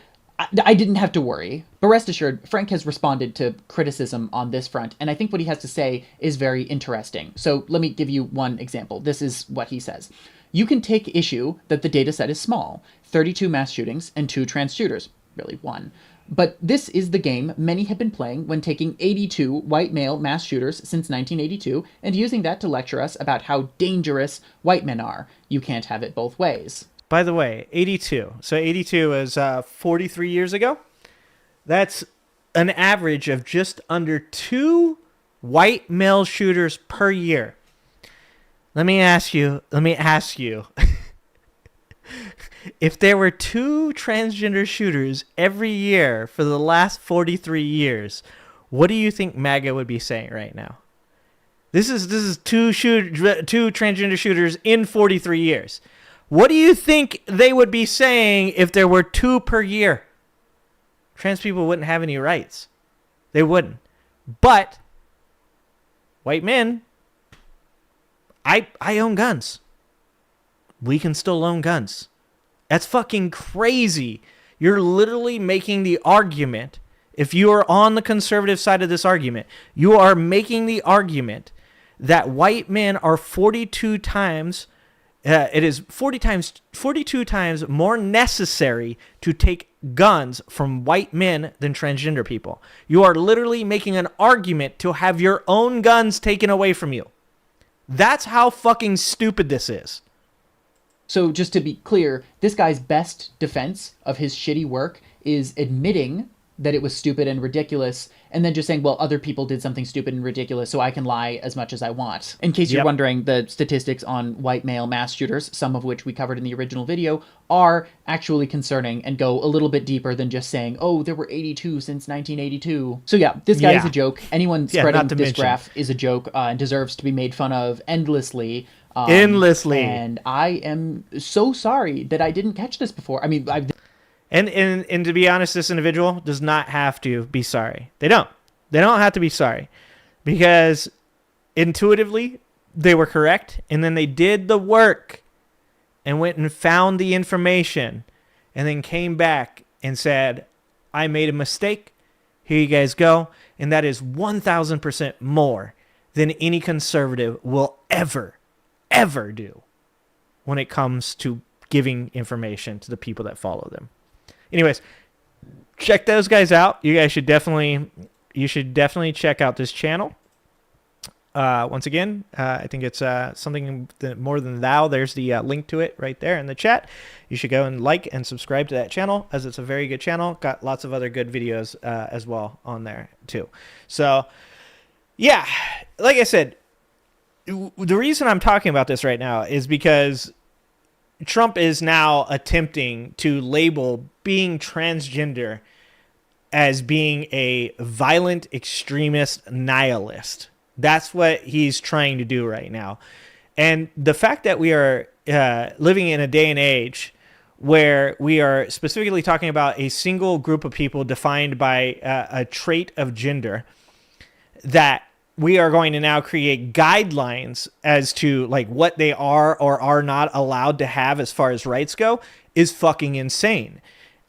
I didn't have to worry. But rest assured, Frank has responded to criticism on this front, and I think what he has to say is very interesting. So let me give you one example. This is what he says. You can take issue that the data set is small, 32 mass shootings and 2 trans shooters, really 1. But this is the game many have been playing when taking 82 white male mass shooters since 1982 and using that to lecture us about how dangerous white men are. You can't have it both ways. By the way, 82. So 82 is 43 years ago. That's an average of just under 2 white male shooters per year. Let me ask you. If there were 2 transgender shooters every year for the last 43 years, what do you think MAGA would be saying right now? This is 2 transgender shooters in 43 years. What do you think they would be saying if there were 2 per year? Trans people wouldn't have any rights. They wouldn't. But white men, I own guns. we can still own guns. That's fucking crazy. You're literally making the argument, if you are on the conservative side of this argument, you are making the argument that white men are 42 times, it is 42 times more necessary to take guns from white men than transgender people. You are literally making an argument to have your own guns taken away from you. That's how fucking stupid this is. So just to be clear, this guy's best defense of his shitty work is admitting that it was stupid and ridiculous, and then just saying, well, other people did something stupid and ridiculous, so I can lie as much as I want. In case you're wondering, the statistics on white male mass shooters, some of which we covered in the original video, are actually concerning and go a little bit deeper than just saying, oh, there were 82 since 1982. So yeah, this guy is a joke. Anyone spreading this graph is a joke and deserves to be made fun of endlessly. And I am so sorry that I didn't catch this before. I mean, And to be honest, this individual does not have to be sorry. They don't have to be sorry, because intuitively they were correct, and then they did the work and went and found the information and then came back and said, I made a mistake. Here you guys go. And that is 1,000% more than any conservative will ever do when it comes to giving information to the people that follow them. Anyways, check those guys out. You guys should definitely check out this channel. Once again, I think it's something more than thou. There's the link to it right there in the chat. You should go and like and subscribe to that channel, as it's a very good channel. Got lots of other good videos as well on there too. So yeah, like I said, the reason I'm talking about this right now is because Trump is now attempting to label being transgender as being a violent extremist nihilist. That's what he's trying to do right now. And the fact that we are living in a day and age where we are specifically talking about a single group of people defined by a trait of gender, that we are going to now create guidelines as to like what they are or are not allowed to have as far as rights go, is fucking insane.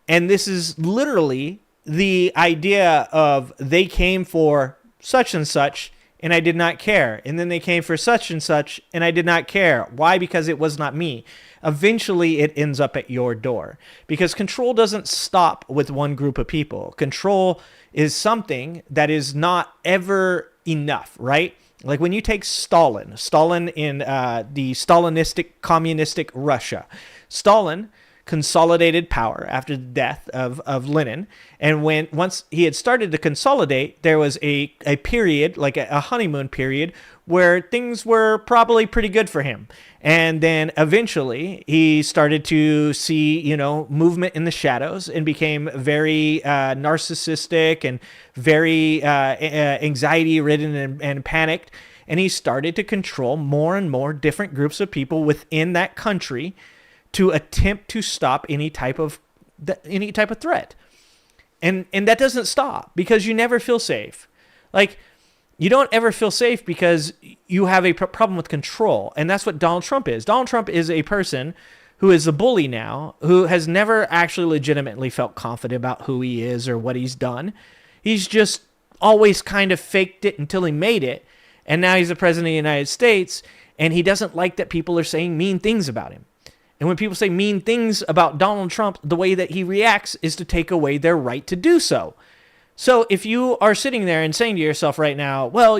And this is literally the idea of they came for such and such and I did not care. And then they came for such and such and I did not care. Why? Because it was not me. Eventually it ends up at your door, because control doesn't stop with one group of people. Control is something that is not ever enough, right? Like when you take Stalin in the Stalinistic communistic Russia, Stalin consolidated power after the death of Lenin. And once he had started to consolidate, there was a period, like a honeymoon period, where things were probably pretty good for him. And then eventually he started to see, movement in the shadows and became very narcissistic and very anxiety ridden and panicked. And he started to control more and more different groups of people within that country to attempt to stop any type of threat. And that doesn't stop, because you never feel safe. Like, you don't ever feel safe because you have a problem with control. And that's what Donald Trump is. Donald Trump is a person who is a bully now, who has never actually legitimately felt confident about who he is or what he's done. He's just always kind of faked it until he made it. And now he's the president of the United States, and he doesn't like that people are saying mean things about him. And when people say mean things about Donald Trump, the way that he reacts is to take away their right to do so. So if you are sitting there and saying to yourself right now, well,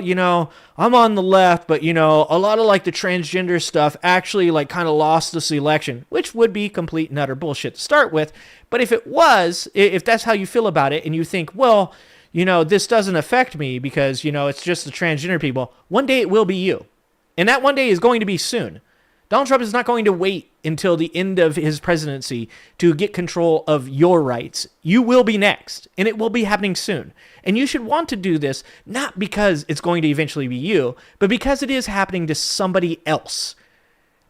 I'm on the left, but, a lot of like the transgender stuff actually like kind of lost this election, which would be complete and utter bullshit to start with. But if it was, if that's how you feel about it and you think, well, this doesn't affect me because, it's just the transgender people, one day it will be you. And that one day is going to be soon. Donald Trump is not going to wait until the end of his presidency to get control of your rights. You will be next, and it will be happening soon. And you should want to do this not because it's going to eventually be you, but because it is happening to somebody else.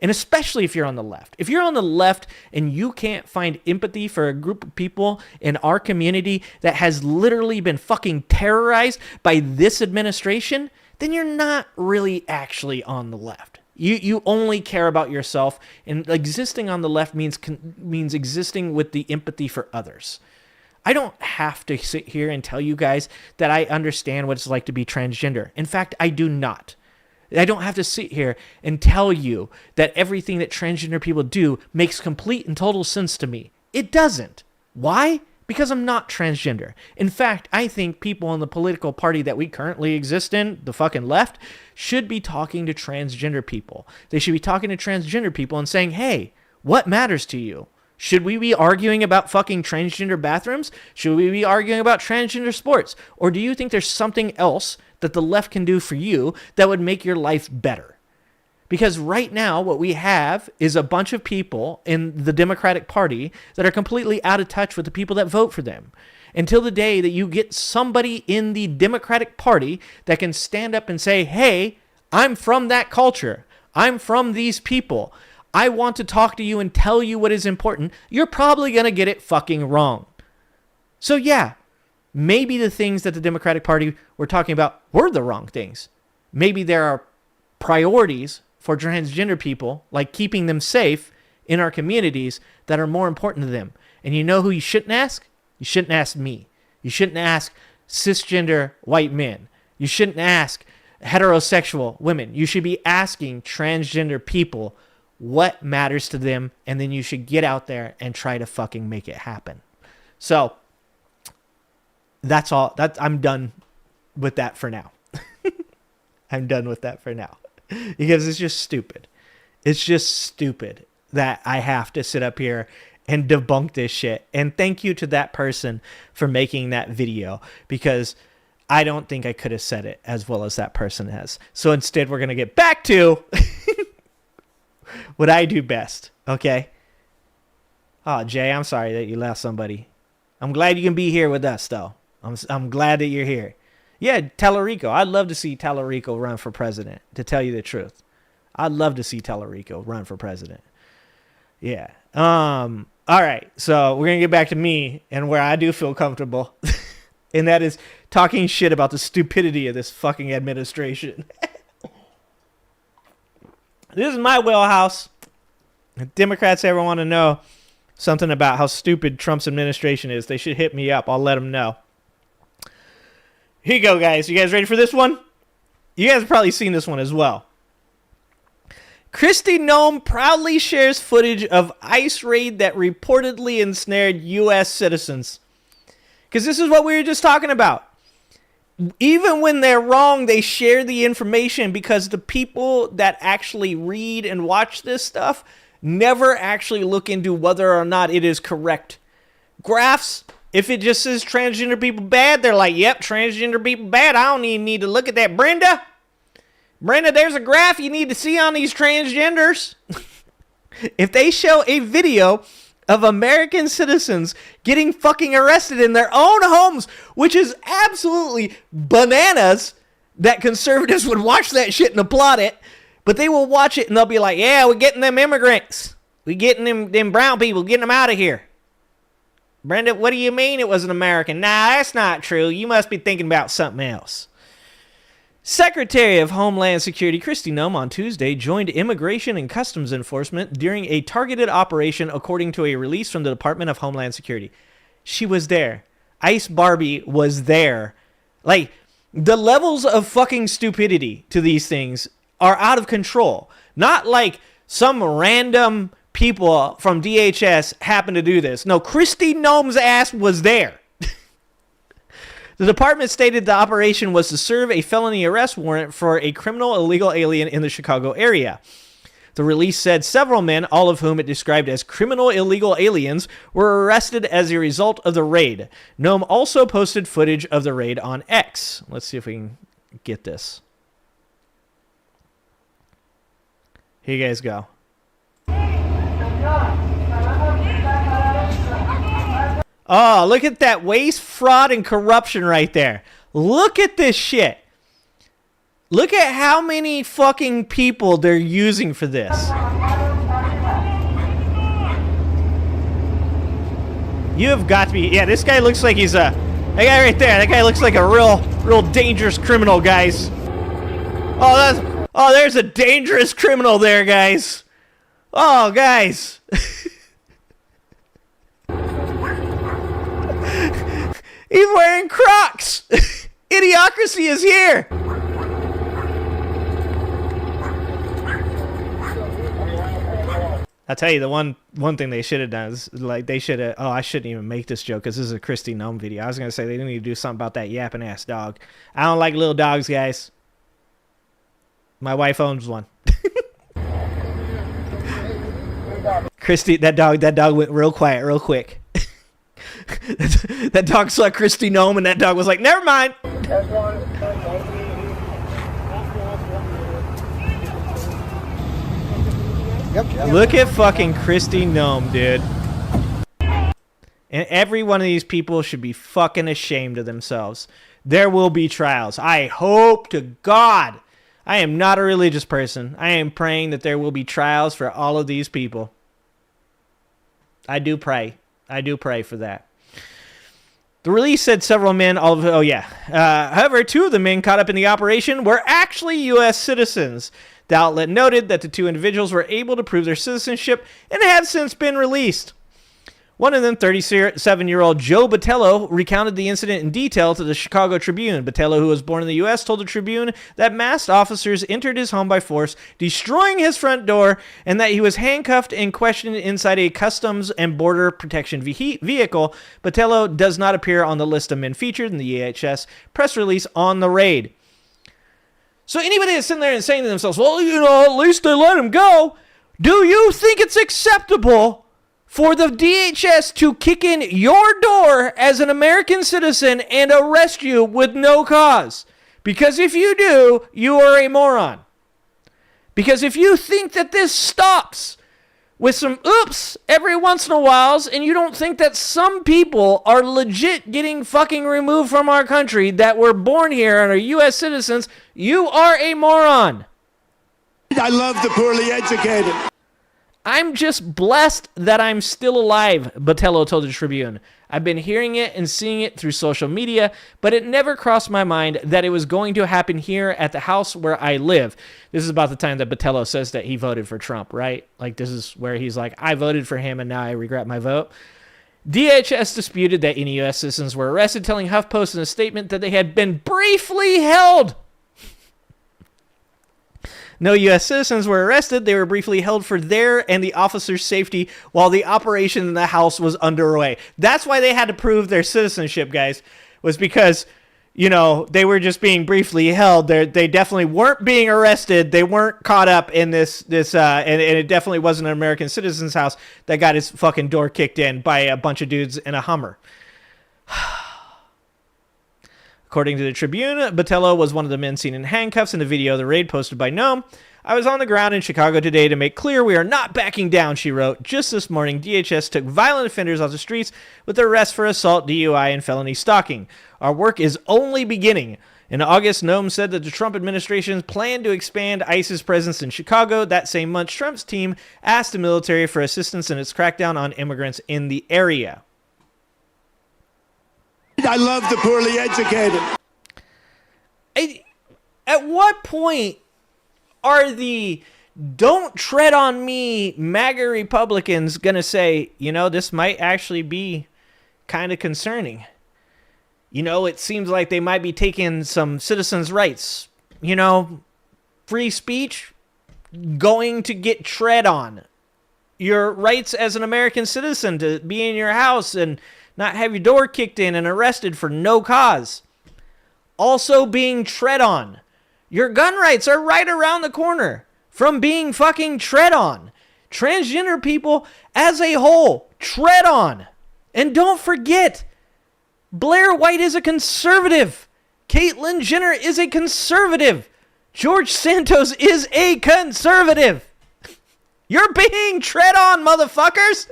And especially if you're on the left. If you're on the left and you can't find empathy for a group of people in our community that has literally been fucking terrorized by this administration, then you're not really actually on the left. You only care about yourself, and existing on the left means existing with the empathy for others. I don't have to sit here and tell you guys that I understand what it's like to be transgender. In fact, I do not. I don't have to sit here and tell you that everything that transgender people do makes complete and total sense to me. It doesn't. Why? Because I'm not transgender. In fact, I think people in the political party that we currently exist in, the fucking left, should be talking to transgender people. They should be talking to transgender people and saying, hey, what matters to you? Should we be arguing about fucking transgender bathrooms? Should we be arguing about transgender sports? Or do you think there's something else that the left can do for you that would make your life better? Because right now, what we have is a bunch of people in the Democratic Party that are completely out of touch with the people that vote for them. Until the day that you get somebody in the Democratic Party that can stand up and say, hey, I'm from that culture. I'm from these people. I want to talk to you and tell you what is important. You're probably going to get it fucking wrong. So yeah, maybe the things that the Democratic Party were talking about were the wrong things. Maybe there are priorities for transgender people, like keeping them safe in our communities, that are more important to them. And you know who you shouldn't ask? You shouldn't ask me. You shouldn't ask cisgender white men. You shouldn't ask heterosexual women. You should be asking transgender people what matters to them, and then you should get out there and try to fucking make it happen. So that's all. I'm done with that for now. I'm done with that for now. Because it's just stupid. It's just stupid that I have to sit up here and debunk this shit. And thank you to that person for making that video, because I don't think I could have said it as well as that person has. So instead, we're going to get back to what I do best, okay? Oh, Jay, I'm sorry that you lost somebody. I'm glad you can be here with us, though. I'm glad that you're here. Yeah, Tallarico. I'd love to see Tallarico run for president, to tell you the truth. I'd love to see Tallarico run for president. Yeah. All right, so we're going to get back to me and where I do feel comfortable, and that is talking shit about the stupidity of this fucking administration. This is my wheelhouse. If Democrats ever want to know something about how stupid Trump's administration is, they should hit me up. I'll let them know. Here you go, guys. You guys ready for this one? You guys have probably seen this one as well. Kristi Noem proudly shares footage of ICE raid that reportedly ensnared U.S. citizens. Because this is what we were just talking about. Even when they're wrong, they share the information, because the people that actually read and watch this stuff never actually look into whether or not it is correct. Graphs, if it just says transgender people bad, they're like, yep, transgender people bad. I don't even need to look at that. Brenda, there's a graph you need to see on these transgenders. If they show a video of American citizens getting fucking arrested in their own homes, which is absolutely bananas that conservatives would watch that shit and applaud it, but they will watch it and they'll be like, yeah, we're getting them immigrants. We're getting them brown people, getting them out of here. Brenda, what do you mean it was an American? Nah, that's not true. You must be thinking about something else. Secretary of Homeland Security Kristi Noem on Tuesday joined Immigration and Customs Enforcement during a targeted operation, according to a release from the Department of Homeland Security. She was there. Ice Barbie was there. Like, the levels of fucking stupidity to these things are out of control. Not like some random people from DHS happened to do this. No, Kristi Noem's ass was there. The department stated the operation was to serve a felony arrest warrant for a criminal illegal alien in the Chicago area. The release said several men, all of whom it described as criminal illegal aliens, were arrested as a result of the raid. Noem also posted footage of the raid on X. Let's see if we can get this. Here you guys go. Oh, look at that waste, fraud, and corruption right there. Look at this shit. Look at how many fucking people they're using for this. You have got to be... Yeah, this guy looks like he's a... That guy right there, that guy looks like a real dangerous criminal, guys. Oh, Oh, there's a dangerous criminal there, guys. Oh, guys. He's wearing Crocs. Idiocracy is here. I'll tell you, the one thing they should have done is, like, they should have... Oh, I shouldn't even make this joke because this is a Kristi Noem video. I was going to say they need to do something about that yapping ass dog. I don't like little dogs, guys. My wife owns one. Kristi, that dog went real quiet, real quick. That dog saw Kristi Noem, and that dog was like, never mind. Look at fucking Kristi Noem, dude. And every one of these people should be fucking ashamed of themselves. There will be trials. I hope to God. I am not a religious person. I am praying that there will be trials for all of these people. I do pray. I do pray for that. The release said several men, however, 2 of the men caught up in the operation were actually U.S. citizens. The outlet noted that the 2 individuals were able to prove their citizenship and have since been released. One of them, 37-year-old Joe Botello, recounted the incident in detail to the Chicago Tribune. Botello, who was born in the U.S., told the Tribune that masked officers entered his home by force, destroying his front door, and that he was handcuffed and questioned inside a Customs and Border Protection vehicle. Botello does not appear on the list of men featured in the EHS press release on the raid. So anybody that's sitting there and saying to themselves, well, at least they let him go. Do you think it's acceptable for the DHS to kick in your door as an American citizen and arrest you with no cause? Because if you do, you are a moron. Because if you think that this stops with some oops every once in a while, and you don't think that some people are legit getting fucking removed from our country that were born here and are U.S. citizens, you are a moron. I love the poorly educated. I'm just blessed that I'm still alive, Botello told the Tribune. I've been hearing it and seeing it through social media, but it never crossed my mind that it was going to happen here at the house where I live. This is about the time that Botello says that he voted for Trump, right? Like, this is where he's like, I voted for him and now I regret my vote. DHS disputed that any U.S. citizens were arrested, telling HuffPost in a statement that they had been briefly held. No U.S. citizens were arrested. They were briefly held for their and the officers' safety while the operation in the house was underway. That's why they had to prove their citizenship, guys, was because, they were just being briefly held. They definitely weren't being arrested. They weren't caught up in this, and it definitely wasn't an American citizen's house that got his fucking door kicked in by a bunch of dudes in a Hummer. According to the Tribune, Botello was one of the men seen in handcuffs in the video of the raid posted by Noem. I was on the ground in Chicago today to make clear we are not backing down, she wrote. Just this morning, DHS took violent offenders off the streets with arrests for assault, DUI, and felony stalking. Our work is only beginning. In August, Noem said that the Trump administration planned to expand ICE's presence in Chicago. That same month, Trump's team asked the military for assistance in its crackdown on immigrants in the area. I love the poorly educated. At what point are the don't tread on me MAGA Republicans going to say, this might actually be kind of concerning? It seems like they might be taking some citizens' rights. Free speech going to get tread on. Your rights as an American citizen to be in your house and not have your door kicked in and arrested for no cause. Also being tread on. Your gun rights are right around the corner from being fucking tread on. Transgender people as a whole, tread on. And don't forget, Blair White is a conservative. Caitlyn Jenner is a conservative. George Santos is a conservative. You're being tread on, motherfuckers.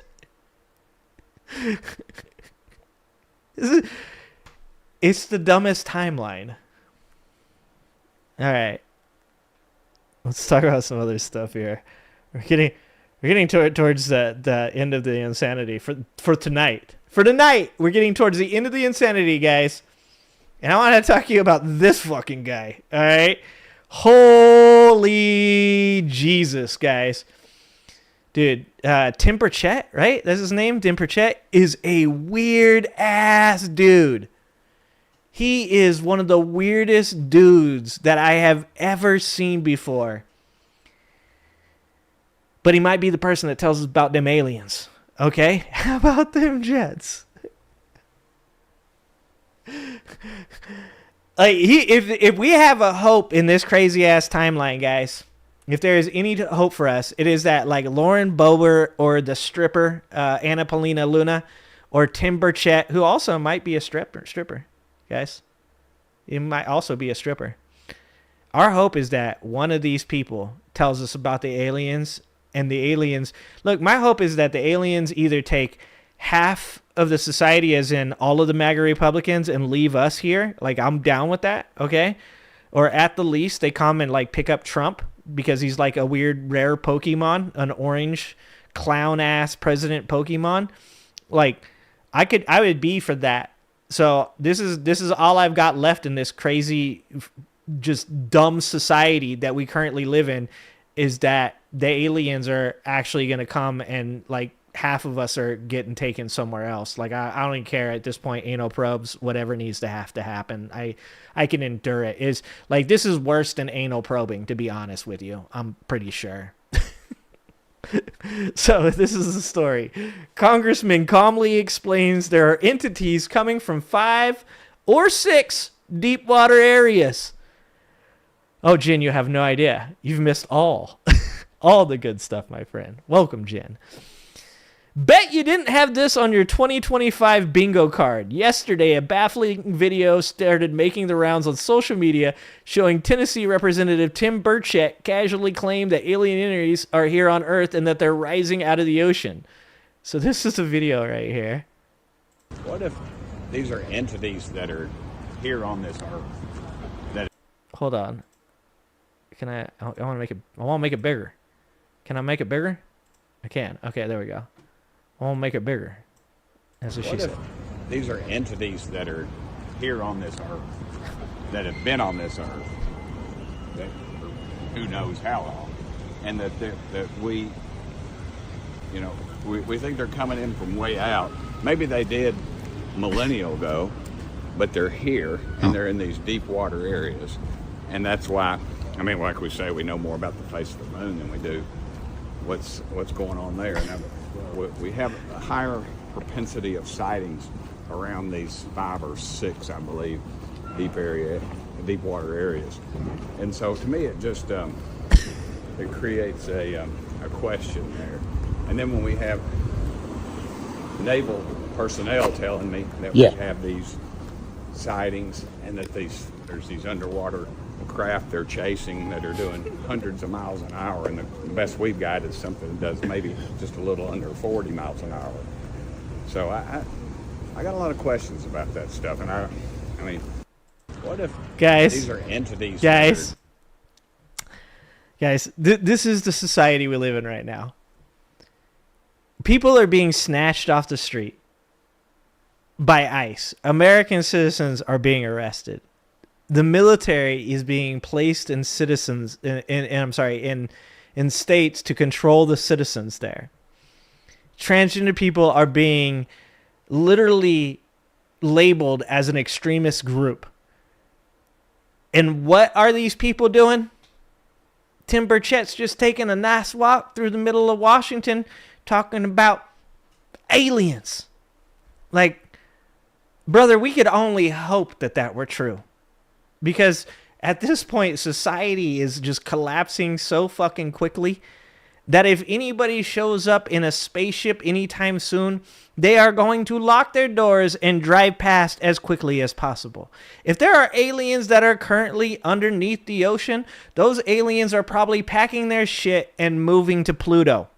It's the dumbest timeline. All right, let's talk about some other stuff here. We're getting towards the end of the insanity for tonight. For tonight, we're getting towards the end of the insanity, guys. And I want to talk to you about this fucking guy. All right, holy Holy Jesus, guys. Dude, Tim Burchett, right? That's his name? Tim Burchett is a weird-ass dude. He is one of the weirdest dudes that I have ever seen before. But he might be the person that tells us about them aliens. Okay? How about them jets? Like if we have a hope in this crazy ass timeline, guys, if there is any hope for us, it is that like Lauren Boebert or the stripper Anna Paulina Luna or Tim Burchett, who also might be a stripper, guys. It might also be a stripper. Our hope is that one of these people tells us about the aliens, and the aliens. Look, my hope is that the aliens either take half of the society, as in all of the MAGA Republicans, and leave us here. Like, I'm down with that, okay? Or at the least, they come and, like, pick up Trump because he's, like, a weird, rare Pokemon, an orange, clown-ass president Pokemon. Like, I would be for that. So this is all I've got left in this crazy, just dumb society that we currently live in, is that the aliens are actually going to come and, like, half of us are getting taken somewhere else. Like, I don't even care at this point. Anal probes, whatever needs to happen. I can endure it. Is like, this is worse than anal probing, to be honest with you. I'm pretty sure. So this is the story. Congressman calmly explains there are entities coming from 5 or 6 deep water areas. Oh, Jen, you have no idea. You've missed all the good stuff, my friend. Welcome, Jen. Bet you didn't have this on your 2025 bingo card. Yesterday, a baffling video started making the rounds on social media showing Tennessee Representative Tim Burchett casually claimed that alien entities are here on Earth and that they're rising out of the ocean. So this is a video right here. What if these are entities that are here on this Earth? Hold on. Can I want to make it bigger. Can I make it bigger? I can. Okay, there we go. I want to make it bigger. That's what she said. These are entities that are here on this Earth, that have been on this Earth, that, who knows how long, and that we think they're coming in from way out. Maybe they did millennia ago, but they're here, and they're in these deep water areas. And that's why, I mean, like we say, we know more about the face of the moon than we do what's going on there. Now, we have a higher propensity of sightings around these 5 or 6, I believe, deep water areas. And so to me, it just it creates a question there. And then when we have naval personnel telling me that we have these sightings and that there's these underwater craft they're chasing that are doing hundreds of miles an hour, and the best we've got is something that does maybe just a little under 40 miles an hour. So I got a lot of questions about that stuff, and I mean, what if these are entities? Guys, this is the society we live in right now. People are being snatched off the street by ICE. American citizens are being arrested. The military is being placed in in states to control the citizens there. Transgender people are being literally labeled as an extremist group. And what are these people doing? Tim Burchett's just taking a nice walk through the middle of Washington talking about aliens. Like, brother, we could only hope that were true. Because at this point, society is just collapsing so fucking quickly that if anybody shows up in a spaceship anytime soon, they are going to lock their doors and drive past as quickly as possible. If there are aliens that are currently underneath the ocean, those aliens are probably packing their shit and moving to Pluto.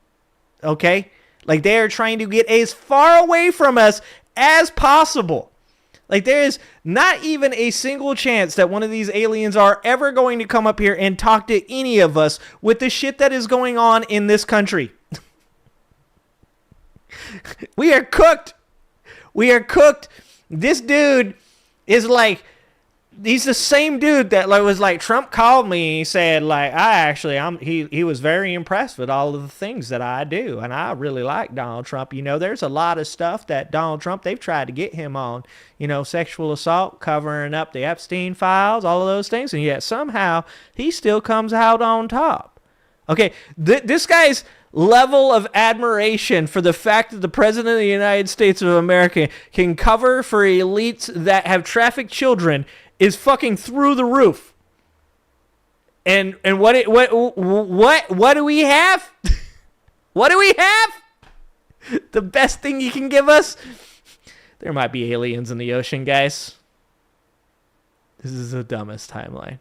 Okay? Like, they are trying to get as far away from us as possible. Like, there is not even a single chance that one of these aliens are ever going to come up here and talk to any of us with the shit that is going on in this country. We are cooked. We are cooked. This dude is like He's the same dude that was like, Trump called me. He said, like, he was very impressed with all of the things that I do. And I really like Donald Trump. You know, there's a lot of stuff that Donald Trump, they've tried to get him on, you know, sexual assault, covering up the Epstein files, all of those things. And yet somehow he still comes out on top. Okay, this guy's level of admiration for the fact that the President of the United States of America can cover for elites that have trafficked children is fucking through the roof. And what do we have? What do we have? The best thing you can give us? There might be aliens in the ocean, guys. This is the dumbest timeline.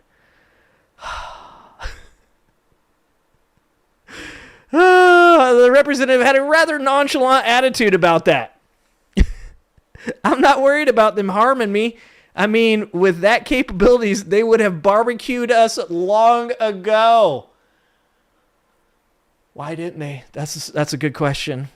The representative had a rather nonchalant attitude about that. I'm not worried about them harming me. I mean, with that capabilities, they would have barbecued us long ago. Why didn't they? That's a good question.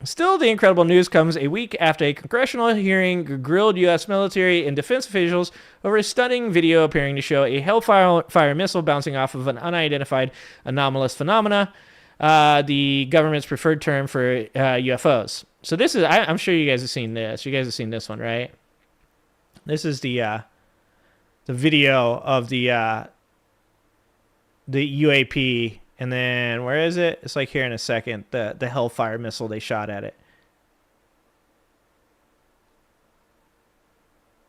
Still, the incredible news comes a week after a congressional hearing grilled U.S. military and defense officials over a stunning video appearing to show a Hellfire missile bouncing off of an unidentified anomalous phenomena, the government's preferred term for UFOs. So this is, I'm sure you guys have seen this. You guys have seen this one, right? This is the video of the UAP, and then where is it? It's like here in a second. The Hellfire missile they shot at it.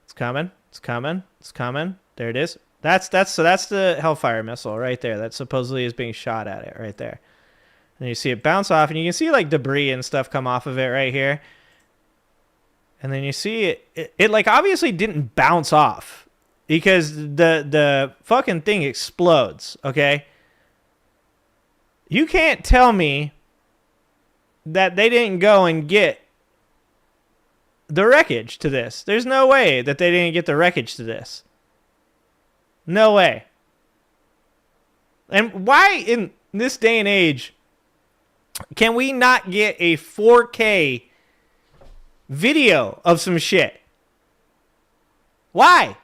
It's coming. It's coming. It's coming. There it is. That's the Hellfire missile right there. That supposedly is being shot at it right there. And you see it bounce off, and you can see like debris and stuff come off of it right here. And then you see it like obviously didn't bounce off because the fucking thing explodes, okay? You can't tell me that they didn't go and get the wreckage to this. There's no way that they didn't get the wreckage to this. No way. And why in this day and age can we not get a 4K video of some shit? Why?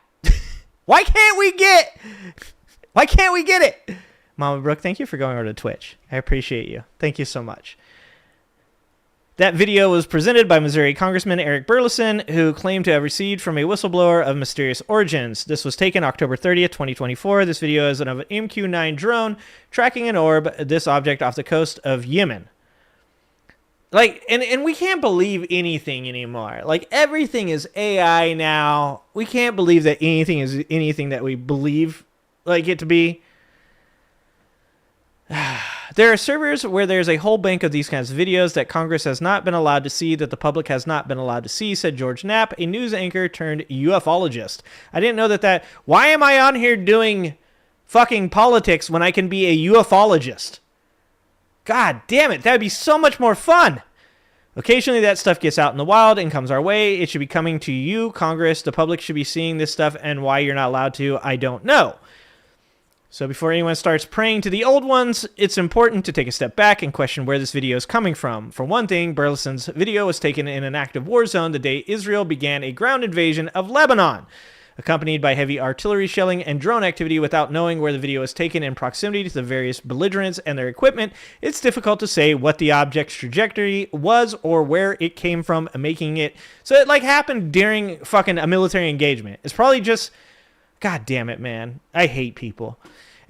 Why can't we get it? Mama Brooke, thank you for going over to Twitch. I appreciate you. Thank you so much. That video was presented by Missouri Congressman Eric Burleson, who claimed to have received from a whistleblower of mysterious origins. This was taken October 30th, 2024. This video is of an MQ-9 drone tracking an orb, this object off the coast of Yemen. Like, and we can't believe anything anymore. Like, everything is AI now. We can't believe that anything is anything that we believe like it to be. There are servers where there's a whole bank of these kinds of videos that Congress has not been allowed to see, that the public has not been allowed to see, said George Knapp, a news anchor turned ufologist. I didn't know that. Why am I on here doing fucking politics when I can be a ufologist? God damn it, that would be so much more fun. Occasionally that stuff gets out in the wild and comes our way. It should be coming to you, Congress. The public should be seeing this stuff, and why you're not allowed to, I don't know. So before anyone starts praying to the old ones, it's important to take a step back and question where this video is coming from. For one thing, Burleson's video was taken in an active war zone the day Israel began a ground invasion of Lebanon, accompanied by heavy artillery shelling and drone activity. Without knowing where the video was taken in proximity to the various belligerents and their equipment, it's difficult to say what the object's trajectory was or where it came from, making it so it like happened during fucking a military engagement. It's probably just, God damn it, man. I hate people.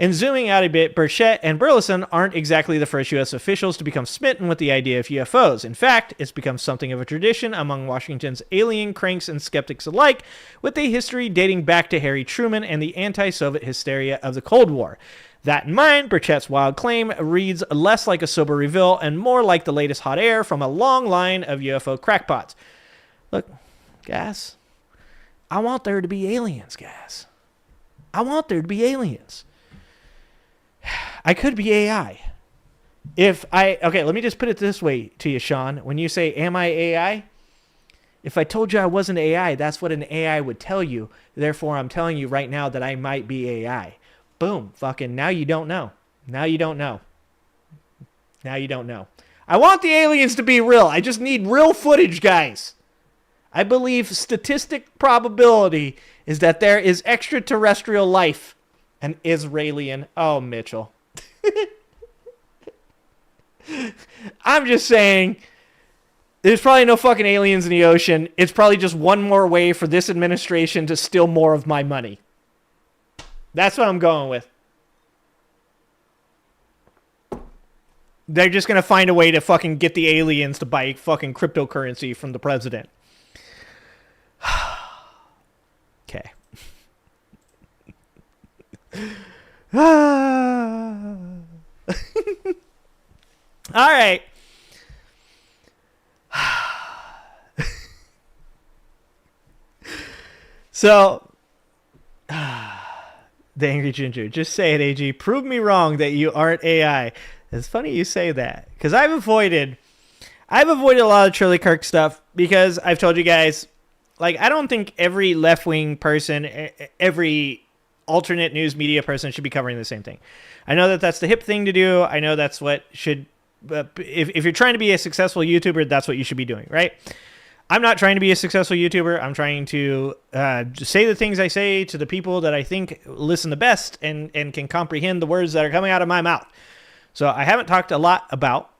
And zooming out a bit, Burchett and Burleson aren't exactly the first U.S. officials to become smitten with the idea of UFOs. In fact, it's become something of a tradition among Washington's alien cranks and skeptics alike, with a history dating back to Harry Truman and the anti-Soviet hysteria of the Cold War. That in mind, Burchett's wild claim reads less like a sober reveal and more like the latest hot air from a long line of UFO crackpots. Look, guys, I want there to be aliens, guys. I want there to be aliens. I could be AI. Okay, let me just put it this way to you, Sean. When you say, am I AI? If I told you I wasn't AI, that's what an AI would tell you. Therefore, I'm telling you right now that I might be AI. Boom. Fucking now you don't know. Now you don't know. Now you don't know. I want the aliens to be real. I just need real footage, guys. I believe statistic probability is that there is extraterrestrial life. An Israelian. Oh, Mitchell. I'm just saying, there's probably no fucking aliens in the ocean. It's probably just one more way for this administration to steal more of my money. That's what I'm going with. They're just going to find a way to fucking get the aliens to buy fucking cryptocurrency from the president. Okay. All right. So, the Angry Ginger, just say it, AG. Prove me wrong that you aren't AI. It's funny you say that, because I've avoided a lot of Charlie Kirk stuff because I've told you guys, like, I don't think every left-wing person, every alternate news media person should be covering the same thing. I know that that's the hip thing to do. I know that's what should, if you're trying to be a successful YouTuber, that's what you should be doing, right? I'm not trying to be a successful YouTuber. I'm trying to say the things I say to the people that I think listen the best and can comprehend the words that are coming out of my mouth. So I haven't talked a lot about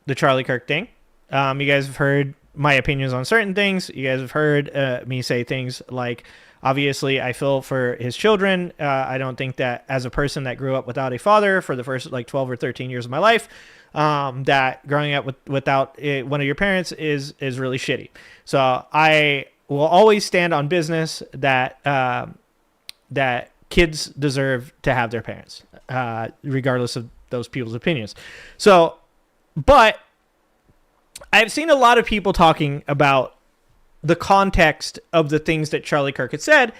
the Charlie Kirk thing. You guys have heard my opinions on certain things. You guys have heard me say things like, obviously, I feel for his children. I don't think that as a person that grew up without a father for the first like 12 or 13 years of my life, that growing up without one of your parents is really shitty. So I will always stand on business that that kids deserve to have their parents, regardless of those people's opinions. So, but I've seen a lot of people talking about the context of the things that Charlie Kirk had said.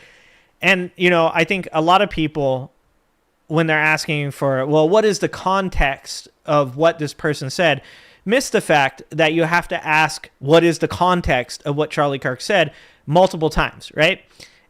And, you know, I think a lot of people, when they're asking for, well, what is the context of what this person said, miss the fact that you have to ask, what is the context of what Charlie Kirk said multiple times, right?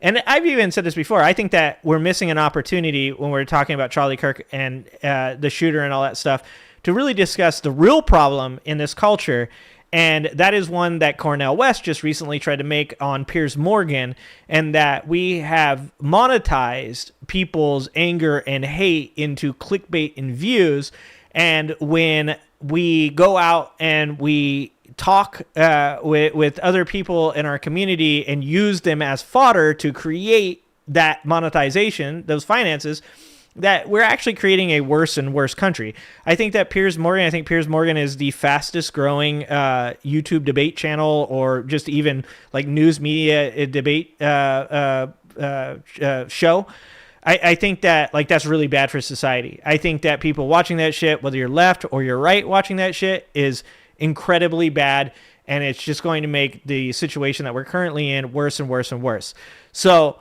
And I've even said this before. I think that we're missing an opportunity when we're talking about Charlie Kirk and the shooter and all that stuff to really discuss the real problem in this culture. And that is one that Cornel West just recently tried to make on Piers Morgan, and that we have monetized people's anger and hate into clickbait and views. And when we go out and we talk with other people in our community and use them as fodder to create that monetization, those finances, that we're actually creating a worse and worse country. I think Piers Morgan is the fastest growing YouTube debate channel, or just even like news media debate show. I think that like that's really bad for society. I think that people watching that shit, whether you're left or you're right watching that shit, is incredibly bad, and it's just going to make the situation that we're currently in worse and worse and worse. So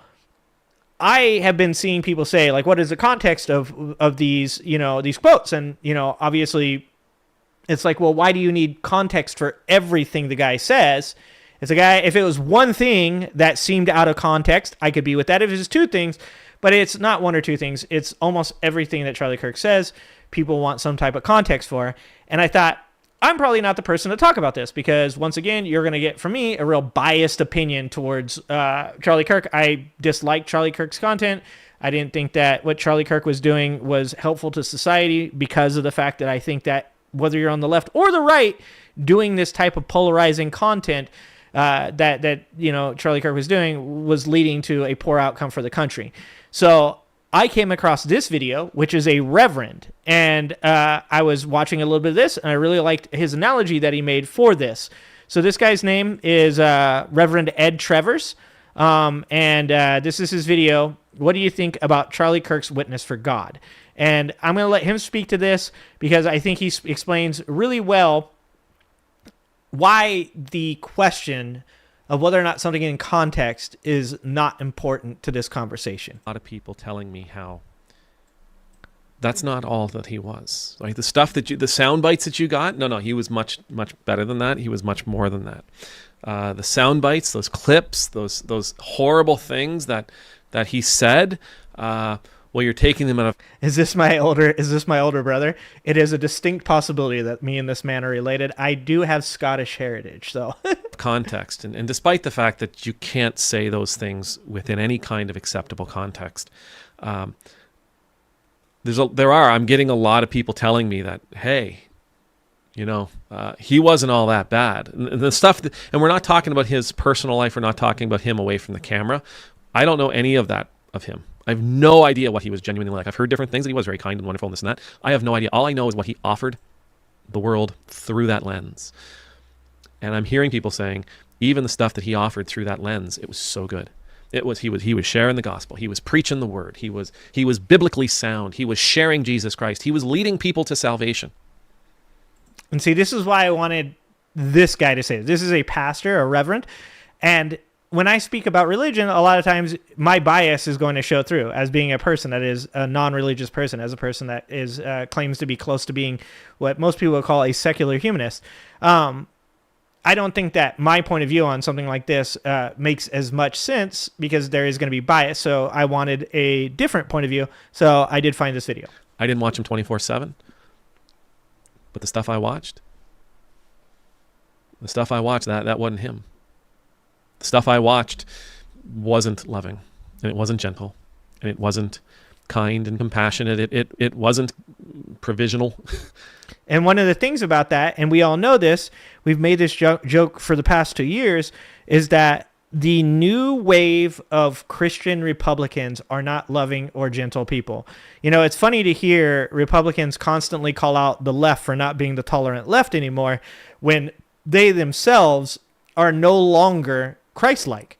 I have been seeing people say, like, what is the context of these, you know, these quotes? And, you know, obviously it's like, well, why do you need context for everything the guy says? It's a guy, if it was one thing that seemed out of context, I could be with that. If it's two things, but it's not one or two things. It's almost everything that Charlie Kirk says, people want some type of context for. And I thought, I'm probably not the person to talk about this, because once again, you're going to get from me a real biased opinion towards Charlie Kirk. I dislike Charlie Kirk's content. I didn't think that what Charlie Kirk was doing was helpful to society, because of the fact that I think that whether you're on the left or the right, doing this type of polarizing content that you know Charlie Kirk was doing was leading to a poor outcome for the country. So I came across this video, which is a reverend, and I was watching a little bit of this, and I really liked his analogy that he made for this. So this guy's name is Reverend Ed Trevors, and this is his video. What do you think about Charlie Kirk's witness for God? And I'm going to let him speak to this, because I think he explains really well why the question of whether or not something in context is not important to this conversation. A lot of people telling me how that's not all that he was. Like the stuff that the sound bites that you got, no, he was much better than that. He was much more than that. The sound bites, those clips, those horrible things that he said Well, you're taking them out of Is this my older brother? It is a distinct possibility that me and this man are related. I do have Scottish heritage, so context. And despite the fact that you can't say those things within any kind of acceptable context, I'm getting a lot of people telling me that, hey, he wasn't all that bad. And the stuff, and we're not talking about his personal life. We're not talking about him away from the camera. I don't know any of that of him. I have no idea what he was genuinely like. I've heard different things, that he was very kind and wonderful and this and that. I have no idea. All I know is what he offered the world through that lens. And I'm hearing people saying, even the stuff that he offered through that lens, it was so good. He was sharing the gospel. He was preaching the word. He was biblically sound. He was sharing Jesus Christ. He was leading people to salvation. And see, this is why I wanted this guy to say this. This is a pastor, a reverend, and when I speak about religion, a lot of times my bias is going to show through as being a person that is a non-religious person, as a person that is claims to be close to being what most people would call a secular humanist. I don't think that my point of view on something like this makes as much sense because there is going to be bias. So I wanted a different point of view. So I did find this video. I didn't watch him 24/7, but the stuff I watched, that wasn't him. The stuff I watched wasn't loving, and it wasn't gentle, and it wasn't kind and compassionate. It wasn't provisional. And one of the things about that, and we all know this, we've made this joke for the past 2 years, is that the new wave of Christian Republicans are not loving or gentle people. It's funny to hear Republicans constantly call out the left for not being the tolerant left anymore when they themselves are no longer Christ-like.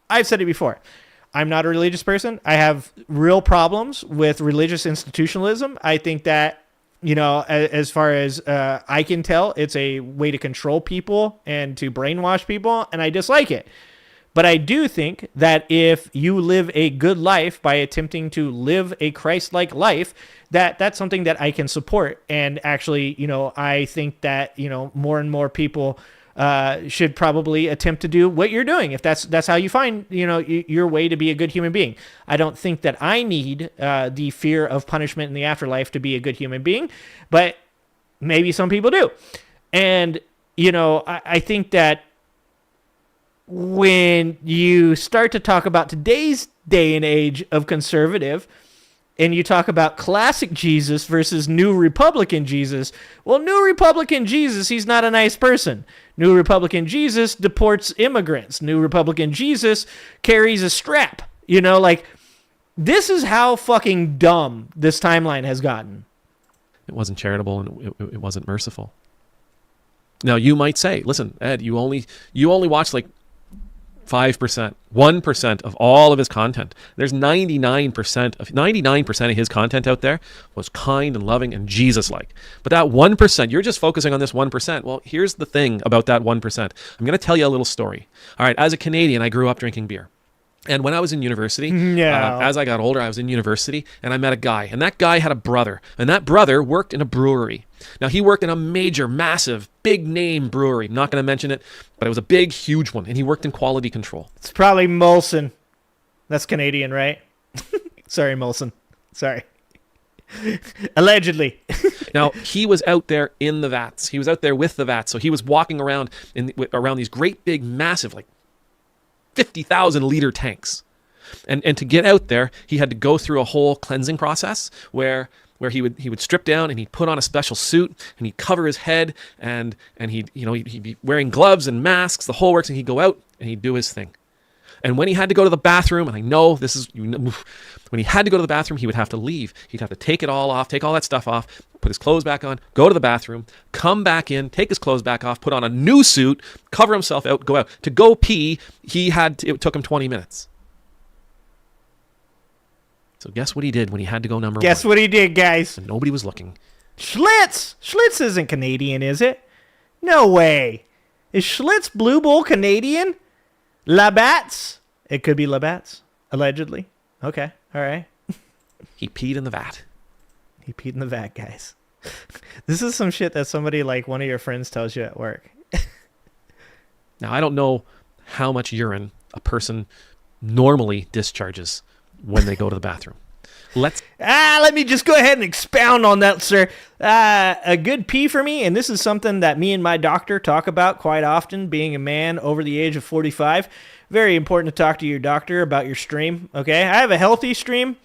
I've said it before. I'm not a religious person. I have real problems with religious institutionalism. I think that, as far as I can tell, it's a way to control people and to brainwash people, and I dislike it. But I do think that if you live a good life by attempting to live a Christ-like life, that's something that I can support. And actually, I think that, more and more people should probably attempt to do what you're doing if that's how you find your way to be a good human being. I don't think that I need the fear of punishment in the afterlife to be a good human being, but maybe some people do. And I think that when you start to talk about today's day and age of conservative, and you talk about classic Jesus versus new Republican Jesus, well, new Republican Jesus, he's not a nice person. New Republican Jesus deports immigrants. New Republican Jesus carries a strap. This is how fucking dumb this timeline has gotten. It wasn't charitable and it wasn't merciful. Now, you might say, listen, Ed, you only watch like 5%, 1% of all of his content. There's 99% of his content out there was kind and loving and Jesus-like. But that 1%, you're just focusing on this 1%. Well, here's the thing about that 1%. I'm going to tell you a little story. All right, as a Canadian, I grew up drinking beer. And when I was in university, as I got older, I was in university, and I met a guy. And that guy had a brother. And that brother worked in a brewery. Now, he worked in a major, massive, big-name brewery. I'm not going to mention it, but it was a big, huge one. And he worked in quality control. It's probably Molson. That's Canadian, right? Sorry, Molson. Sorry. Allegedly. Now, he was out there in the vats. He was out there with the vats. So he was walking around around these great, big, massive, 50,000 liter tanks. And to get out there, he had to go through a whole cleansing process where he would strip down and he'd put on a special suit and he'd cover his head and he'd be wearing gloves and masks, the whole works, and he'd go out and he'd do his thing. And when he had to go to the bathroom, and I know this is, when he had to go to the bathroom, he would have to leave. He'd have to take it all off, take all that stuff off, put his clothes back on, go to the bathroom, come back in, take his clothes back off, put on a new suit, cover himself out, go out. To go pee, it took him 20 minutes. So guess what he did when he had to go number one? Guess what he did, guys? And nobody was looking. Schlitz! Schlitz isn't Canadian, is it? No way. Is Schlitz Blue Bull Canadian? Labatt's? It could be Labatt's, allegedly. Okay, all right. He peed in the vat. He peed in the vat, guys. This is some shit that somebody like one of your friends tells you at work. Now, I don't know how much urine a person normally discharges when they go to the bathroom. Let me just go ahead and expound on that, sir. A good pee for me, and this is something that me and my doctor talk about quite often, being a man over the age of 45. Very important to talk to your doctor about your stream, okay? I have a healthy stream.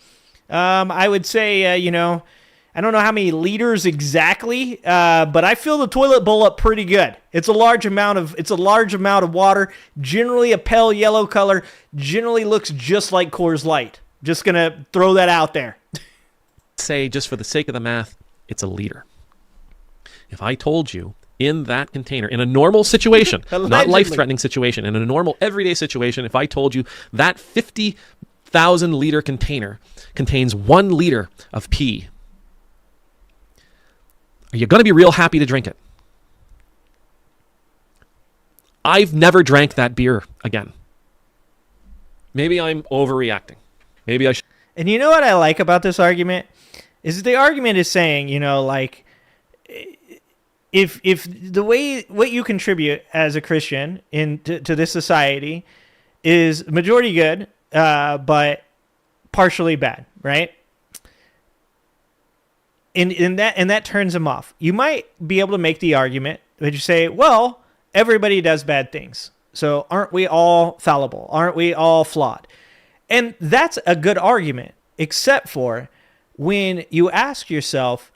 I would say, I don't know how many liters exactly, but I fill the toilet bowl up pretty good. It's a large amount of water, generally a pale yellow color, generally looks just like Coors Light. Just going to throw that out there. Say, just for the sake of the math, it's a liter. If I told you in that container, in a normal situation, not life-threatening situation, in a normal everyday situation, if I told you that 50,000 liter container contains 1 liter of pee, are you going to be real happy to drink it? I've never drank that beer again. Maybe I'm overreacting. Maybe I should. And you know what I like about this argument? Is the argument is saying, if the way what you contribute as a Christian to this society is majority good, but partially bad, right? And that turns them off. You might be able to make the argument that you say, well, everybody does bad things. So aren't we all fallible? Aren't we all flawed? And that's a good argument, except for when you ask yourself,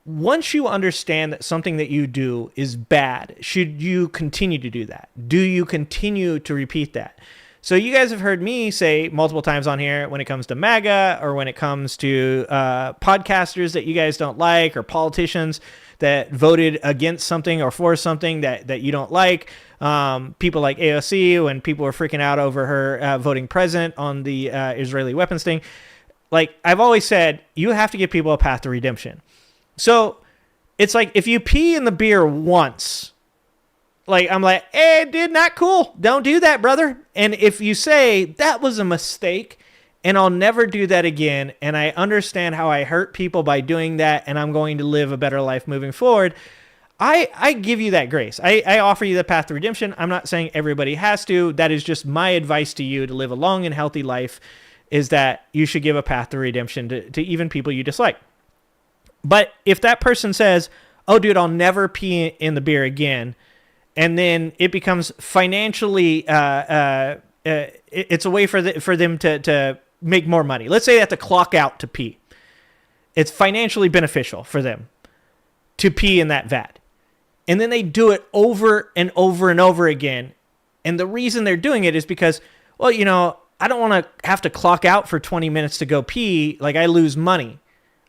once you understand that something that you do is bad, should you continue to do that? Do you continue to repeat that? So you guys have heard me say multiple times on here, when it comes to MAGA or when it comes to podcasters that you guys don't like, or politicians that voted against something or for something that you don't like, people like AOC, when people were freaking out over her voting president on the Israeli weapons thing. Like, I've always said, you have to give people a path to redemption. So it's like, if you pee in the beer once, like, I'm like, hey, dude, not cool. Don't do that, brother. And if you say that was a mistake and I'll never do that again, and I understand how I hurt people by doing that, and I'm going to live a better life moving forward, I give you that grace. I offer you the path to redemption. I'm not saying everybody has to. That is just my advice to you to live a long and healthy life, is that you should give a path to redemption to even people you dislike. But if that person says, oh, dude, I'll never pee in the beer again, and then it becomes financially, it's a way for them to make more money. Let's say they have to clock out to pee. It's financially beneficial for them to pee in that vat. And then they do it over and over and over again. And the reason they're doing it is because, well, I don't want to have to clock out for 20 minutes to go pee. Like, I lose money.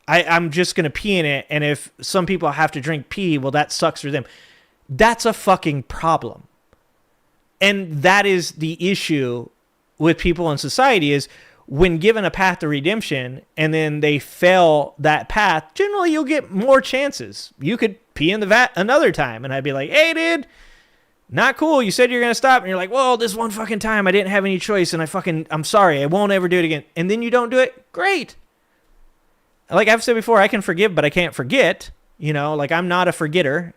I'm just going to pee in it. And if some people have to drink pee, well, that sucks for them. That's a fucking problem. And that is the issue with people in society, is when given a path to redemption and then they fail that path, generally you'll get more chances. You could pee in the vat another time, and I'd be like, hey, dude, not cool. You said you're going to stop. And you're like, well, this one fucking time I didn't have any choice, and I'm sorry. I won't ever do it again. And then you don't do it. Great. Like I've said before, I can forgive, but I can't forget. Like, I'm not a forgetter.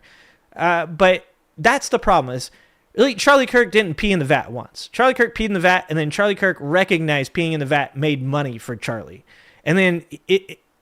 But that's the problem, is really Charlie Kirk didn't pee in the vat once. Charlie Kirk peed in the vat, and then Charlie Kirk recognized peeing in the vat made money for Charlie. And then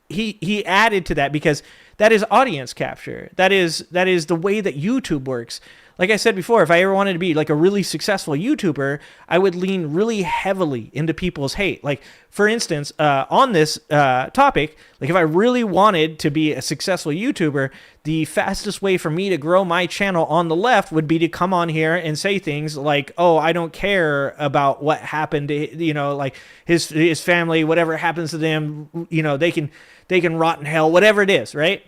he added to that, because that is audience capture. That is the way that YouTube works. Like I said before, if I ever wanted to be like a really successful YouTuber, I would lean really heavily into people's hate. Like, for instance, on this topic, like if I really wanted to be a successful YouTuber, the fastest way for me to grow my channel on the left would be to come on here and say things like, oh, I don't care about what happened to, like his family, whatever happens to them, they can rot in hell, whatever it is, right?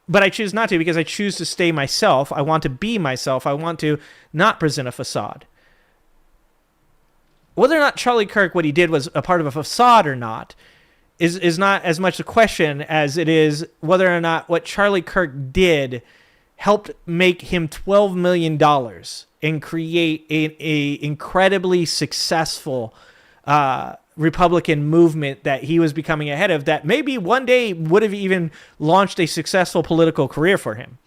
But I choose not to, because I choose to stay myself. I want to be myself. I want to not present a facade. Whether or not Charlie Kirk, what he did was a part of a facade or not, is not as much a question as it is whether or not what Charlie Kirk did helped make him $12 million and create a incredibly successful Republican movement that he was becoming ahead of, that maybe one day would have even launched a successful political career for him.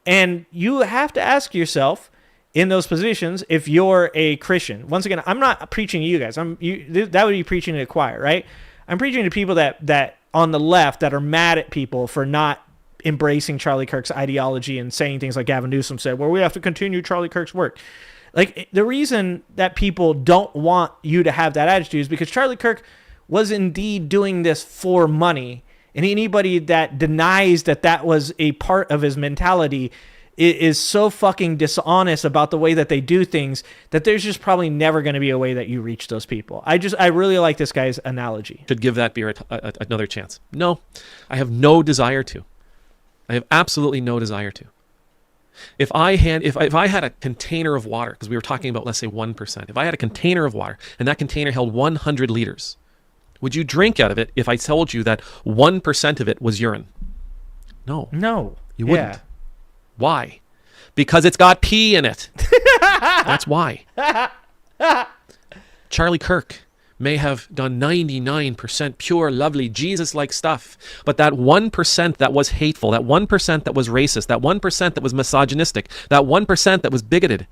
And you have to ask yourself in those positions, if you're a Christian. Once again, I'm not preaching to you guys. That would be preaching to the choir, right? I'm preaching to people that on the left that are mad at people for not embracing Charlie Kirk's ideology and saying things like Gavin Newsom said, where we have to continue Charlie Kirk's work. Like, the reason that people don't want you to have that attitude is because Charlie Kirk was indeed doing this for money. And anybody that denies that that was a part of his mentality is so fucking dishonest about the way that they do things that there's just probably never going to be a way that you reach those people. I really like this guy's analogy. Should give that beer another chance. No, I have no desire to. I have absolutely no desire to. If I had a container of water, because we were talking about, let's say 1%, if I had a container of water and that container held 100 liters, would you drink out of it if I told you that 1% of it was urine? No. No. You wouldn't. Yeah. Why? Because it's got pee in it. That's why. Charlie Kirk may have done 99% pure, lovely, Jesus-like stuff, but that 1% that was hateful, that 1% that was racist, that 1% that was misogynistic, that 1% that was bigoted,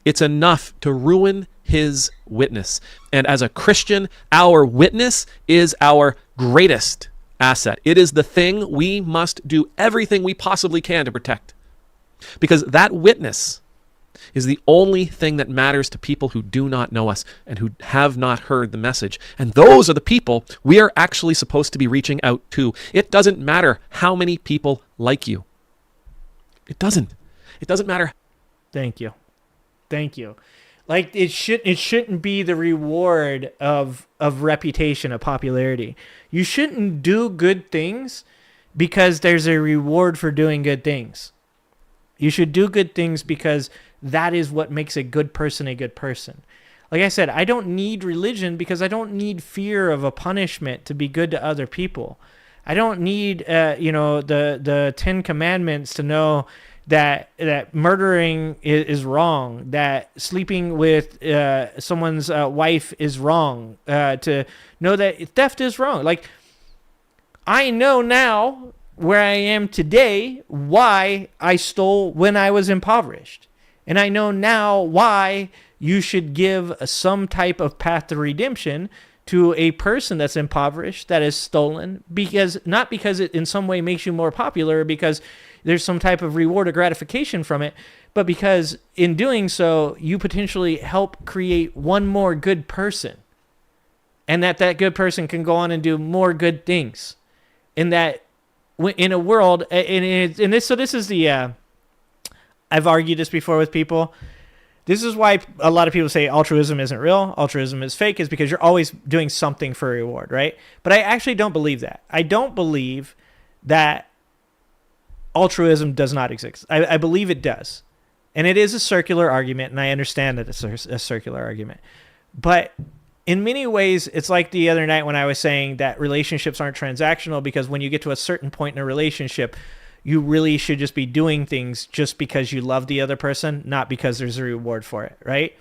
it's enough to ruin his witness. And as a Christian, our witness is our greatest asset. It is the thing we must do everything we possibly can to protect. Because that witness is the only thing that matters to people who do not know us and who have not heard the message. And those are the people we are actually supposed to be reaching out to. It doesn't matter how many people like you. It doesn't. It doesn't matter. Thank you. Like, it shouldn't be the reward of reputation, of popularity. You shouldn't do good things because there's a reward for doing good things. You should do good things because that is what makes a good person a good person. Like I said, I don't need religion because I don't need fear of a punishment to be good to other people. I don't need the 10 Commandments to know that murdering is wrong, that sleeping with someone's wife is wrong, to know that theft is wrong. Like, I know now where I am today why I stole when I was impoverished. And I know now why you should give some type of path to redemption to a person that's impoverished, that is stolen, not because it in some way makes you more popular, because there's some type of reward or gratification from it, but because in doing so, you potentially help create one more good person, and that good person can go on and do more good things. And that in a world, so this is the, I've argued this before with people. This is why a lot of people say altruism isn't real, altruism is fake, is because you're always doing something for a reward, right? But I actually don't believe that. I don't believe that altruism does not exist. I believe it does. And it is a circular argument, and I understand that it's a circular argument. But in many ways, it's like the other night when I was saying that relationships aren't transactional, because when you get to a certain point in a relationship, you really should just be doing things just because you love the other person, not because there's a reward for it, right?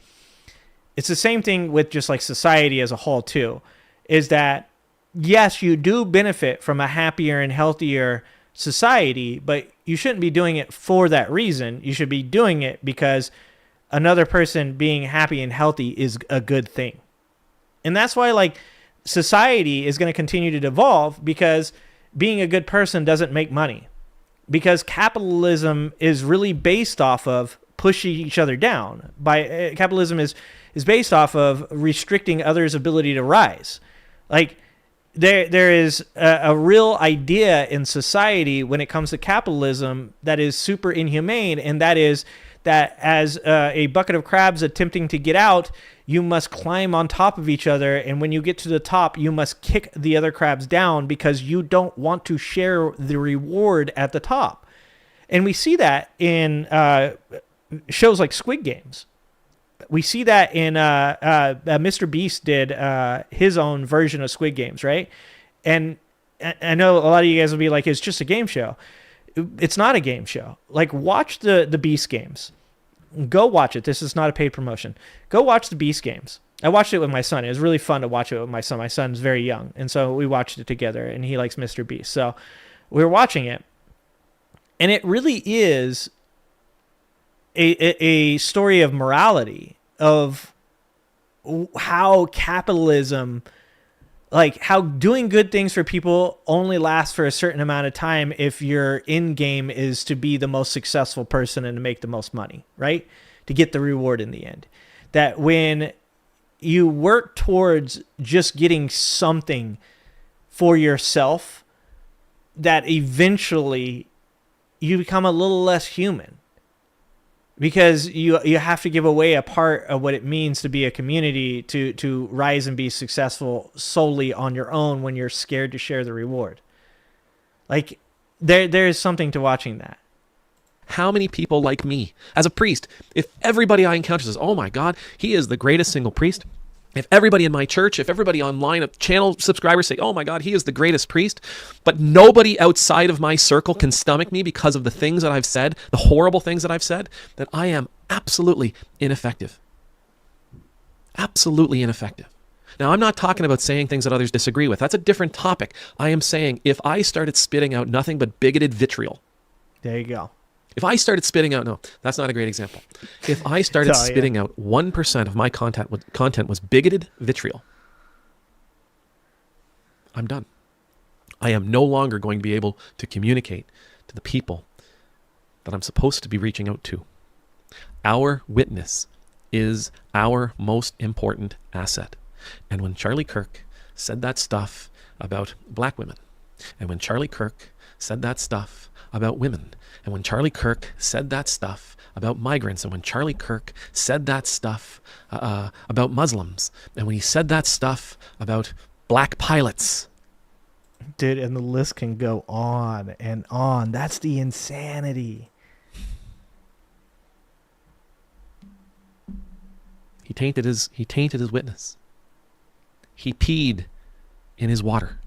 It's the same thing with just like society as a whole too, is that yes, you do benefit from a happier and healthier society, but you shouldn't be doing it for that reason. You should be doing it because another person being happy and healthy is a good thing. And that's why like society is going to continue to devolve, because being a good person doesn't make money. Because capitalism is really based off of pushing each other down. Capitalism is based off of restricting others' ability to rise. Like there is a real idea in society when it comes to capitalism that is super inhumane, and that is that as a bucket of crabs attempting to get out, you must climb on top of each other, and when you get to the top, you must kick the other crabs down because you don't want to share the reward at the top. And we see that in shows like Squid Games. We see that in Mr. Beast did his own version of Squid Games, right? And I know a lot of you guys will be like, it's just a game show. It's not a game show. Like, watch the Beast Games. Go watch it. This is not a paid promotion. Go watch the Beast Games. I watched it with my son. It was really fun to watch it with my son. My son's very young, and so we watched it together, and he likes Mr. Beast. So we were watching it, and it really is a story of morality, of how capitalism like how doing good things for people only lasts for a certain amount of time if your end game is to be the most successful person and to make the most money, right? To get the reward in the end. That when you work towards just getting something for yourself, that eventually you become a little less human. Because you have to give away a part of what it means to be a community, to rise and be successful solely on your own when you're scared to share the reward. Like, there is something to watching that. How many people like me as a priest, if everybody I encounter says, oh my God, he is the greatest single priest. If everybody in my church, if everybody online, if channel subscribers say, oh my God, he is the greatest priest, but nobody outside of my circle can stomach me because of the things that I've said, the horrible things that I've said, then I am absolutely ineffective. Absolutely ineffective. Now, I'm not talking about saying things that others disagree with. That's a different topic. I am saying if I started spitting out nothing but bigoted vitriol. There you go. If I started spitting out, no, that's not a great example. If I started spitting out 1% of my content was bigoted vitriol, I'm done. I am no longer going to be able to communicate to the people that I'm supposed to be reaching out to. Our witness is our most important asset. And when Charlie Kirk said that stuff about black women, and when Charlie Kirk said that stuff about women, and when Charlie Kirk said that stuff about migrants, and when Charlie Kirk said that stuff about Muslims, and when he said that stuff about black pilots. Dude, and the list can go on and on. That's the insanity. He tainted his witness. He peed in his water.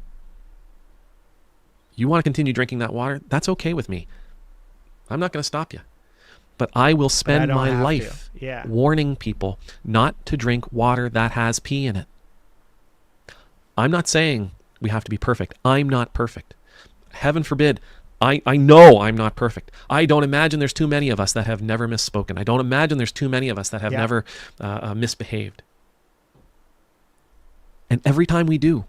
You want to continue drinking that water? That's okay with me. I'm not going to stop you. But I will spend my life warning people not to drink water that has pee in it. I'm not saying we have to be perfect. I'm not perfect. Heaven forbid. I know I'm not perfect. I don't imagine there's too many of us that have never misspoken. I don't imagine there's too many of us that have never misbehaved. And every time we do,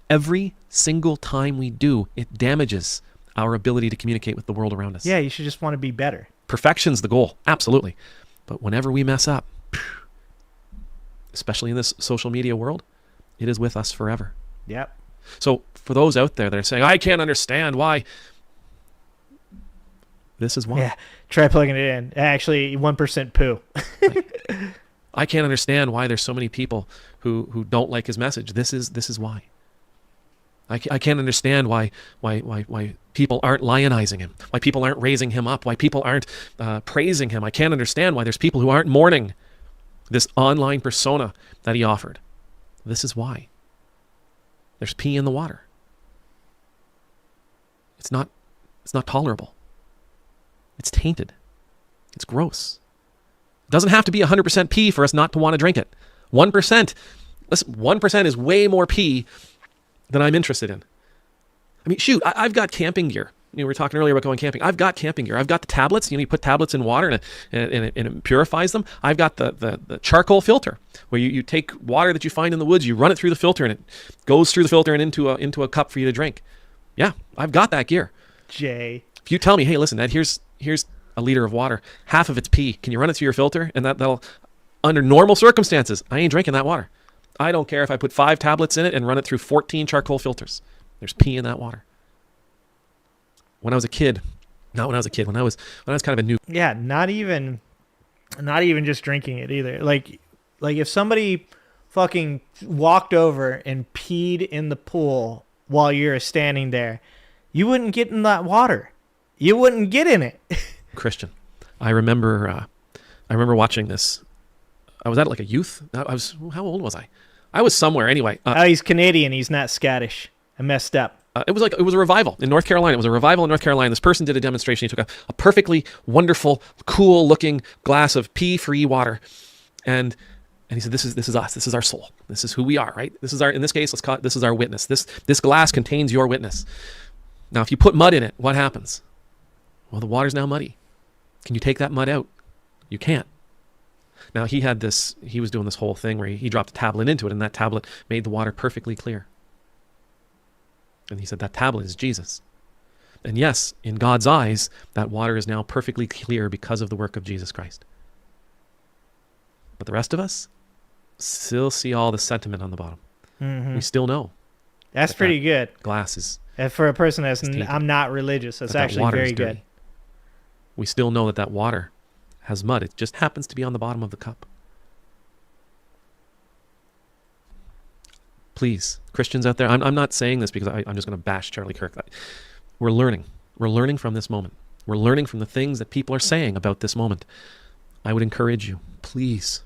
every single time we do, it damages our ability to communicate with the world around us. Yeah, you should just want to be better. Perfection's the goal, absolutely. But whenever we mess up, especially in this social media world, it is with us forever. Yep. So for those out there that are saying, I can't understand why, this is why. Yeah, try plugging it in. Actually, 1% poo. I can't understand why there's so many people who don't like his message. This is why. I can't understand why people aren't lionizing him, why people aren't raising him up, why people aren't praising him. I can't understand why there's people who aren't mourning this online persona that he offered. This is why. There's pee in the water. It's not tolerable. It's tainted. It's gross. It doesn't have to be 100% pee for us not to want to drink it. 1%. Listen, 1% is way more pee than I'm interested in. I mean, shoot, I've got camping gear. We were talking earlier about going camping. I've got camping gear. I've got the tablets. You put tablets in water and it purifies them. I've got the charcoal filter where you take water that you find in the woods, you run it through the filter, and it goes through the filter and into a cup for you to drink. Yeah, I've got that gear. Jay. If you tell me, hey, listen, Ed, here's a liter of water, half of it's pee. Can you run it through your filter? And that'll, under normal circumstances, I ain't drinking that water. I don't care if I put 5 tablets in it and run it through 14 charcoal filters. There's pee in that water. When I was a kid, when I was kind of a new. Yeah, not even just drinking it either. Like if somebody fucking walked over and peed in the pool while you're standing there, you wouldn't get in that water. You wouldn't get in it. Christian, I remember watching this. I was at like a youth. How old was I? I was somewhere anyway. He's Canadian. He's not Scottish. I messed up. It was a revival in North Carolina. It was a revival in North Carolina. This person did a demonstration. He took a perfectly wonderful, cool looking glass of pee-free water, and he said, "This is us. This is our soul. This is who we are. Right? This is our. In this case, let's call it. This is our witness. This glass contains your witness. Now, if you put mud in it, what happens? Well, the water's now muddy. Can you take that mud out? You can't. Now he was doing this whole thing where he dropped a tablet into it, and that tablet made the water perfectly clear. And he said, that tablet is Jesus. And yes, in God's eyes, that water is now perfectly clear because of the work of Jesus Christ. But the rest of us still see all the sentiment on the bottom. Mhm. We still know. That's pretty good. Glass is... And for a person that's tainted. I'm not religious, that's that actually water is very good. dirty. We still know that that water has mud. It just happens to be on the bottom of the cup. Please, Christians out there, I'm not saying this because I'm just going to bash Charlie Kirk. We're learning. We're learning from this moment. We're learning from the things that people are saying about this moment. I would encourage you, please,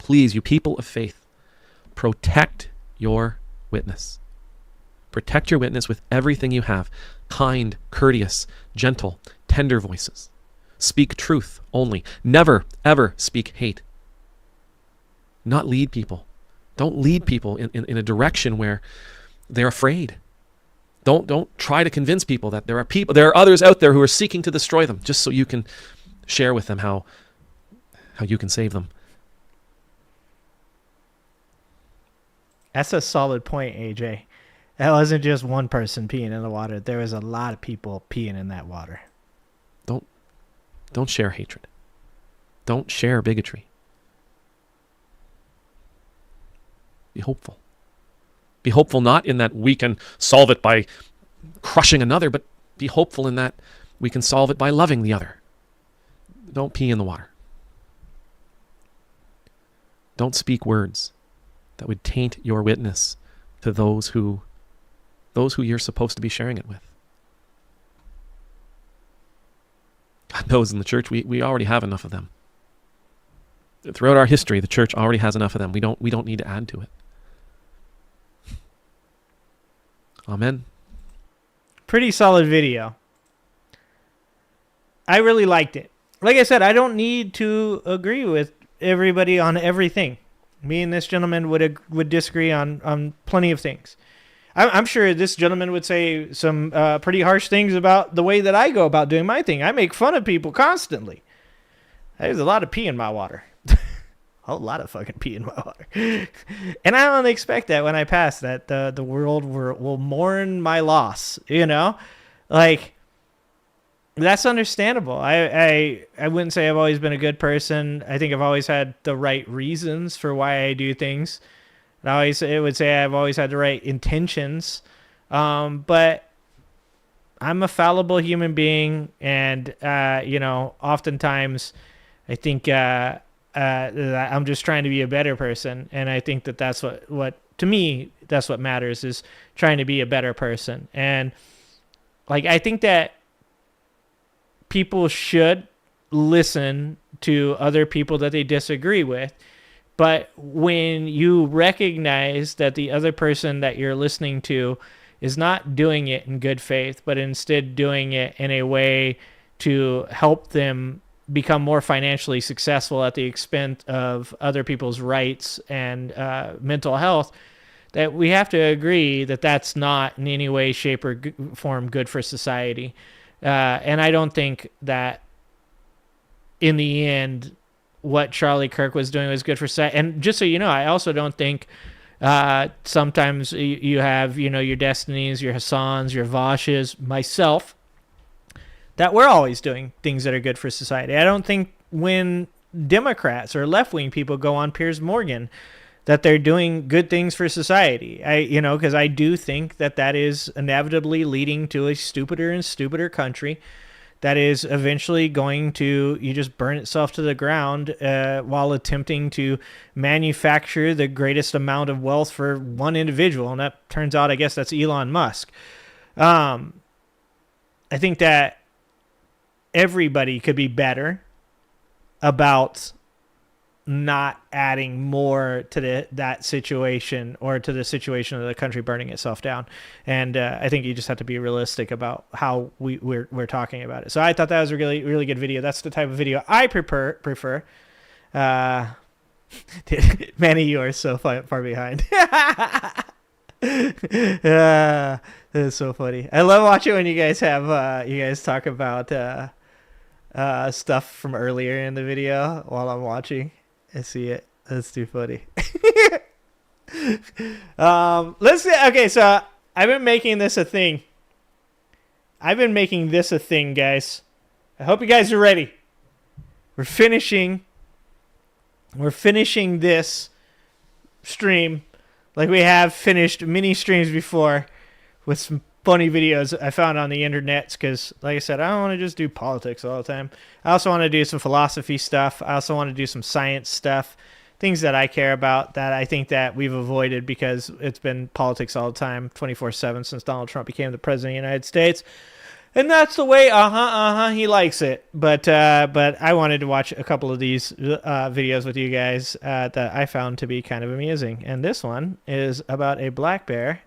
you people of faith, protect your witness. Protect your witness with everything you have. Kind, courteous, gentle, tender voices. Speak truth only. Never, ever speak hate. Not lead people. Don't lead people in a direction where they're afraid. Don't try to convince people that there are others out there who are seeking to destroy them, just so you can share with them how you can save them. That's a solid point, AJ. That wasn't just one person peeing in the water. There was a lot of people peeing in that water. Don't share hatred. Don't share bigotry. Be hopeful. Be hopeful not in that we can solve it by crushing another, but be hopeful in that we can solve it by loving the other. Don't pee in the water. Don't speak words that would taint your witness to those who you're supposed to be sharing it with. God knows in the church we already have enough of them. Throughout our history, the church already has enough of them. We don't need to add to it. Amen. Pretty solid video. I really liked it. Like I said, I don't need to agree with everybody on everything. Me and this gentleman would disagree on plenty of things. I'm sure this gentleman would say some pretty harsh things about the way that I go about doing my thing. I make fun of people constantly. There's a lot of pee in my water. A whole lot of fucking pee in my water. And I don't expect that when I pass, that the world will mourn my loss, you know? Like, that's understandable. I wouldn't say I've always been a good person. I think I've always had the right reasons for why I do things. It would say I've always had the right intentions. But I'm a fallible human being, and, oftentimes I think I'm just trying to be a better person, and I think that's what to me, that's what matters, is trying to be a better person. And, like, I think that people should listen to other people that they disagree with. But when you recognize that the other person that you're listening to is not doing it in good faith, but instead doing it in a way to help them become more financially successful at the expense of other people's rights and mental health, that we have to agree that that's not in any way, shape, or form good for society. And I don't think that in the end, what Charlie Kirk was doing was good for society. And just so you know, I also don't think sometimes you have, your Destinies, your Hassans, your Voshes, myself, that we're always doing things that are good for society. I don't think when Democrats or left-wing people go on Piers Morgan that they're doing good things for society. Because I do think that is inevitably leading to a stupider and stupider country that is eventually going to just burn itself to the ground while attempting to manufacture the greatest amount of wealth for one individual. And that turns out, I guess, that's Elon Musk. I think that everybody could be better about not adding more to that situation, or to the situation of the country burning itself down. And I think you just have to be realistic about how we're talking about it. So I thought that was a really, really good video. That's the type of video I prefer. Manny, you are so far behind. That's so funny. I love watching when you guys talk about stuff from earlier in the video while I'm watching. I see it. That's too funny. Let's see. Okay, so I've been making this a thing. Guys. I hope you guys are ready. We're finishing this stream like we have finished mini streams before with some funny videos I found on the internet, because, like I said, I don't want to just do politics all the time. I also want to do some philosophy stuff. I also want to do some science stuff, things that I care about that I think that we've avoided because it's been politics all the time, 24/7 since Donald Trump became the president of the United States. And that's the way, he likes it. But I wanted to watch a couple of these videos with you guys that I found to be kind of amusing. And this one is about a black bear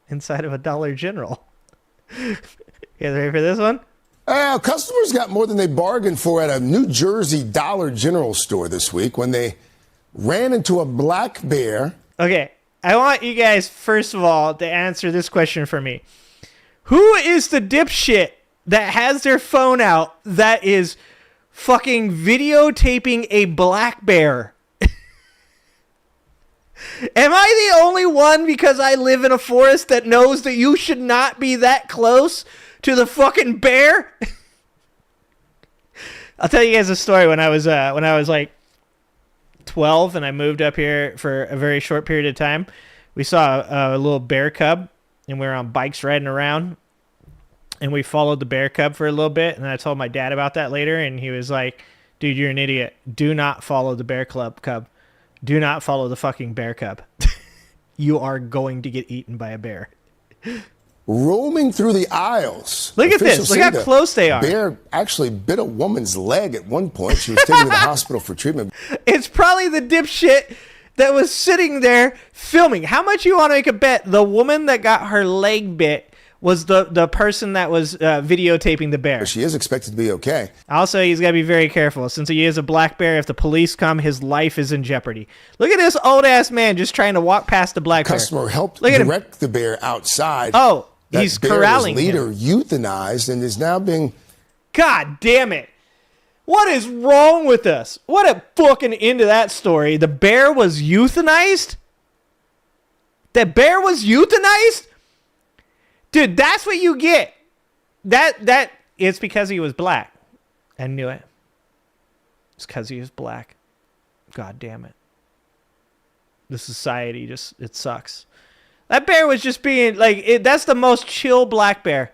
inside of a Dollar General. You guys ready for this one? Customers got more than they bargained for at a New Jersey Dollar General store this week when they ran into a black bear. Okay, I want you guys, first of all, to answer this question for me. Who is the dipshit that has their phone out that is fucking videotaping a black bear? Am I the only one because I live in a forest that knows that you should not be that close to the fucking bear? I'll tell you guys a story. When I was like 12 and I moved up here for a very short period of time, we saw a little bear cub. And we were on bikes riding around, and we followed the bear cub for a little bit. And I told my dad about that later, and he was like, dude, you're an idiot. Do not follow the bear cub. Do not follow the fucking bear cub. You are going to get eaten by a bear. Roaming through the aisles. Look at this. Look how close they are. Bear actually bit a woman's leg at one point. She was taken to the hospital for treatment. It's probably the dipshit that was sitting there filming. How much you want to make a bet the woman that got her leg bit was the person that was videotaping the bear? She is expected to be okay. Also, he's got to be very careful. Since he is a black bear, if the police come, his life is in jeopardy. Look at this old-ass man just trying to walk past the black bear. Customer helped direct the bear outside. Oh, he's corralling him. That bear was later euthanized and is now being... God damn it. What is wrong with us? What a fucking end to that story. The bear was euthanized? The bear was euthanized? Dude, that's what you get. That it's because he was black. I knew it. It's because he was black. God damn it. The society it sucks. That bear was just being like, that's the most chill black bear.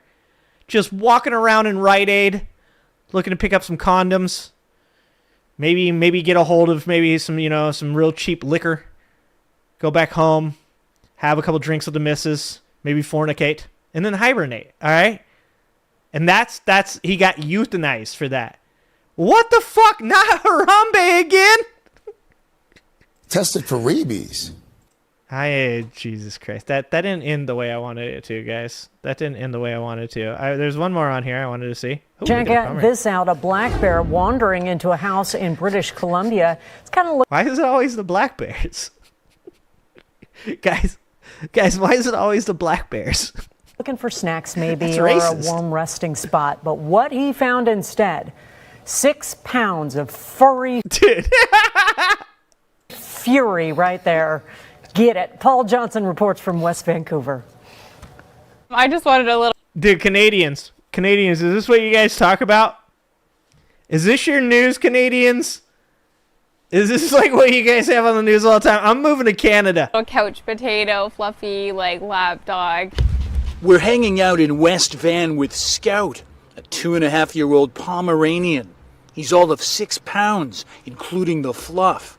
Just walking around in Rite Aid. Looking to pick up some condoms, maybe get a hold of some real cheap liquor, go back home, have a couple drinks with the missus, maybe fornicate, and then hibernate. All right, and that's he got euthanized for that. What the fuck? Not Harambe again? Tested for rabies. Jesus Christ. That didn't end the way I wanted it to, guys. That didn't end the way I wanted to. There's one more on here I wanted to see. Ooh, check this out. A black bear wandering into a house in British Columbia. It's kind of why is it always the black bears? guys, why is it always the black bears? Looking for snacks maybe, or a warm resting spot. But what he found instead, 6 pounds of furry fury right there. Get it. Paul Johnson reports from West Vancouver. I just wanted a little... Dude, Canadians, is this what you guys talk about? Is this your news, Canadians? Is this like what you guys have on the news all the time? I'm moving to Canada. A couch potato, fluffy, lap dog. We're hanging out in West Van with Scout, a 2.5-year-old Pomeranian. He's all of 6 pounds, including the fluff.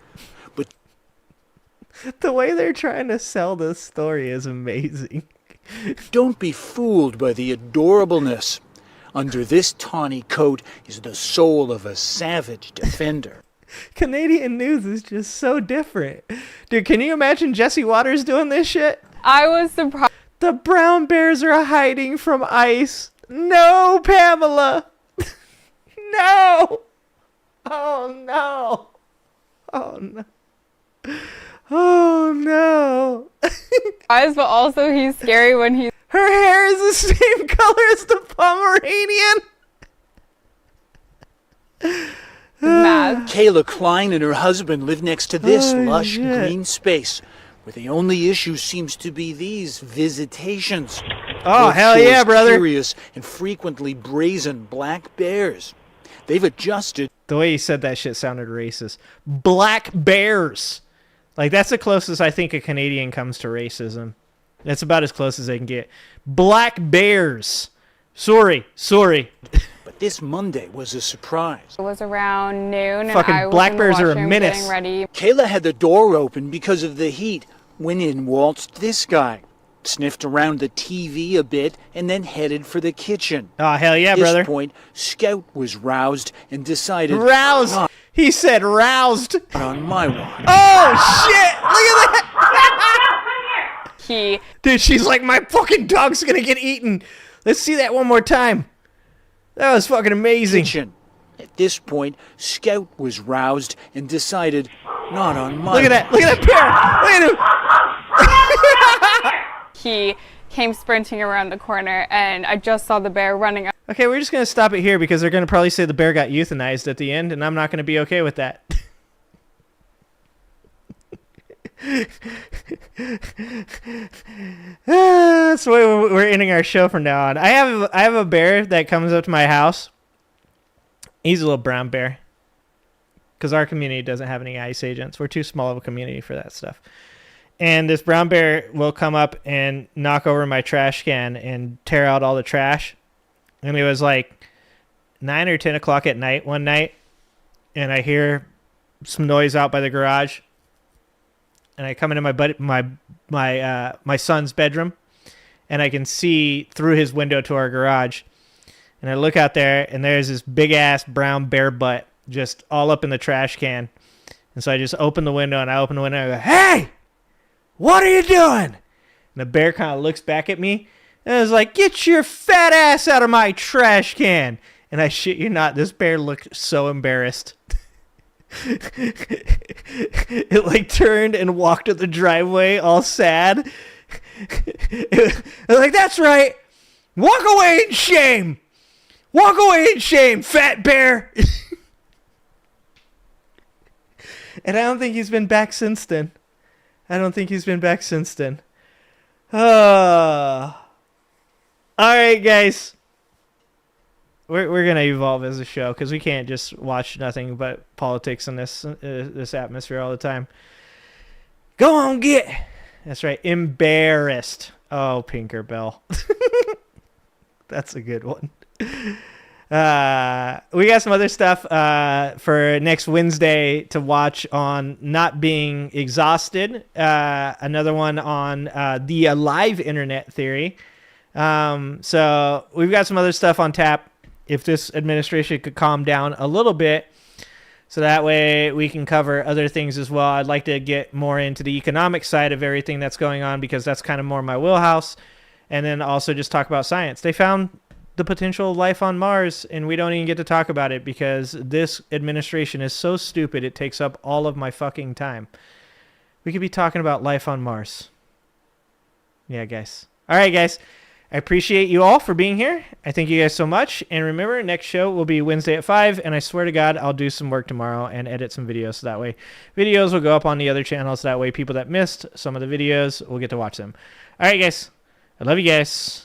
The way they're trying to sell this story is amazing. Don't be fooled by the adorableness. Under this tawny coat is the soul of a savage defender. Canadian news is just so different. Dude, can you imagine Jesse Waters doing this shit? I was surprised. The brown bears are hiding from ice. No, Pamela. No. Oh, no. Oh, no. Oh, no. But also he's scary when he's... Her hair is the same color as the Pomeranian. Kayla Klein and her husband live next to this lush green space. where the only issue seems to be these visitations. Oh, North hell yeah, Shore's brother. Curious and frequently brazen black bears. They've adjusted. The way he said that shit sounded racist. Black bears. Like, that's the closest I think a Canadian comes to racism. That's about as close as they can get. Black bears. Sorry. But this Monday was a surprise. It was around noon, Fucking and I was black in the bears are a washroom menace. getting ready. Kayla had the door open because of the heat when in waltzed this guy. Sniffed around the TV a bit and then headed for the kitchen. Oh, hell yeah, At this brother. point, Scout was roused and decided... Roused. "Not He said roused. on my watch." Oh, shit. Look at that. He Dude, she's like, my fucking dog's going to get eaten. Let's see that one more time. That was fucking amazing. Kitchen. At this point, Scout was roused and decided, "Not on my Look at that. Look at that bear. Look at him. he came sprinting around the corner, and I just saw the bear running up. Okay, we're just going to stop it here because they're going to probably say the bear got euthanized at the end, and I'm not going to be okay with that. That's the way we're ending our show from now on. I have a bear that comes up to my house. He's a little brown bear because our community doesn't have any ICE agents. We're too small of a community for that stuff. And this brown bear will come up and knock over my trash can and tear out all the trash. And it was like 9 or 10 o'clock at night one night, and I hear some noise out by the garage. And I come into my son's bedroom, and I can see through his window to our garage. And I look out there, and there's this big-ass brown bear butt just all up in the trash can. And so I just open the window, and I go, "Hey! What are you doing?" And the bear kind of looks back at me, and I was like, "Get your fat ass out of my trash can." And I shit you not, this bear looked so embarrassed. It like turned and walked up the driveway all sad. I was like, "That's right. Walk away in shame. Walk away in shame, fat bear." And I don't think he's been back since then. All right, guys. We're gonna evolve as a show because we can't just watch nothing but politics in this atmosphere all the time. Go on, get. That's right, embarrassed. Oh, Pinkerbell. That's a good one. We got some other stuff for next Wednesday to watch on Not Being Exhausted. Another one on the Alive Internet Theory. So we've got some other stuff on tap. If this administration could calm down a little bit, so that way we can cover other things as well. I'd like to get more into the economic side of everything that's going on because that's kind of more my wheelhouse. And then also just talk about science. They found the potential of life on Mars, and we don't even get to talk about it because this administration is so stupid it takes up all of my fucking time. We could be talking about life on Mars. Yeah, guys. All right, guys. I appreciate you all for being here. I thank you guys so much. And remember, next show will be Wednesday at 5. And I swear to God, I'll do some work tomorrow and edit some videos. So that way videos will go up on the other channels. That way people that missed some of the videos will get to watch them. All right, guys. I love you guys.